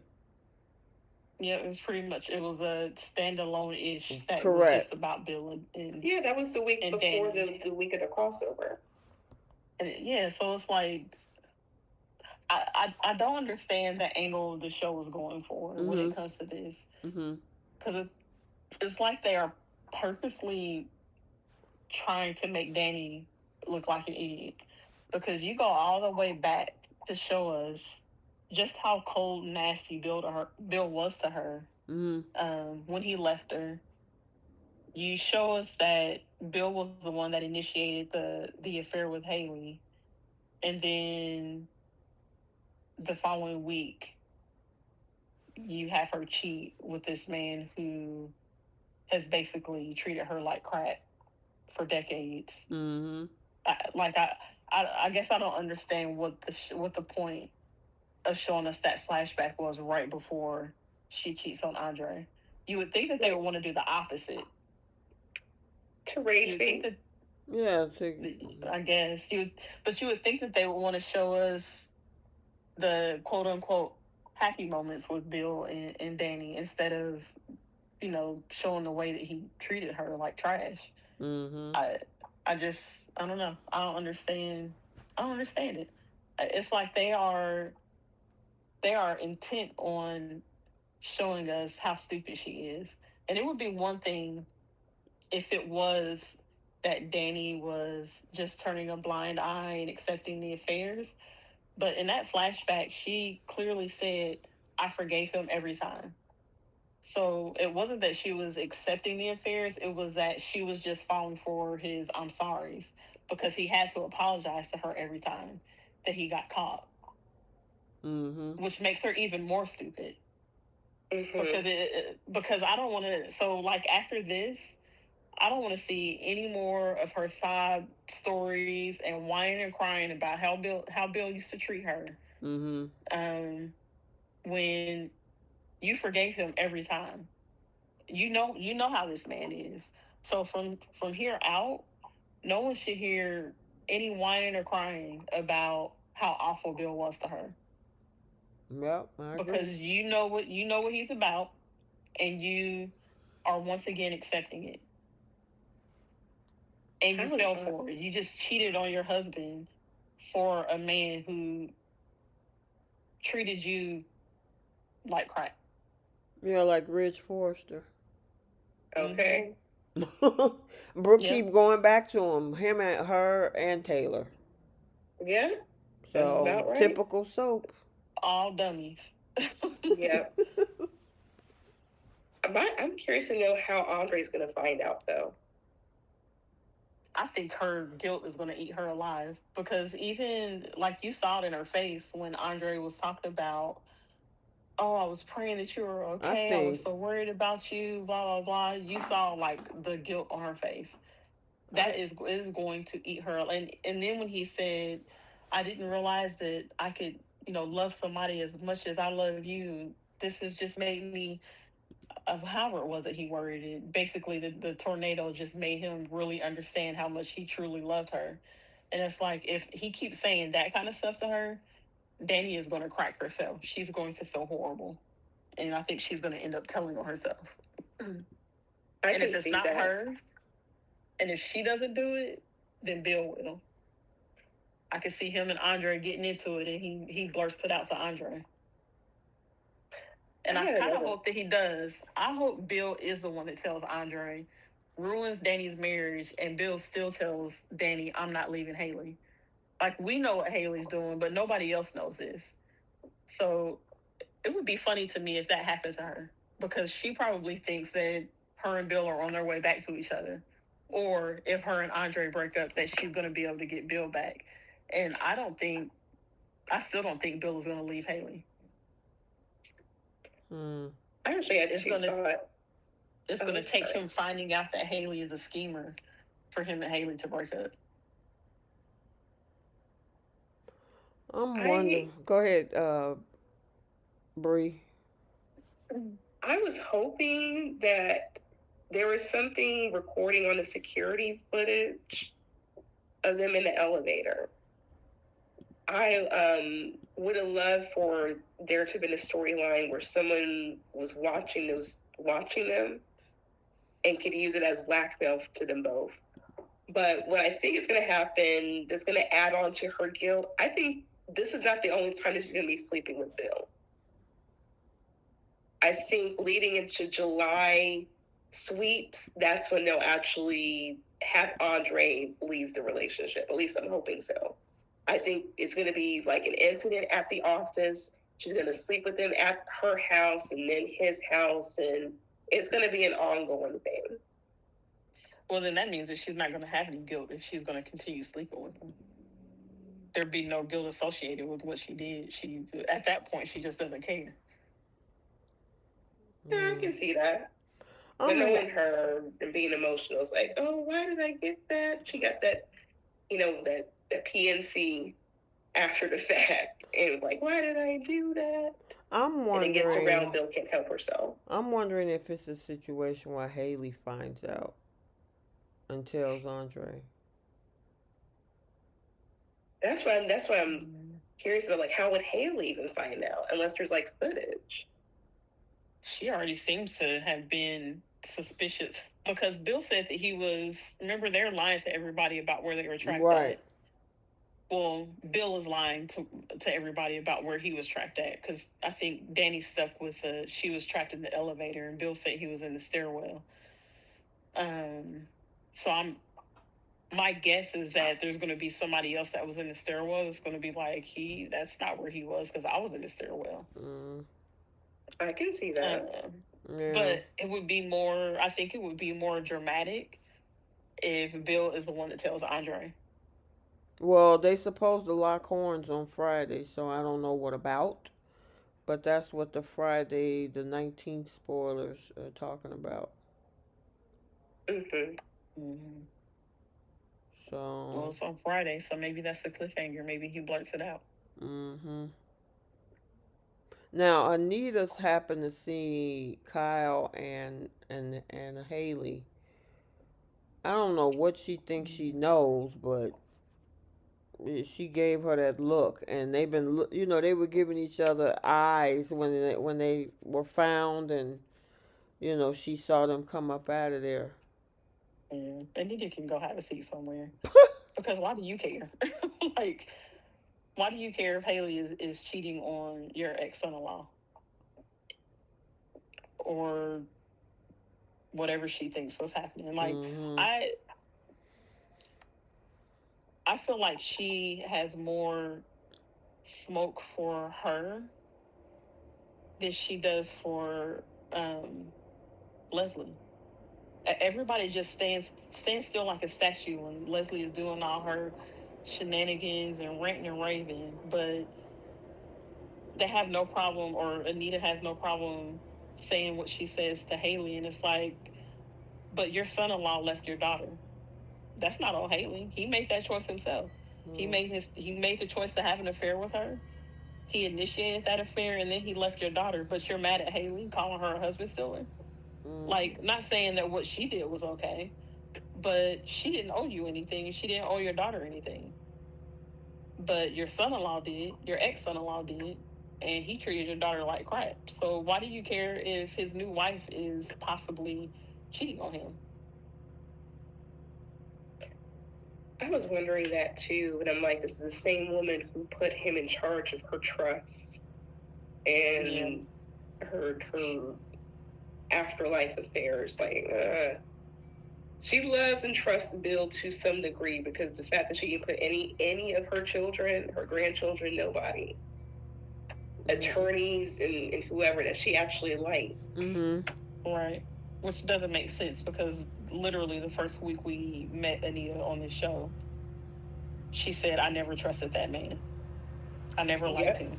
Yeah, it was pretty much, it was a standalone-ish that Correct. was just about Bill and yeah, that was the week before the week of the crossover. And so it's like, I don't understand the angle the show is going for when it comes to this. Because it's like they are purposely trying to make Danny look like an idiot. Because you go all the way back to show us just how cold and nasty Bill was to her when he left her. You show us that Bill was the one that initiated the affair with Haley. And then the following week, you have her cheat with this man who has basically treated her like crap for decades. Mm-hmm. I guess I don't understand what the point of showing us that flashback was right before she cheats on Andre. You would think that they would want to do the opposite. To rage You would think bait. that Yeah. I guess but you would think that they would want to show us the quote unquote happy moments with Bill and Danny instead of showing the way that he treated her like trash. Mm-hmm. I don't know. I don't understand it. It's like they are intent on showing us how stupid she is. And it would be one thing if it was that Danny was just turning a blind eye and accepting the affairs. But in that flashback, she clearly said, I forgave him every time. So it wasn't that she was accepting the affairs, it was that she was just falling for his I'm sorry's because he had to apologize to her every time that he got caught, Mm-hmm. which makes her even more stupid. Mm-hmm. Because I don't want to. So like after this, I don't want to see any more of her side stories and whining and crying about how Bill used to treat her. Mm-hmm. Um, when you forgave him every time, you know how this man is. So from here out, no one should hear any whining or crying about how awful Bill was to her Yep, I agree. because you know what he's about, and you are once again accepting it, and you I was fell for it. You just cheated on your husband for a man who treated you like crap. Yeah, like Rich Forster. Mm-hmm. okay. Brooke Yeah, keep going back to him and her and Taylor. Yeah, that's So about right. typical soap. all dummies. Yeah. I'm curious to know how Andre's going to find out, though. I think her guilt is going to eat her alive because even like you saw it in her face when Andre was talking about, oh, I was praying that you were I okay. I was think so worried about you, blah, blah, blah. You saw like the guilt on her face. I That is going to eat her. And then when he said, I didn't realize that I could, love somebody as much as I love you. This has just made me, of however it was that he worded it. Basically, the tornado just made him really understand how much he truly loved her. And it's like if he keeps saying that kind of stuff to her, Danny is going to crack herself. She's going to feel horrible, and I think she's going to end up telling on herself. And I can if it's see not that. her, and if she doesn't do it, then Bill will. I could see him and Andre getting into it, and he blurts it out to Andre. I And I had kind of another. hope that he does. I hope Bill is the one that tells Andre, ruins Danny's marriage, and Bill still tells Danny, I'm not leaving Haley. Like, we know what Haley's doing, but nobody else knows this. So it would be funny to me if that happened to her because she probably thinks that her and Bill are on their way back to each other. Or if her and Andre break up, that she's going to be able to get Bill back. And I still don't think Bill is going to leave Haley. hmm. I actually had It's two going to thoughts. it's going Oh, to take sorry. him finding out that Haley is a schemer for him and Haley to break up. I'm I wondering. Go ahead, Bree. I was hoping that there was something recording on the security footage of them in the elevator. I would have loved for there to have been a storyline where someone was watching them and could use it as blackmail to them both. But what I think is going to happen that's going to add on to her guilt, I think this is not the only time that she's going to be sleeping with Bill. I think leading into July sweeps, that's when they'll actually have Andre leave the relationship. At least I'm hoping so. I think it's going to be like an incident at the office. She's going to sleep with him at her house and then his house, and it's going to be an ongoing thing. Well, then that means that she's not going to have any guilt if she's going to continue sleeping with him. there be no guilt associated with what she did. She at that point she just doesn't care. Yeah, I Mm. can see that. But I'm knowing her and being emotional is like, oh, why did I get that? She got that, that PNC after the fact, and like, why did I do that? I'm And then gets around wondering. Bill can't help herself. I'm wondering if it's a situation where Haley finds out and tells Andre. That's why I'm curious about, like, how would Haley even find out unless there's like footage. She already seems to have been suspicious because Bill said that he was. Remember, they're lying to everybody about where they were tracked Right. at. Well, Bill is lying to everybody about where he was tracked at because I think Danny stuck with she was trapped in the elevator and Bill said he was in the stairwell. Um, so my guess is that there's going to be somebody else that was in the stairwell that's going to be like that's not where he was because I was in the stairwell. Mm. I can see that. Yeah. But it would be more. I think it would be more dramatic if Bill is the one that tells Andre. Well, they supposed to lock horns on Friday, so I don't know what about. But that's what the Friday the 19th spoilers are talking about. Mm-hmm. Mm-hmm. Well, So, it's on Friday, so maybe that's the cliffhanger. Maybe he blurts it out. mm-hmm. Now Anita's happened to see Kyle and Haley. I don't know what she thinks she knows, but she gave her that look, and they've been, they were giving each other eyes when they were found, and she saw them come up out of there. And then you can go have a seat somewhere. Because why do you care? Like, why do you care if Haley is cheating on your ex son in law or whatever she thinks was happening? Like, Mm-hmm. I I feel like she has more smoke for her than she does for Leslie. Everybody just stands still like a statue when Leslie is doing all her shenanigans and ranting and raving, but they have no problem, or Anita has no problem saying what she says to Haley, and it's like, but your son-in-law left your daughter. That's not on Haley. He made that choice himself. He made the choice to have an affair with her. He initiated that affair, and then he left your daughter. But you're mad at Haley, calling her a husband stealer. Mm-hmm. Like, not saying that what she did was okay, but she didn't owe you anything. She didn't owe your daughter anything. But your son-in-law did. Your ex-son-in-law did, and he treated your daughter like crap. So why do you care if his new wife is possibly cheating on him? I was wondering that too, and I'm like, this is the same woman who put him in charge of her trust and her afterlife affairs. Like, she loves and trusts Bill to some degree because the fact that she can put any of her children, her grandchildren, nobody, attorneys and whoever that she actually likes. Mm-hmm. Right. Which doesn't make sense because literally the first week we met Anita on this show, she said, I never trusted that man. I never liked him.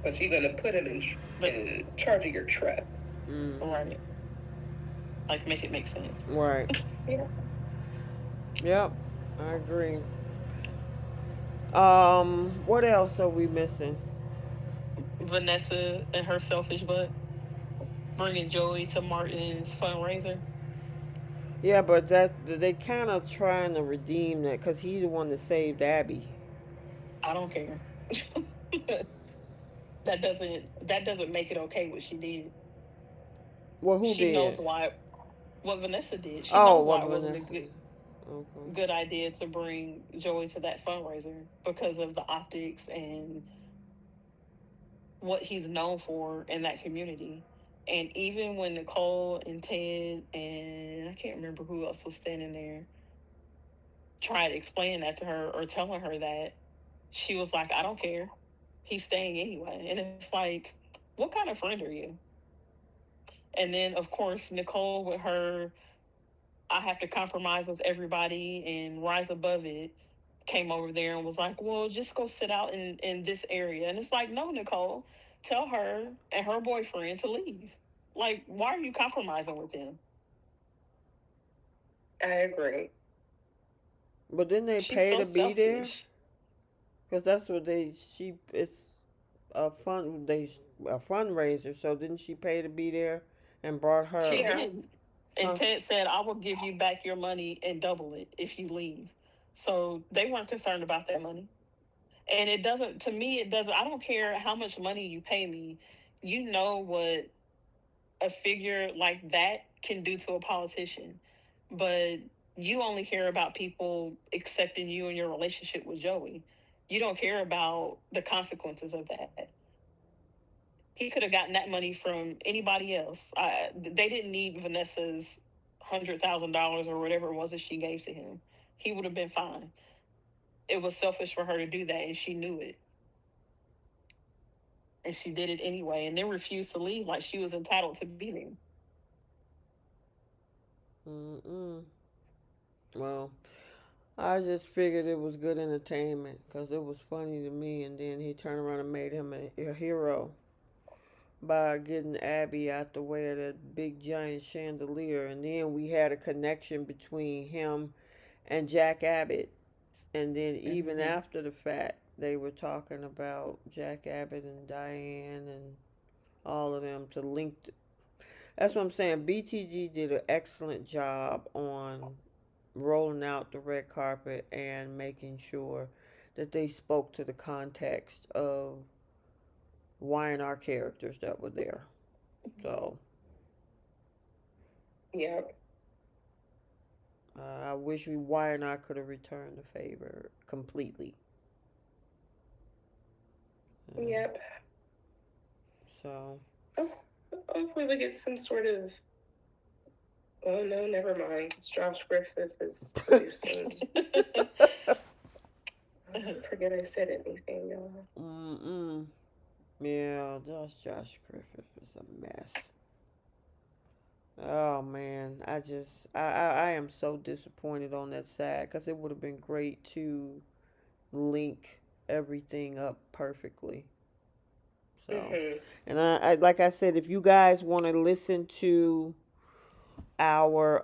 But you're going to put him in charge of your trust. Mm-hmm. Right. Like, make it make sense. Right. Yeah. Yep. I agree. What else are we missing? Vanessa and her selfish butt bringing Joey to Martin's fundraiser. Yeah, but that they kind of trying to redeem that because he's the one that saved Abby. I don't care. That doesn't make it okay what she did. Well, who She knows did? why what Vanessa did. She Oh, knows what why it wasn't a Vanessa? good Okay. good idea to bring Joey to that fundraiser because of the optics and what he's known for in that community. And even when Nicole and Ted and I can't remember who else was standing there tried explaining that to her or telling her that, she was like, I don't care. He's staying anyway. And it's like, what kind of friend are you? And then, of course, Nicole with her, I have to compromise with everybody and rise above it. came over there and was like, well, just go sit out in this area. And it's like, no, Nicole, tell her and her boyfriend to leave. Like, why are you compromising with them? I agree. But didn't they She's pay so to be there? selfish. Because that's what she it's a fundraiser. So didn't she pay to be there and brought She her? Yeah. did. And Huh? Ted said, I will give you back your money and double it if you leave. So they weren't concerned about that money. And it doesn't, to me, it doesn't, I don't care how much money you pay me. You know what a figure like that can do to a politician. But you only care about people accepting you in your relationship with Joey. You don't care about the consequences of that. He could have gotten that money from anybody else. They didn't need Vanessa's $100,000 or whatever it was that she gave to him. He would have been fine. It was selfish for her to do that, and she knew it. And she did it anyway, and then refused to leave like she was entitled to be there. Mm-mm. Well, I just figured it was good entertainment because it was funny to me, and then he turned around and made him a hero by getting Abby out the way of that big giant chandelier, and then we had a connection between him and Jack Abbott, and then even Mm-hmm. after the fact, they were talking about Jack Abbott and Diane and all of them to link. That's what I'm saying. BTG did an excellent job on rolling out the red carpet and making sure that they spoke to the context of Y&R characters that were there. So Yeah. I wish we Y&R could have returned the favor completely. Uh, Yep. so Hopefully we get some sort of. Oh no, never mind. Josh Griffith is producing. Forget I said anything, y'all. mm-mm. Yeah, Josh Griffith is a mess. Oh man, I am so disappointed on that side because it would have been great to link everything up perfectly. So, Mm-hmm. and I like I said, if you guys want to listen to our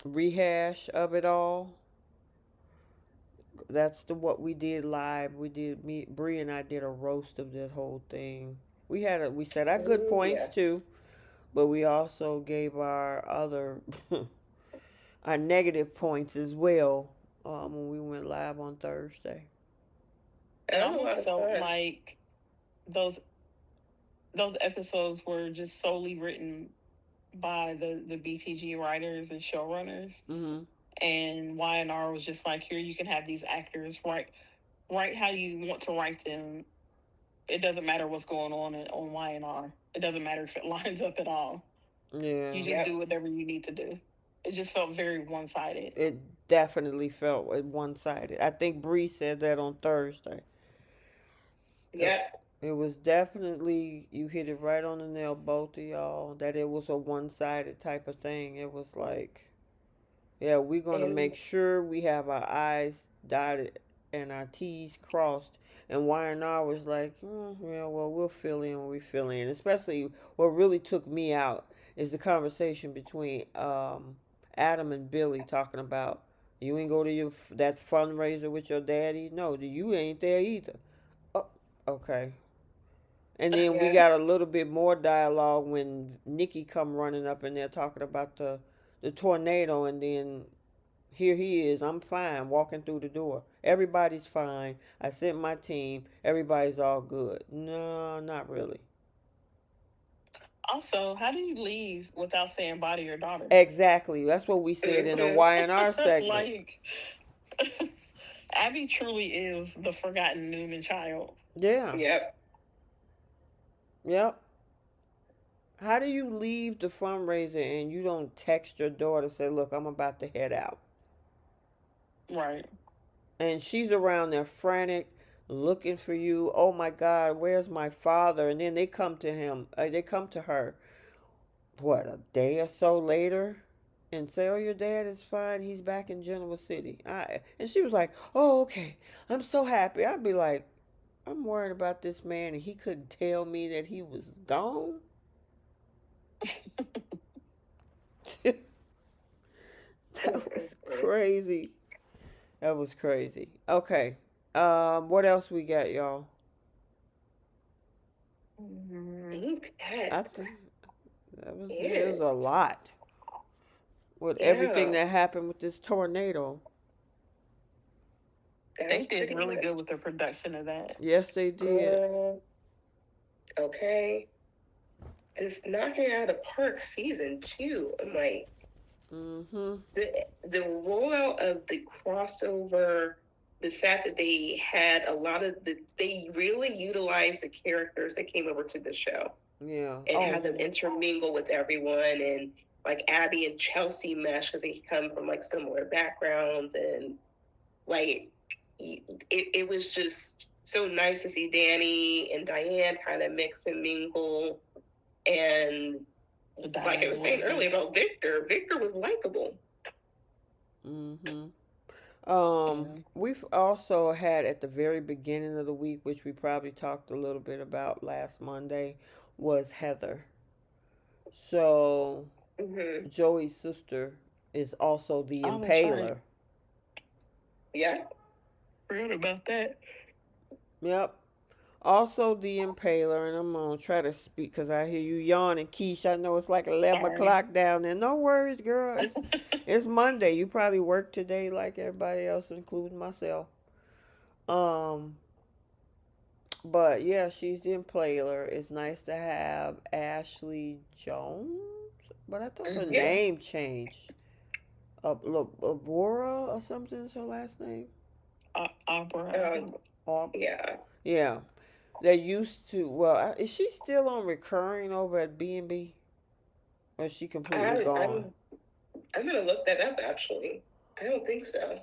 rehash of it all, that's the what we did live. We did me Bree and I did a roast of this whole thing. We said our good Oh points yeah. too, but we also gave our other our negative points as well when we went live on Thursday. It That was a lot almost of felt fun. like those those episodes were just solely written by the BTG writers and showrunners, Mm-hmm. and Y&R was just like, here you can have these actors write how you want to write them. It doesn't matter what's going on Y&R. It doesn't matter if it lines up at all. You Yeah, just Yep. do whatever you need to do. It just felt very one sided. it definitely felt one sided. I think Bree said that on Thursday. It, Yep. it was definitely, you hit it right on the nail, both of y'all, that it was a one sided type of thing. It was like, yeah, we're going to And make sure we have our I's dotted and our T's crossed. And Y&R was like, yeah, well, we'll fill in when we fill in. Especially what really took me out is the conversation between Adam and Billy talking about, you ain't go to that fundraiser with your daddy? No, you ain't there either. Oh, okay. And then we yeah. got a little bit more dialogue when Nikki come running up in there talking about the tornado, and then here he is. I'm fine walking through the door. Everybody's fine. I sent my team. Everybody's all good. No, not really. Also, how do you leave without saying bye to your daughter? Exactly. That's what we said in the Mm-hmm. Y&R segment. Like, Abby truly is the forgotten Newman child. Yeah. Yep. Yep. How do you leave the fundraiser and you don't text your daughter say, "Look, I'm about to head out," Right. and she's around there frantic, looking for you. Oh my God, where's my father? And then they come to him. They come to her. What, a day or so later? and say, "Oh, your dad is fine. He's back in Genoa City." And she was like, "Oh, okay. I'm so happy." I'd be like, "I'm worried about this man, and he couldn't tell me that he was gone." That was crazy. That was crazy. Okay. What else we got, y'all? I think I that's think it was a it. lot with everything Yeah, that happened with this tornado. that They was did pretty really much. good with the production of that. Yes, they did. Girl, okay. Just knocking out of the park season 2. I'm like, Mm-hmm. the rollout of the crossover, the fact that they had a lot of they really utilized the characters that came over to the show Yeah. and Oh, had them intermingle with everyone, and like Abby and Chelsea mesh because they come from like similar backgrounds, and like it was just so nice to see Danny and Diane kind of mix and mingle. And like I was saying earlier about Victor, Victor was likable. mm-hmm. Yeah. We've also had at the very beginning of the week, which we probably talked a little bit about last Monday, was Heather. So Mm-hmm. Joey's sister is also the Oh, that's right. Impaler. Yeah. Forgot about that. Yep. Also the Impaler, and I'm gonna try to speak because I hear you yawning, Keish. I know it's like 11 Sorry. o'clock down there. No worries, girl. It's Monday. You probably work today like everybody else, including myself. Um, but yeah, she's the Impaler. It's nice to have Ashley Jones, but I thought her Mm-hmm. Yeah. name changed. Labora or something is her last name. Opera. Or Yeah. yeah, they used to. Well, is she still on recurring over at B&B? Or is she completely I, gone? I'm I'm gonna look that up actually. I don't think so.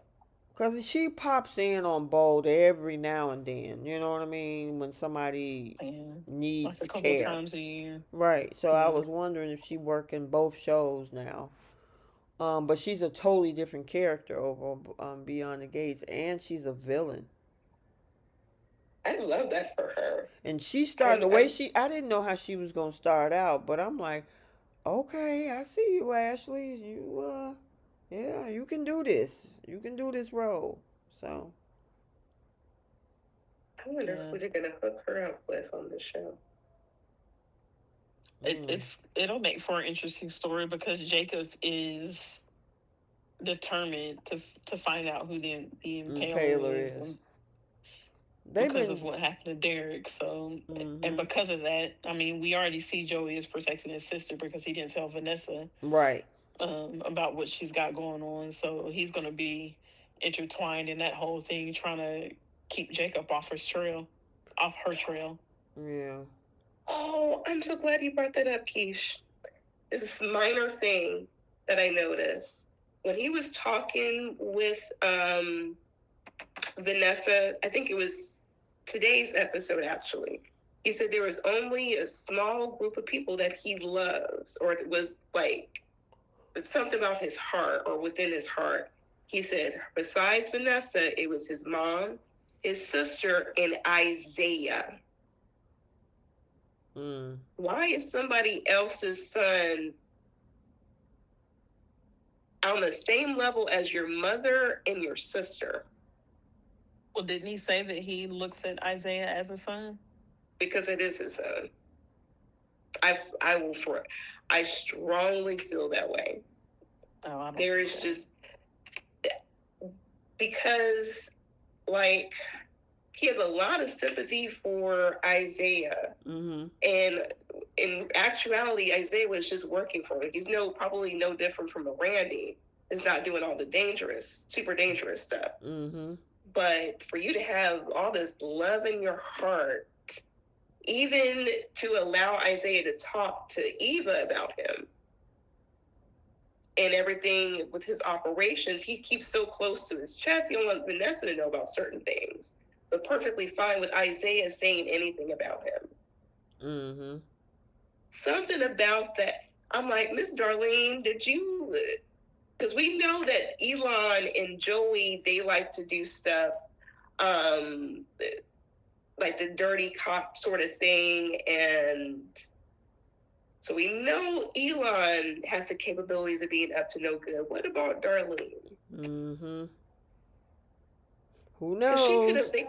Because she pops in on Bold every now and then. You know what I mean? When somebody Yeah. Like needs a couple care. times a year. Right. So I Yeah. was wondering if she working both shows now. But she's a totally different character over Beyond the Gates, and she's a villain. I love that for her. And she started the way I'm I didn't know how she was gonna start out, but I'm like, okay, I see you, Ashley. Yeah, you can do this. You can do this role. So, I wonder Yeah. who they're gonna hook her up with on the show. mm, It'll make for an interesting story because Jacob is determined to find out who the impaler Paler is, is. and They've because of been. what happened to Derek. So, and Mm-hmm. because of that, I mean, we already see Joey is protecting his sister because he didn't tell Vanessa Right. about what she's got going on. So he's going to be intertwined in that whole thing, trying to keep Jacob off her trail. Yeah. Oh, I'm so glad you brought that up, Keish. There's this minor thing that I noticed. When he was talking with Vanessa, I think it was today's episode actually. He said there was only a small group of people that he loves, or it was like it's something about his heart or within his heart. He said, besides Vanessa, it was his mom, his sister, and Isaiah. Mm. Why is somebody else's son on the same level as your mother and your sister? Well, didn't he say that he looks at Isaiah as a son? Because it is his son. I will for I strongly feel that way. Oh, I don't There think is so. just because like he has a lot of sympathy for Isaiah. Mm-hmm. And in actuality, Isaiah was just working for him. He's probably no different from a Randy. Is not doing all the super dangerous stuff. Mm-hmm. But for you to have all this love in your heart, even to allow Isaiah to talk to Eva about him and everything with his operations, he keeps so close to his chest. He don't want Vanessa to know about certain things, but perfectly fine with Isaiah saying anything about him. Mm-hmm. Something about that. I'm like, Miss Darlene, did you because we know that Elon and Joey, they like to do stuff um like the dirty cop sort of thing, and so we know Elon has the capabilities of being up to no good. What about Darlene? Mm-hmm. Who Because she could have, knows?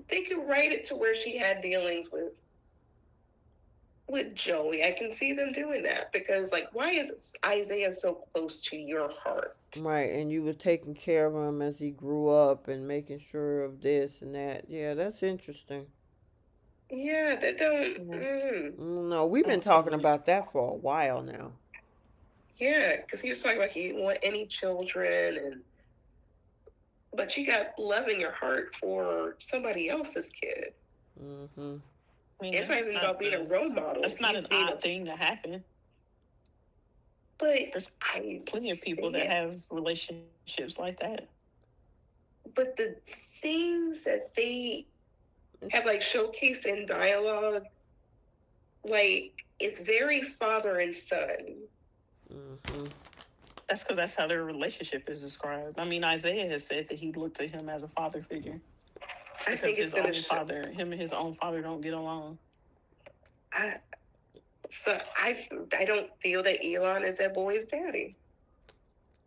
they could write it to where she had dealings with Joey. I can see them doing that because, like, why is Isaiah so close to your heart? Right, and you was taking care of him as he grew up and making sure of this and that. Yeah, that's interesting. Yeah, that don't. Yeah, No, we've I been don't see talking it. about that for a while now. Yeah, because he was talking about he didn't want any children, and but you got love in your heart for somebody else's kid. Mm-hmm. I mean, It's not even about being a role model. that's not He's an being a. odd thing to happen. But There's I plenty of people see that it. have relationships like that. But the things that they have like showcased in dialogue, like it's very father and son. Mm-hmm. That's because that's how their relationship is described. I mean, Isaiah has said that he looked to him as a father figure I because think it's his gonna own show. father, him and his own father don't get along. I, so I don't feel that Elon is that boy's daddy.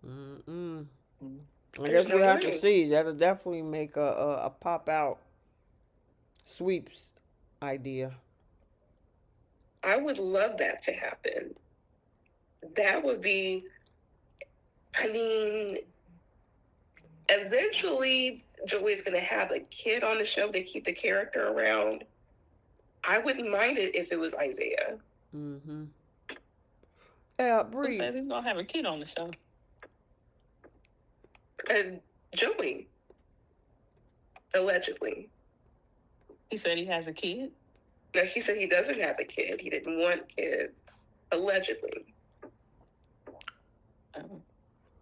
Mm-mm. I There's guess we no have to way. see. That'll definitely make a pop out sweeps idea. I would love that to happen. That would be. I mean, eventually Joey's gonna have a kid on the show. They keep the character around. I wouldn't mind it if it was Isaiah. Mm-hmm. Yeah, Who Bree. says he's gonna have a kid on the show? And Joey, allegedly. He said he has a kid. No, he said he doesn't have a kid. He didn't want kids, allegedly. Um,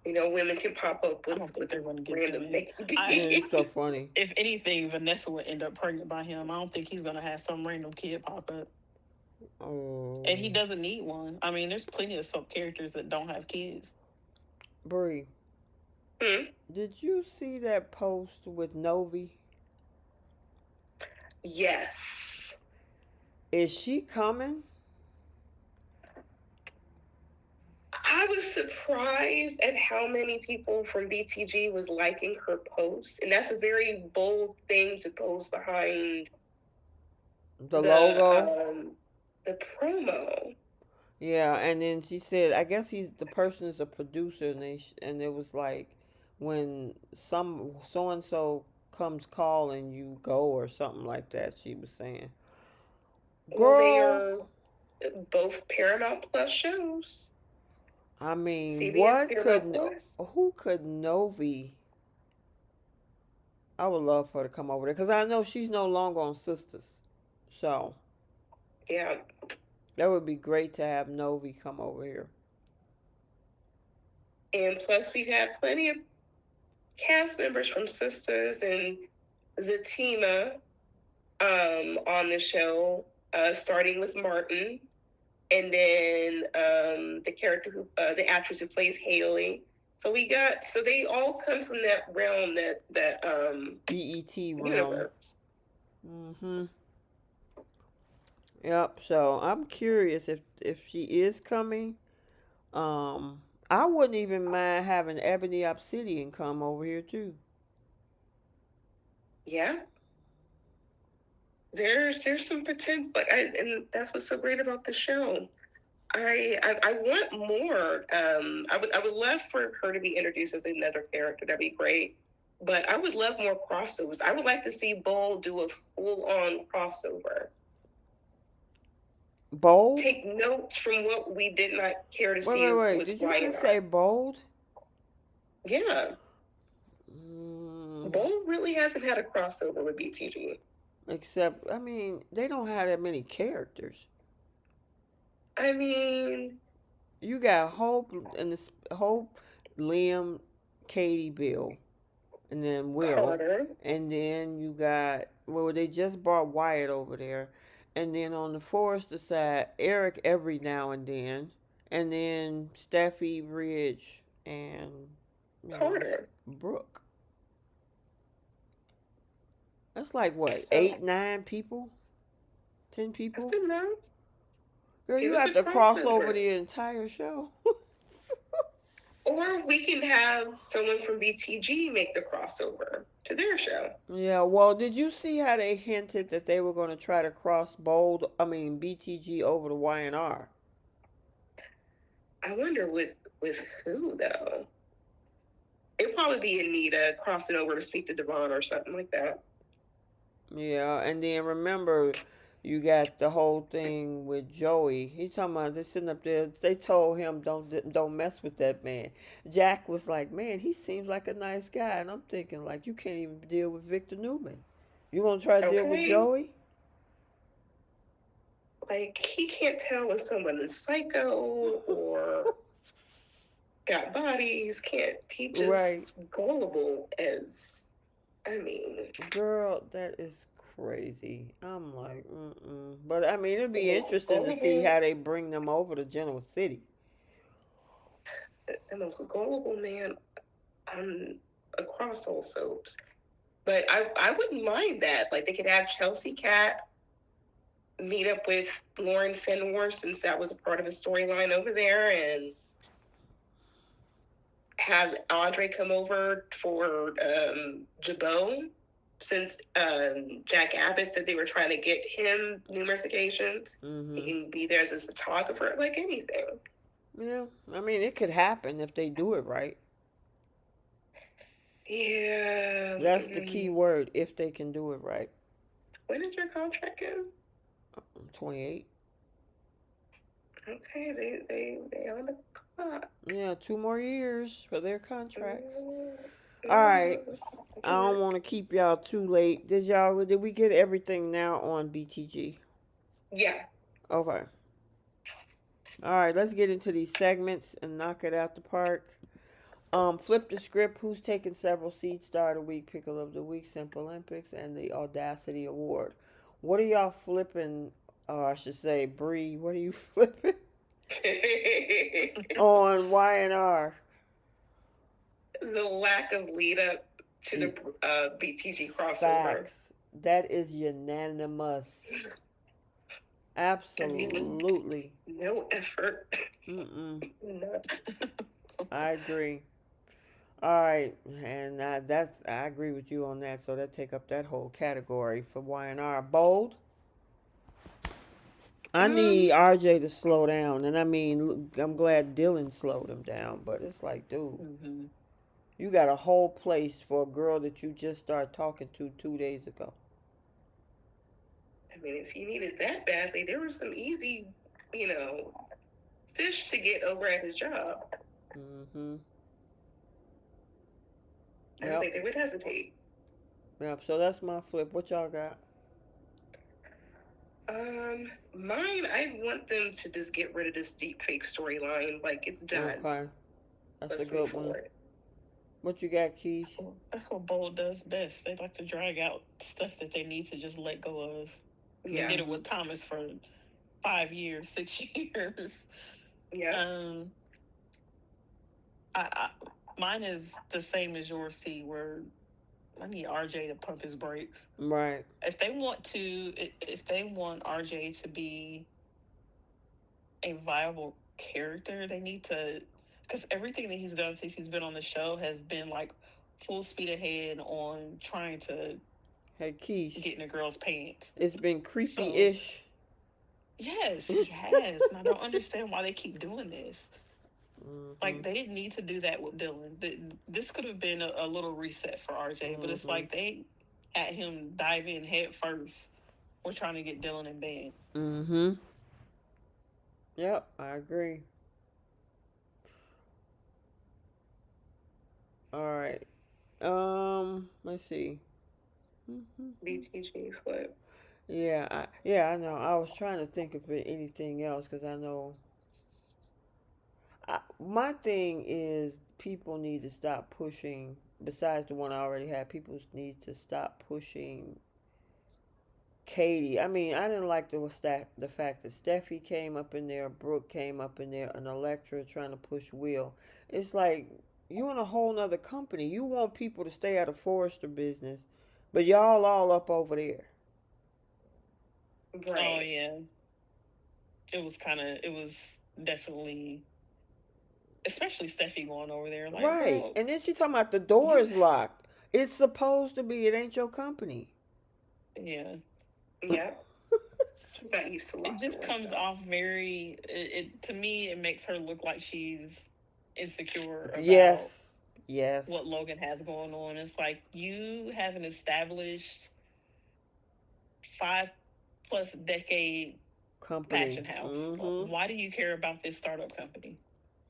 You know, women can pop up I don't with think they're going to give random him names. It's so funny. If anything, Vanessa would end up pregnant by him. I don't think he's going to have some random kid pop up. Oh, And he doesn't need one. I mean, there's plenty of soap characters that don't have kids. Bree. Did you see that post with Novi? Yes. Is she coming? I was surprised at how many people from BTG was liking her post. And that's a very bold thing to post behind The logo? the promo. Yeah, and then she said, I guess he's the person is a producer, and and it was like when some so and so comes calling, you go or something like that. She was saying, Well, they "Girl, are both Paramount Plus shows. I mean, CBS Paramount Plus. who could Novi? I would love for her to come over there because I know she's no longer on Sisters, so Yeah. that would be great to have Novi come over here." And plus, we've had plenty of cast members from Sisters and Zatima on the show, starting with Martin, and then the character the actress who plays Haley. So they all come from that realm, that BET realm. universe. Mm-hmm. Yep. So I'm curious if she is coming. I wouldn't even mind having Ebony Obsidian come over here too. Yeah, there's some potential, and that's what's so great about the show. I want more. I would love for her to be introduced as another character. That'd be great. But I would love more crossovers. I would like to see Bull do a full on crossover. Bold? Take notes from what we did not care to Wait, see wait, wait. with Did you just Wyatt. say bold? Yeah, Mm, Bull really hasn't had a crossover with BTG. except, I mean, they don't have that many characters. I mean, You got Hope and this Hope, Liam, Katie, Bill, and then Will, Carter. and then you got well, they just brought Wyatt over there, and then on the Forrester side, Eric every now and then Steffi, Ridge. and Carter. Brooke. That's like what, So 8, 9 people, ten that's people. enough. Girl, Give you us have a to cross over crossover. the entire show. Or we can have someone from BTG make the crossover to their show. Yeah, well, did you see how they hinted that they were going to try to cross BTG over to YNR? I wonder with who though. It'd probably be Anita crossing over to speak to Devon or something like that. Yeah, and then remember, you got the whole thing with Joey. He talking about they sitting up there. They told him don't mess with that man. Jack was like, man, he seems like a nice guy, and I'm thinking like, you can't even deal with Victor Newman. You gonna try to deal with Okay? Joey? Like he can't tell when someone is psycho or got bodies. Can't he Right, just gullible as I mean girl, that is crazy. I'm like, mm-mm. But I mean, it'd the be most interesting to see gullible how they bring them over to Genoa City. the most gullible man on across all soaps. But I wouldn't mind that. Like they could have Chelsea Cat meet up with Lauren Fenwar since that was a part of the storyline over there, and have Andre come over for Jabot since Jack Abbott said they were trying to get him numerous occasions. He Mm-hmm. can be there as a photographer, like anything. Yeah, I mean, it could happen if they do it right. Yeah. That's the key word, if they can do it right. When is your contract in? 28. Okay, they on the clock. Yeah, 2 more years for their contracts. All right. Mm, I don't want to keep y'all too late. Did we get everything now on BTG? yeah. Okay. All right, let's get into these segments and knock it out the park. Flip the script. Who's taking several seats? Star of the week, pickle of the week, Simple Olympics, and the Audacity Award. What are y'all flipping? I should say, Bree. What are you flipping on YNR? The lack of lead up to the BTG crossover. Facts. That is unanimous. I mean, Absolutely. no effort. Mm-mm. No. I agree. All right, and I agree with you on that. So that take up that whole category for YNR. Bold. I need RJ to slow down, and I mean, I'm glad Dylan slowed him down. But it's like, dude, Mm-hmm. you got a whole place for a girl that you just started talking to 2 days ago. I mean, if he needed that badly, there was some easy, you know, fish to get over at his job. Mm-hmm. I don't think they would hesitate. Yep. So that's my flip. What y'all got? Mine, I want them to just get rid of this deep fake storyline. Like it's done. Okay, that's Let's a good move one. forward. What you got, Keith? That's what Bold does best. They like to drag out stuff that they need to just let go of. Yeah. They did it with Thomas for 5 years, 6 years. Yeah. Mine is the same as yours, C, where I need RJ to pump his brakes. Right. If they want RJ to be a viable character, they need to, because everything that he's done since he's been on the show has been like full speed ahead on trying to Hey, Keish. get in a girl's pants. It's been creepy-ish. Yes, he has. And I don't understand why they keep doing this. Mm-hmm. Like, they didn't need to do that with Dylan. This could have been a little reset for RJ, but it's like they had him dive in head first. We're trying to get Dylan in bed. Mm-hmm. Yep, I agree. All right. Let's see. BTG flip. Yeah, I know. I was trying to think of anything else because I know. My thing is people need to stop pushing. Besides the one I already had, people need to stop pushing Katie. I mean, I didn't like the fact that Steffi came up in there, Brooke came up in there, and Electra trying to push Will. It's like you in a whole nother company. You want people to stay out of Forrester business, but y'all all up over there. Right. Oh yeah, it was definitely, especially Steffi going over there. Like, Right, girl, and then she talking about the door you, is locked. It's supposed to be. It ain't your company. Yeah. Yeah. She's not used to it just comes off very to me it makes her look like she's insecure about yes what Logan has going on. It's like you have an established 5+ decade company fashion house. Why do you care about this startup company?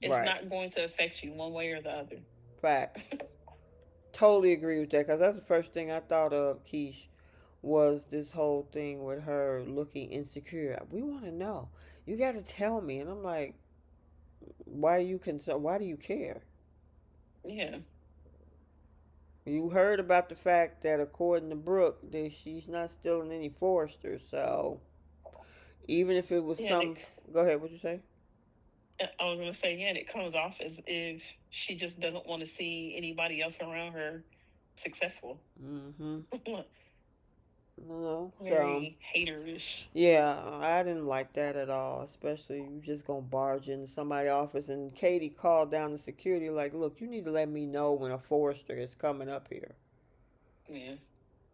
It's right. not going to affect you one way or the other. Facts. Totally agree with that because that's the first thing I thought of, Keish, was this whole thing with her looking insecure. We want to know. You got to tell me. And I'm like, why are you concerned? Why do you care? Yeah. You heard about the fact that according to Brooke, that she's not stealing any Forrester. So even if it was go ahead. What you say? I was gonna say, yeah, and it comes off as if she just doesn't want to see anybody else around her successful. Mm-hmm. No, very haterish. Yeah, I didn't like that at all. Especially you just gonna barge into somebody's office, and Katie called down the security like, "Look, you need to let me know when a Forrester is coming up here." Yeah.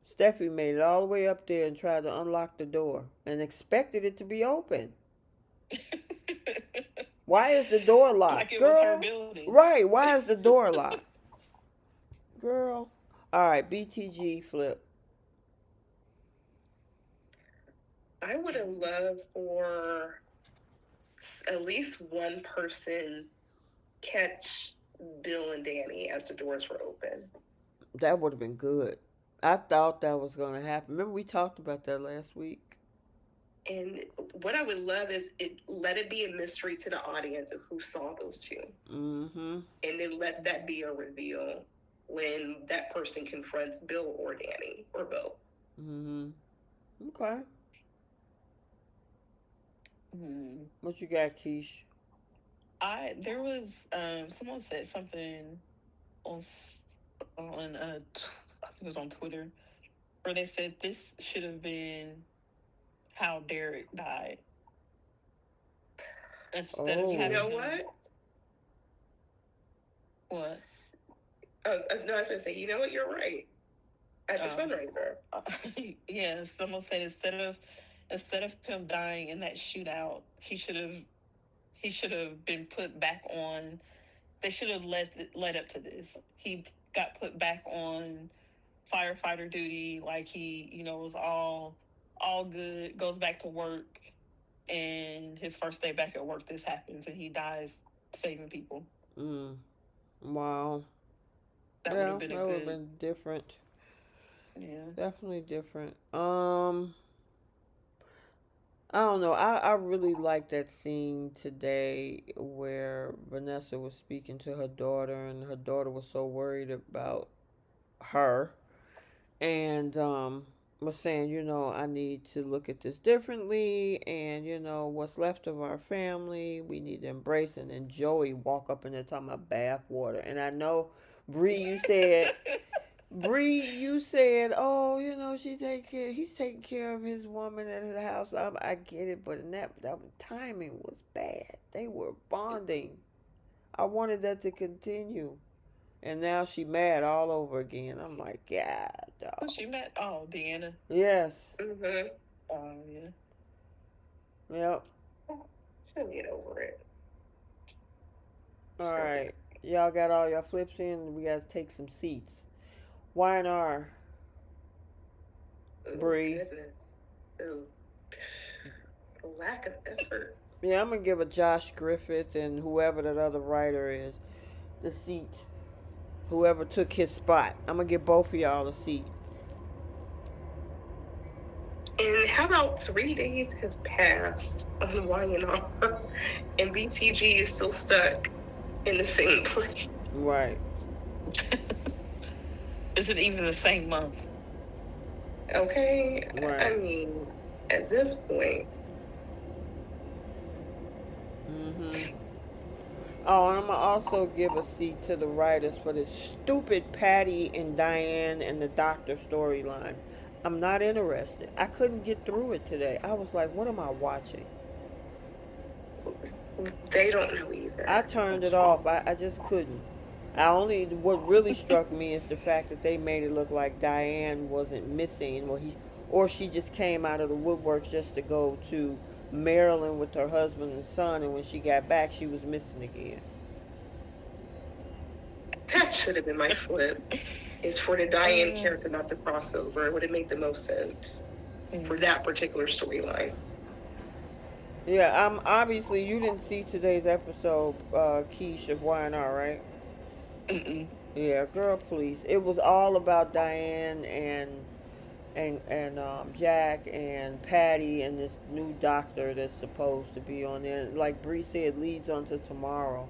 Steffi made it all the way up there and tried to unlock the door and expected it to be open. Why is the door locked? Like it Girl, was her building. Right, why is the door locked? Girl. Alright, BTG flip. I would have loved for at least one person catch Bill and Danny as the doors were open. That would have been good. I thought that was going to happen. Remember we talked about that last week? And what I would love is let it be a mystery to the audience of who saw those two. Mm-hmm. And then let that be a reveal when that person confronts Bill or Danny or both. Mm-hmm. Okay. What you got, Keish? There was someone said something on I think it was on Twitter, where they said this should have been how Derek died. Instead of having you know what? What? No, I was going to say, you know what? You're right. At the fundraiser. Yeah, someone said instead of him dying in that shootout, he should have been put back on. They should have led up to this. He got put back on firefighter duty, like he, was all good, goes back to work, and his first day back at work, this happens, and he dies saving people. Wow. That would have been that would have been different. Yeah. Definitely different. I don't know. I really like that scene today where Vanessa was speaking to her daughter, and her daughter was so worried about her, and was saying, I need to look at this differently, and what's left of our family, we need to embrace it. And Joey walk up in there talking about bath water, and I know Bree, you said. You said, "Oh, he's taking care of his woman at his house." I get it, but that timing was bad. They were bonding. I wanted that to continue, and now she mad all over again. I'm like, God, dog. Who's she mad? Oh, Deanna. Yes. Mm-hmm. Oh yeah. Yep. She'll get over it. All right, y'all got all your flips in. We got to take some seats. Y&R. Bree. Goodness. Ooh. The lack of effort. Yeah, I'm gonna give a Josh Griffith and whoever that other writer is the seat. Whoever took his spot, I'm gonna give both of y'all a seat. And how about 3 days have passed on Y&R, and BTG is still stuck in the same place? Right. Is it even the same month? Okay, I Right. mean, at this point, Mm-hmm. Oh, and I'm gonna also give a seat to the writers for this stupid Patty and Diane and the doctor storyline. I'm not interested. I couldn't get through it today. I was like, what am I watching? they don't know I either. turned it off. I just couldn't. I only what really struck me is the fact that they made it look like Diane wasn't missing, or she just came out of the woodworks just to go to Maryland with her husband and son, and when she got back, she was missing again. That should have been my flip. Is for the Diane character not to cross over. It would have made the most sense for that particular storyline. Yeah, obviously you didn't see today's episode, Keish of YNR, right? Mm-mm. Yeah, girl, please. It was all about Diane and Jack and Patty and this new doctor that's supposed to be on there. Like Bree said, leads onto tomorrow.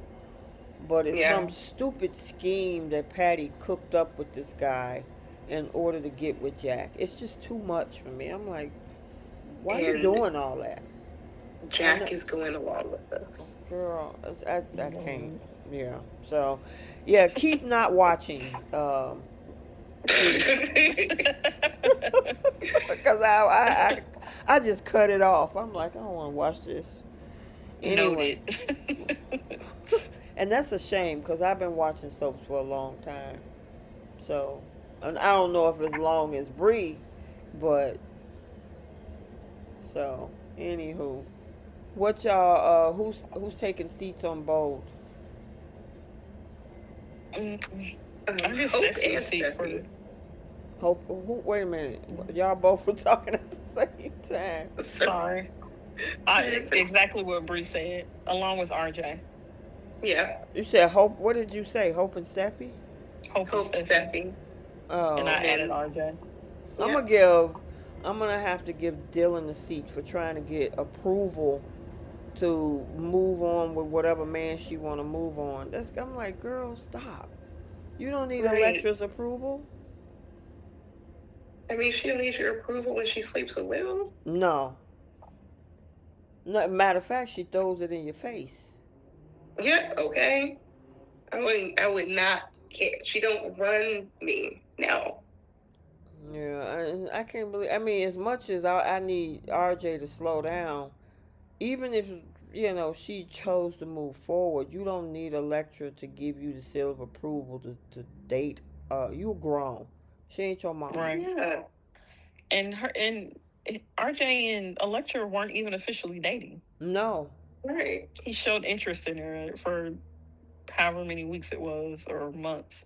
But it's Yeah. some stupid scheme that Patty cooked up with this guy in order to get with Jack. It's just too much for me. I'm like, why are you And doing all that? Jack is going along with this. Girl, I can't. Yeah. So, yeah, keep not watching, please. Because I just cut it off. I'm like, I don't want to watch this. Anyway. Noted. And that's a shame because I've been watching soaps for a long time. So, and I don't know if as long as Bree, but so anywho, what y'all? Who's taking seats on Bold? I'm just Hope checking to and see for. Stephanie. Hope. Who? Wait a minute. Y'all both were talking at the same time. Sorry. Exactly what Bree said, along with RJ. Yeah. You said Hope. What did you say? Hope and Steppy? Hope and Hope Stephanie. Stephanie. And Oh, I okay. added RJ. I'm Yeah. gonna give. I'm gonna have to give Dylan a seat for trying to get approval to move on with whatever man she want to move on. I'm like, girl, stop. You don't need Right. Electra's approval. I mean, she don't need your approval when she sleeps with Will. No. No. Matter of fact, she throws it in your face. Yeah. Okay. I would not care. She don't run me now. Yeah, I can't believe. I mean, as much as I need RJ to slow down, even if she chose to move forward, you don't need Electra to give you the seal of approval to date. You grown. She ain't your mama. Right. Yeah. And RJ and Electra weren't even officially dating. No. Right. He showed interest in her for however many weeks it was or months,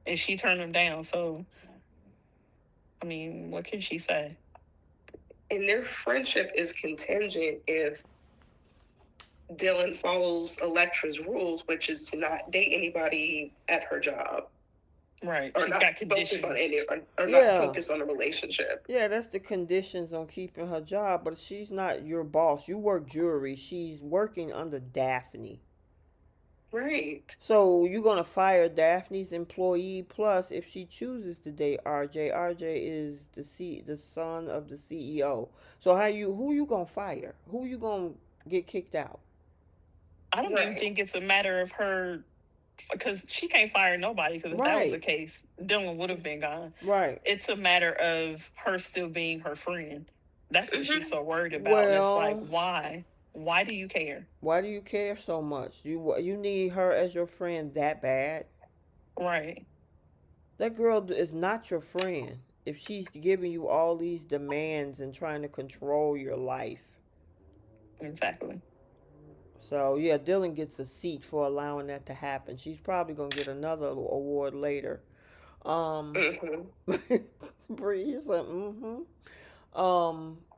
and she turned him down. So, I mean, what can she say? And their friendship is contingent if Dylan follows Electra's rules, which is to not date anybody at her job. Right. Or She's not got conditions. focus on any, or Yeah. not focus on a relationship. Yeah, that's the conditions on keeping her job, but she's not your boss. You work jury. She's working under Daphne. Right. So you're gonna fire Daphne's employee. Plus, if she chooses to date RJ, RJ is the son of the CEO. So who you gonna fire? Who you gonna get kicked out? I don't even think it's a matter of her, because she can't fire nobody. Because if that was the Right. case, Dylan would have been gone. Right. It's a matter of her still being her friend. That's what she's so worried about. Well, and it's like, why? Why do you care? Why do you care so much? You need her as your friend that bad? Right. That girl is not your friend if she's giving you all these demands and trying to control your life. Exactly. So yeah, Dylan gets a seat for allowing that to happen. She's probably gonna get another award later. Breeze.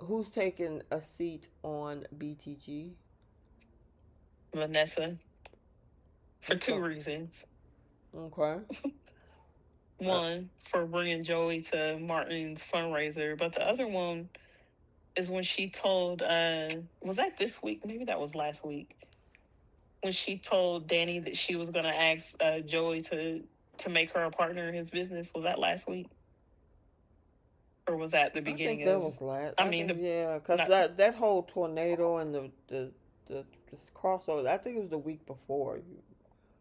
Who's taking a seat on BTG? Vanessa. For Okay. 2 reasons. Okay. One, for bringing Joey to Martin's fundraiser, but the other one is when she told, was that this week? Maybe that was last week. When she told Danny that she was going to ask Joey to make her a partner in his business. Was that last week? or was that the I think beginning that of? was last. I I mean, think the yeah, cause not that whole tornado and the this crossover. I think it was the week before.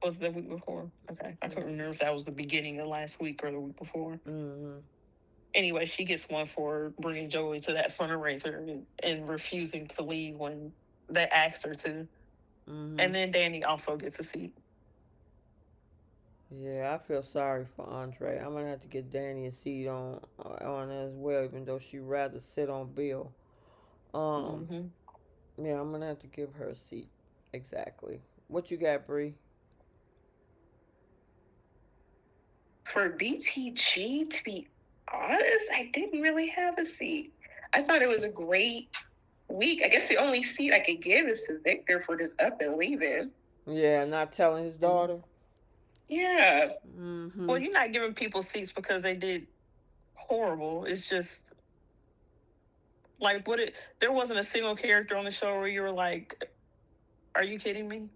was the week before. Okay, I couldn't remember if that was the beginning of last week or the week before. Mm-hmm. Anyway, she gets one for bringing Joey to that fundraiser and refusing to leave when they asked her to. Mm-hmm. And then Danny also gets a seat. Yeah, I feel sorry for Andre. I'm gonna have to get Danny a seat on as well, even though she'd rather sit on Bill. Um, Mm-hmm. yeah, I'm gonna have to give her a seat. Exactly. What you got, Bree? For BTG, to be honest, I didn't really have a seat. I thought it was a great week. I guess the only seat I could give is to Victor for just up and leaving. Yeah, not telling his daughter. Yeah. Mm-hmm. Well, you're not giving people seats because they did horrible. It's just like what it. There wasn't a single character on the show where you were like, "Are you kidding me?"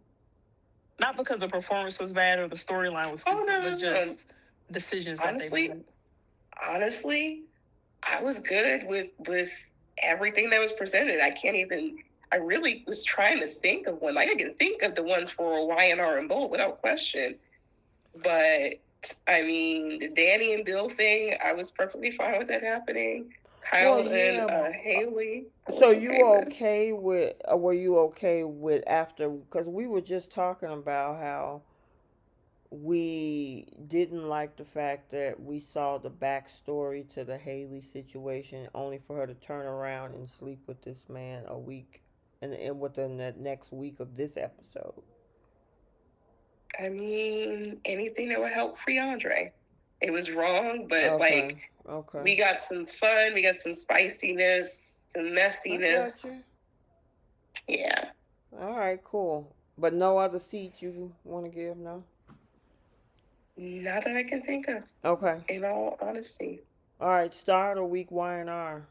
Not because the performance was bad or the storyline was Oh stupid, no, but no, no. just decisions that they Honestly, made. honestly, I was good with everything that was presented. I can't even. I really was trying to think of one. Like I can think of the ones for YNR and Bolt without question. But I mean, the Danny and Bill thing, I was perfectly fine with that happening. Well, Kyle and yeah. Haley, I So was you okay were with. okay with? Were you okay with after? Because we were just talking about how we didn't like the fact that we saw the backstory to the Haley situation, only for her to turn around and sleep with this man a week, and within the next week of this episode. I mean, anything that would help free Andre. It was wrong, but Okay. like Okay. we got some fun, we got some spiciness, some I got you. messiness. Yeah. All right. Cool. But no other seats you want to give? No. Not that I can think of, Okay. in all honesty. All right. Start a week Y and R.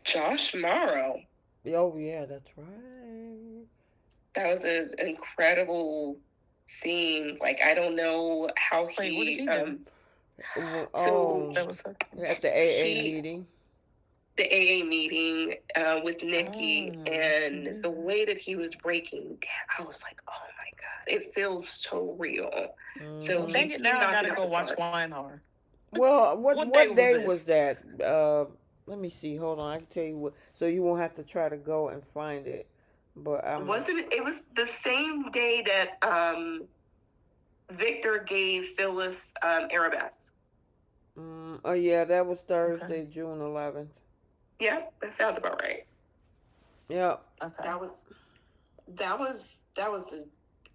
Josh Morrow. Oh yeah, that's right. That was an incredible scene. Like I don't know how Wait, what did he he do? so That was At the AA he meeting. the AA meeting with Nikki and did. the way that he was breaking down, I was like, oh my God, it feels so real. So Well, Mm-hmm. dang he, it! he Now I knocked it gotta out go the watch park. Lionheart. Well, What day what was day this? was that? Let me see. Hold on. I can tell you what. So you won't have to try to go and find it. But Wasn't it? It was the same day that Victor gave Phyllis Arabesque. Oh yeah, that was Okay. Thursday, June 11th. Yeah, that sounds about right. Yep. Okay. That was an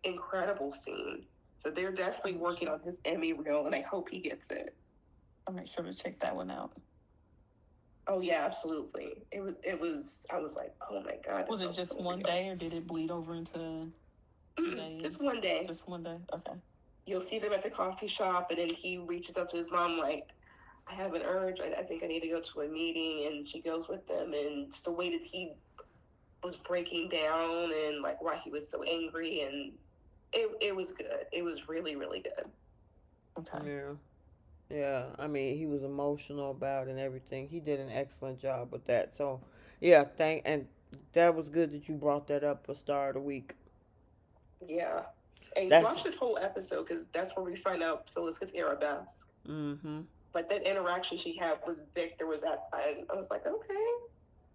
incredible scene. So they're definitely working on his Emmy reel, and I hope he gets it. I'll make sure to check that one out. Oh yeah, absolutely. It was. I was like, oh my God. Was it just so one real. day, or did it bleed over into 2 days? Just one day. Just one day. Okay. You'll see them at the coffee shop, and then he reaches out to his mom like, I have an urge. I think I need to go to a meeting, and she goes with them, and just the way that he was breaking down and like why he was so angry, and it was good. It was really, really good. Okay. Yeah. Yeah. I mean, he was emotional about it and everything. He did an excellent job with that. So, yeah. And that was good that you brought that up for Star of the Week. Yeah. And That's. watch the whole episode because that's where we find out Phyllis gets Arabesque. Mm-hmm. Like that interaction she had with Victor was I was like, okay,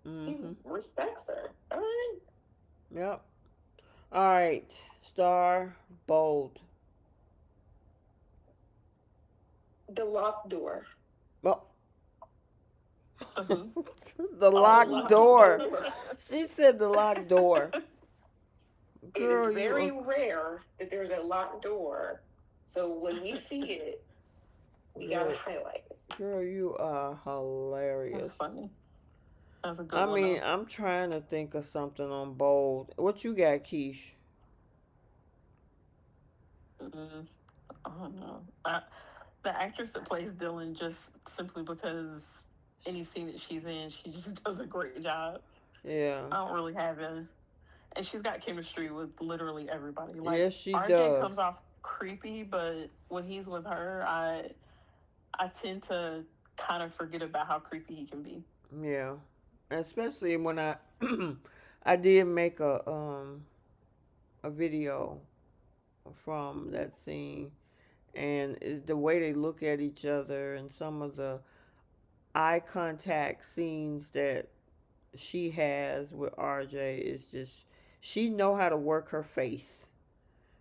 he Mm-hmm. respects her. All right. Yep. All right. Star bold. The locked door. Well, Uh-huh. the locked door. door. She said the locked door. It is Girl, very you. rare that there's a locked door. So when we see it, we gotta highlight it. Girl, you are hilarious. That's funny. That's a good I one. mean, Though. I'm trying to think of something on bold. What you got, Keish? I don't know. The actress that plays Dylan, just simply because any scene that she's in, she just does a great job. Yeah. I don't really have a, and she's got chemistry with literally everybody. Like Yes, she RJ does. comes off creepy, but when he's with her, I tend to kind of forget about how creepy he can be. Yeah, especially when I I did make a video from that scene, and the way they look at each other and some of the eye contact scenes that she has with RJ is just, she know how to work her face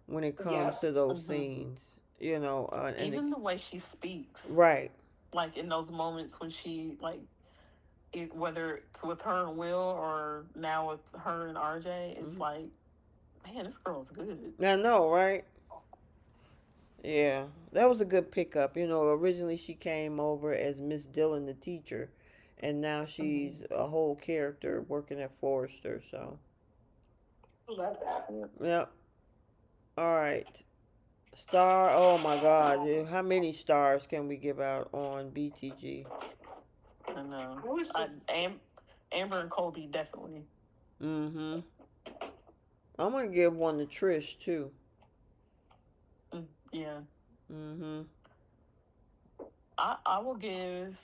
when it comes Yep. to those Hmm. scenes, you know, Even the way she speaks, right. like in those moments when she like whether it's with her and Will or now with her and RJ, it's Hmm. like, man, this girl's good. I know, right? Yeah, that was a good pickup. You know, originally she came over as Miss Dillon, the teacher, and now Hmm. she's a whole character working at Forrester. So, Love that. Yeah, yep. All right. Star. Oh my God. How many stars can we give out on BTG? I know. I was just Amber and Colby definitely. Mm-hmm. I'm gonna give one to Trish too. Yeah, Mm-hmm. I will give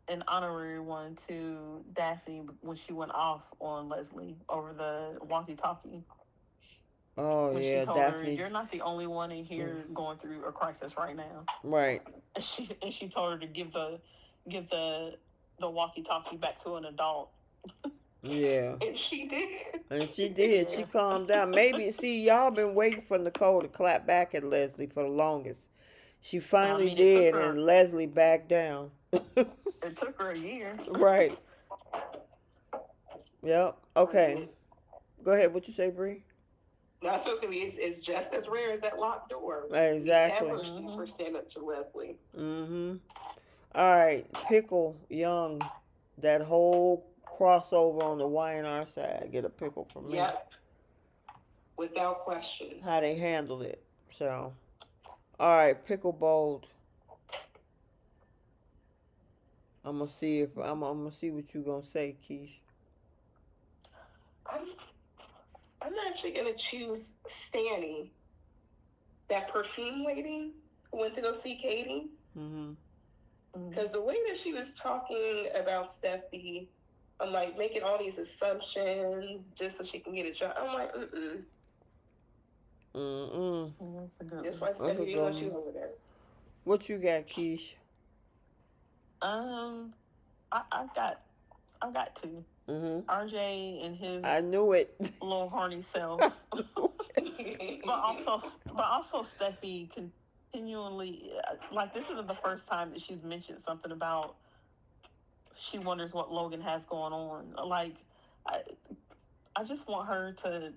an honorary one to Daphne when she went off on Leslie over the walkie-talkie. Oh When she yeah, told her, Daphne. "You're not the only one in Mm, here going through a crisis right now," right. and she told her to give the walkie-talkie back to an adult. Yeah. and she did. And she did. She Yeah. calmed down. Maybe, see, y'all been waiting for Nicole to clap back at Leslie for the longest. She I finally mean, it took did, her and Leslie backed down. it took her a year. Right. Yep. I Okay. mean, Go ahead. What you say, Bree? that's what's gonna be. It's just as rare as that locked door. We Exactly. ever see her Hmm. stand up to Leslie. Mm-hmm. All right. Pickle Young. That whole crossover on the Y&R side. Get a pickle from me. Yep, without question. How they handled it. So, all right. Pickle Bold. I'm gonna see what you gonna say, Keish. I'm I'm actually gonna choose Fanny, that perfume lady who went to go see Katie. Mm-hmm. Because the way that she was talking about Steffi, I'm like making all these assumptions just so she can get a job. I'm like, Mm-mm. That's a good that's one. why That's a Steffi didn't good want you one. over there. What you got, Keish? Um, I've got two. Mm-hmm. RJ and his I knew it. little horny I self, knew it. but also Steffi continually, like, this isn't the first time that she's mentioned something about she wonders what Logan has going on. Like, I I just want her to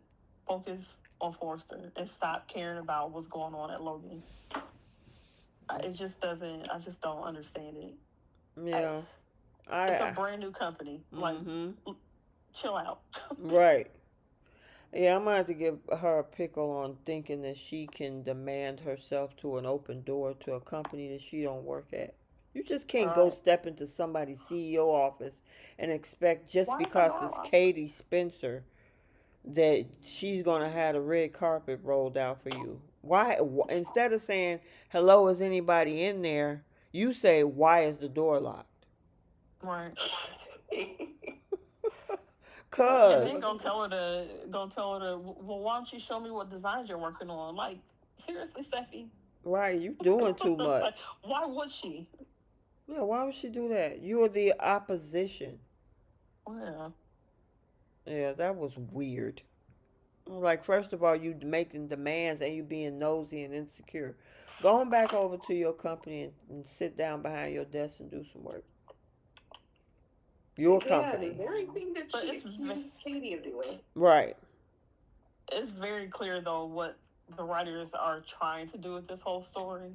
focus on Forrester and stop caring about what's going on at Logan. It just doesn't. I just don't understand it. I, Yeah. it's a I. brand new company. Like, Mm-hmm. chill out. Right. Yeah, I'm gonna have to give her a pickle on thinking that she can demand herself to an open door to a company that she don't work at. You just All can't go right. step into somebody's CEO office and expect just Why is the because door it's locked? Katie Spencer that she's gonna have the red carpet rolled out for you. Why? Instead of saying hello, is anybody in there? You say, why is the door locked? Right. That's And what then Cause gonna tell her to, well, why don't you show me what designs you're working on? Like, seriously, Steffi. right, you doing too Like, much. why would she? Yeah, why would she do that? You are the opposition. Yeah. Yeah, that was weird. Like, first of all, you making demands and you being nosy and insecure. Going back over to your company and sit down behind your desk and do some work. Your yeah, the company. very thing that But she accused Katie of doing. Right. it's very clear though what the writers are trying to do with this whole story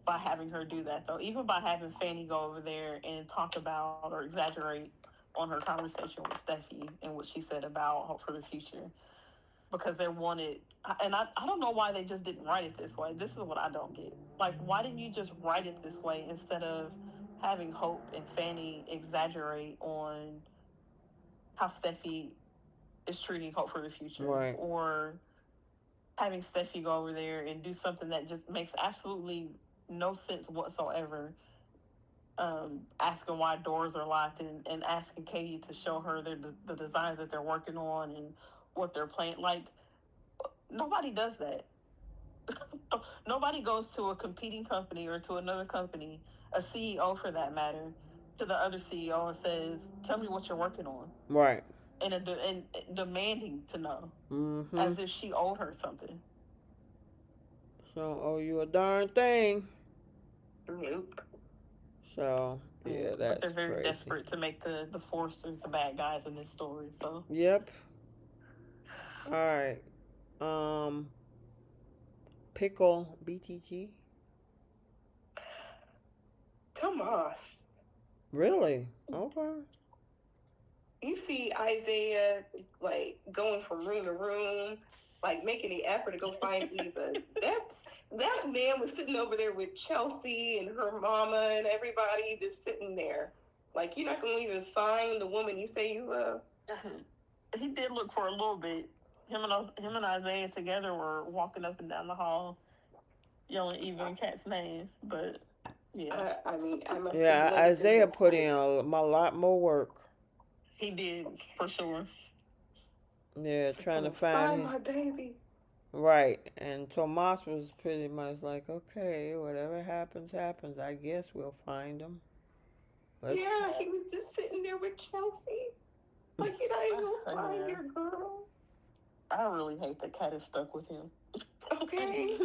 by having her do that though. Even by having Fanny go over there and talk about or exaggerate on her conversation with Steffi and what she said about hope for the future. Because they wanted, and I don't know why they just didn't write it this way. This is what I don't get. Like, why didn't you just write it this way instead of having Hope and Fanny exaggerate on how Steffi is treating Hope for the future, Right. or having Steffi go over there and do something that just makes absolutely no sense whatsoever asking why doors are locked, and asking Katie to show her the designs that they're working on and what they're playing. Like, nobody does that. Nobody goes to a competing company or to another company, a CEO for that matter, to the other CEO and says, "Tell me what you're working on," Right. and demanding to know, Mm-hmm. as if she owed her something. So don't owe you a darn thing. Nope. So Yeah, yeah, but they're that's very crazy. desperate to make the Forcers the bad guys in this story. So Yep. All right. Um, pickle BTG. Tomas. Really? Okay. You see Isaiah like going from room to room, like making the effort to go find Eva. That man was sitting over there with Chelsea and her mama and everybody just sitting there. Like, you're not gonna even find the woman you say you love. he did look for a little bit. Him and Isaiah together were walking up and down the hall, yelling Eva and Kat's name. But yeah, I mean, I must have Yeah, blended in Isaiah with put sight. in a lot more work. he did for sure. Yeah, trying to find Find him. my baby. Right. And Tomas was pretty much like, okay, whatever happens, happens. I guess we'll find him. Let's. Yeah, he was just sitting there with Chelsea. Like, you're not even gonna find Yeah. your girl. I really hate that Kat is stuck with him. Okay.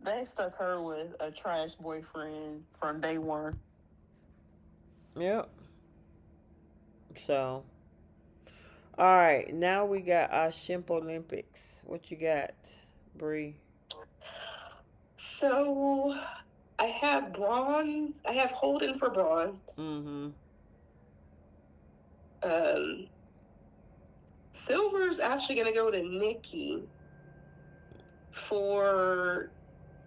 They stuck her with a trash boyfriend from day one. Yep. So, all right. Now we got our Shimp Olympics. What you got, Bree? So I have bronze. I have Holden for bronze. Mm-hmm. Um, Silver's actually going to go to Nikki for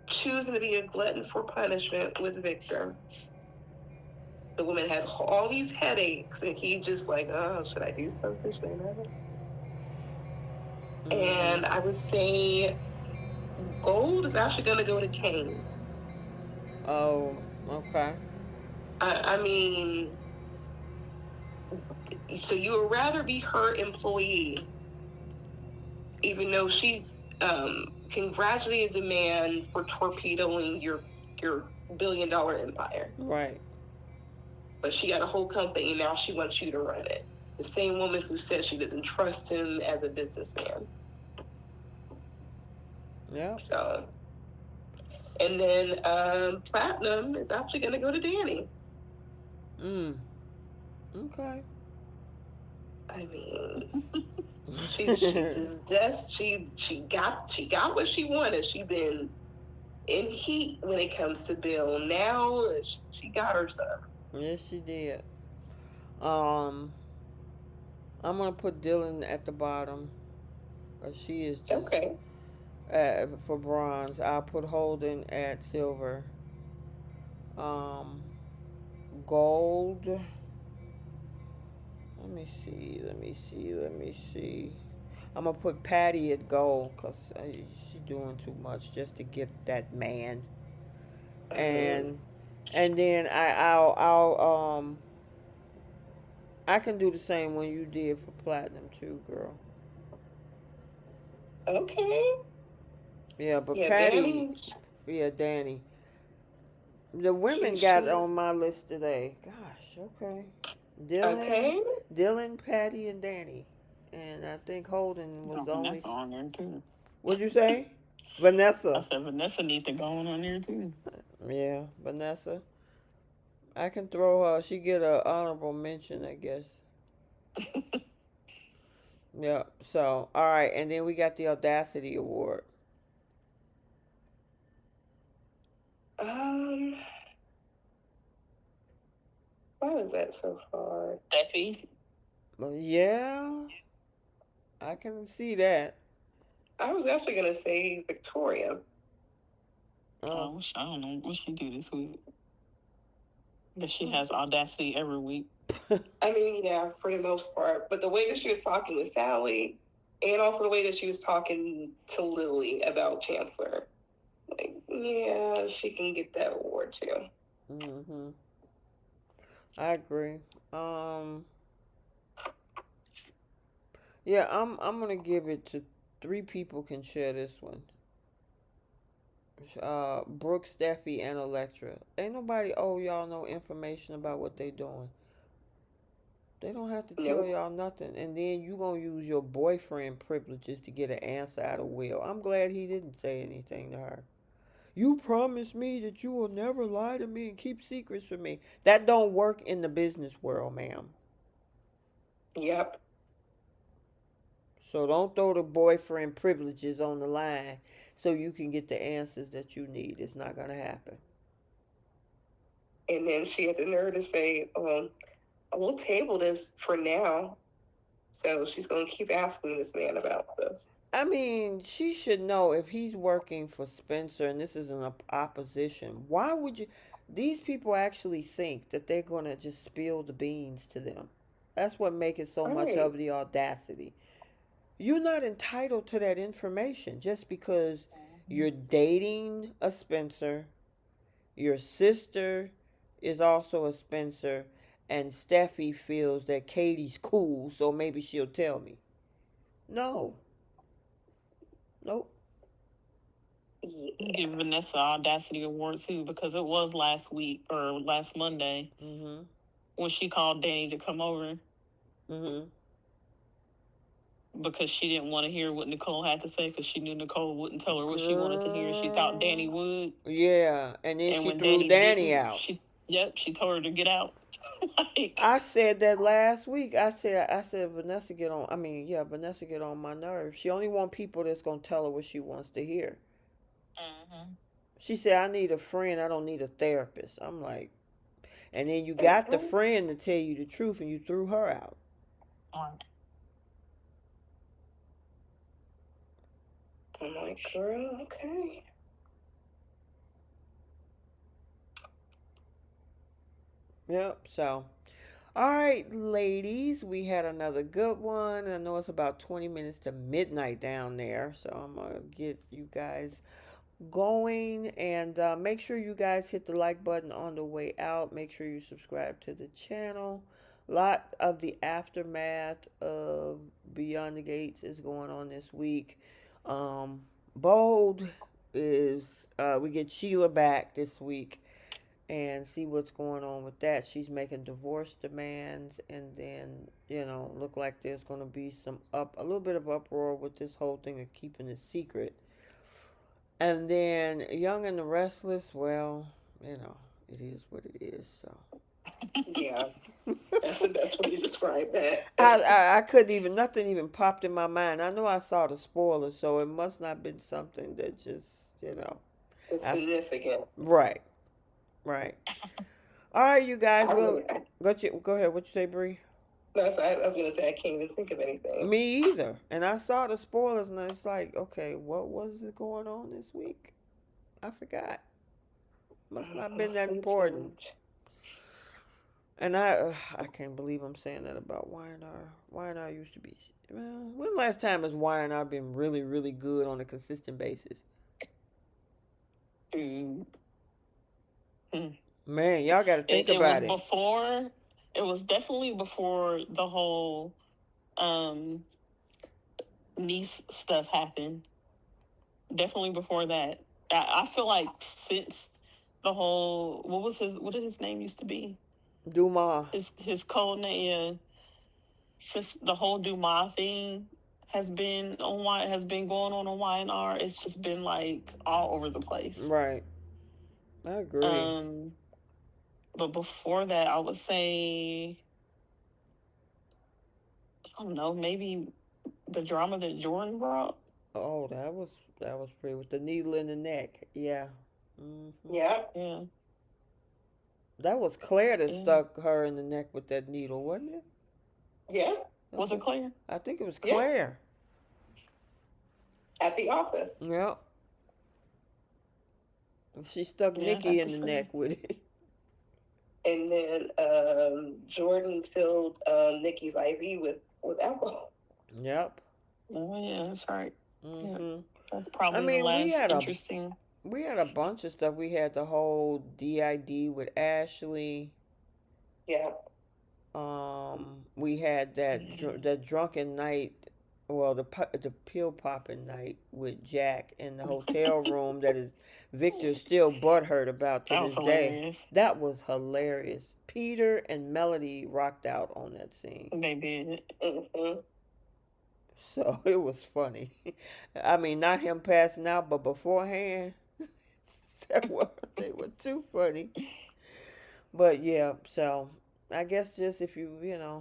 choosing to be a glutton for punishment with Victor. The woman had all these headaches, and he just like, oh, should I do something? Should I not? And I would say gold is actually going to go to Kane. Oh, okay. I mean, so you would rather be her employee, even though she congratulated the man for torpedoing your $1 billion empire. Right. But she got a whole company, now she wants you to run it. The same woman who says she doesn't trust him as a businessman. Yeah. So, and then platinum is actually going to go to Danny. Okay. I mean, she got what she wanted. She been in heat when it comes to Bill. Now she got her some. Yes, she did. Um, I'm gonna put Dylan at the bottom. She is just Okay. for bronze. I'll put Holden at silver. Um, gold. Let me see. Let me see. Let me see. I'm gonna put Patty at gold because she's doing too much just to get that man. And then I can do the same one you did for platinum too, girl. Okay. Yeah, but Yeah, Patty, Danny. yeah, Danny. The women got on my list today. Gosh, okay. Okay. Dylan, Patty, and Danny, and I think Holden was the only. Vanessa on there too. What'd you say? I Vanessa. said Vanessa need to go on there too. Yeah, Vanessa. I can throw her. She get a honorable mention, I guess. Yeah. So, all right, and then we got the Audacity Award. Why was that so hard? Steffi. Well, yeah, I can see that. I was actually gonna say Victoria. I don't know what she do this week. But she has audacity every week. I mean, yeah, for the most part. But the way that she was talking with Sally, and also the way that she was talking to Lily about Chancellor, like, Yeah, she can get that award too. Mm-hmm. I agree. Um, yeah, I'm gonna give it to three people can share this one. Brooke, Steffi, and Electra. Ain't nobody owe y'all no information about what they doing. They don't have to tell Nope. y'all nothing. And then you gonna use your boyfriend privileges to get an answer out of Will. I'm glad he didn't say anything to her. You promised me that you will never lie to me and keep secrets from me. That don't work in the business world, ma'am. Yep. So don't throw the boyfriend privileges on the line so you can get the answers that you need. It's not gonna happen. And then she had the nerve to say, we'll table this for now. So she's going to keep asking this man about this. I mean, she should know if he's working for Spencer and this is an opposition. Why would you? These people actually think that they're gonna just spill the beans to them. That's what makes it so All much right. of the audacity. You're not entitled to that information just because you're dating a Spencer. Your sister is also a Spencer, and Steffi feels that Katie's cool, so maybe she'll tell me. No, nope. Yeah. Give Vanessa Audacity Award too because it was last week or last Monday Mhm. when she called Danny to come over Mhm. because she didn't want to hear what Nicole had to say because she knew Nicole wouldn't tell her what she wanted to hear. She thought Danny Girl. would, Yeah, and then and she when threw Danny Danny didn't, out. she told her to get out. Like, I said that last week. I said Vanessa get on. I mean, yeah, Vanessa get on my nerves. She only want people that's gonna tell her what she wants to hear. mm-hmm. She said, "I need a friend. I don't need a therapist." I'm like, and then you got the Okay. friend to tell you the truth, and you threw her out. Right. I'm like, girl, okay. Yep. So, all right, ladies, we had another good one. I know it's about 20 minutes to midnight down there, so I'm gonna get you guys going and make sure you guys hit the like button on the way out. Make sure you subscribe to the channel. A lot of the aftermath of Beyond the Gates is going on this week. um Bold is we get Sheila back this week and see what's going on with that. She's making divorce demands, and then look like there's going to be a little bit of uproar with this whole thing of keeping it secret. And then Young and the Restless, well, it is what it is. So Yeah. That's the best way to describe that. I couldn't even nothing even popped in my mind. I know I saw the spoilers, so it must not have been something that just It's I, significant. right, right. All right, you guys. I Well, really, I, go ahead. What you say, Bree? no, so I was going to say, I can't even think of anything. Me either. And I saw the spoilers, and it's like, okay, what was it going on this week? I forgot. Must not have been that Honestly, important. too much. And I can't believe I'm saying that about Y&R. Y&R used to be. Well, when last time has Y&R been really, really good on a consistent basis? Mm. Man, y'all got to think It was about it. before. It was definitely before the whole um, niece stuff happened. Definitely before that. I feel like since the whole what did his name used to be? Dumas. His code name, yeah. Since the whole Dumas thing has been going on Y&R, it's just been like all over the place. Right. I agree. Um, but before that, I would say I don't know, maybe the drama that Jordan brought. Oh, that was pretty with the needle in the neck. Yeah. Yeah. Yeah, That was Claire that yeah. stuck her in the neck with that needle, wasn't it? Yeah. Was That's it it. clear? I think it was Yeah. Claire. At the office. Yep. She stuck Yeah, Nikki that's in the the same. neck with it. And then Jordan filled Nikki's IV with alcohol. Yep. Oh yeah, that's right. Yeah, Mhm. that's I probably the mean, we last had a interesting. We had a bunch of stuff. We had the whole DID with Ashley. Yeah. We had the drunken night, well, the pill popping night with Jack in the hotel room that is Victor still butthurt about to That was this day. hilarious. That was hilarious. Peter and Melody rocked out on that scene. They did. Mm-hmm. So it was funny. I mean, not him passing out, but beforehand, they were too funny. But yeah, so I guess just if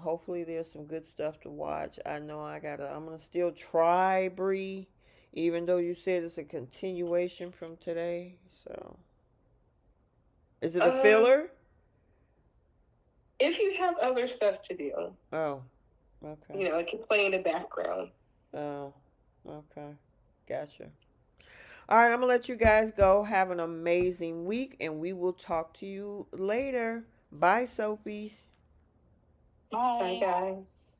hopefully there's some good stuff to watch. I know I'm gonna still try Bree, even though you said it's a continuation from today. So is it a filler? If you have other stuff to do, Oh, okay. It can play in the background. Oh, okay. Gotcha. All right, I'm gonna let you guys go. Have an amazing week, and we will talk to you later. Bye, Soapies. Bye. Bye, guys.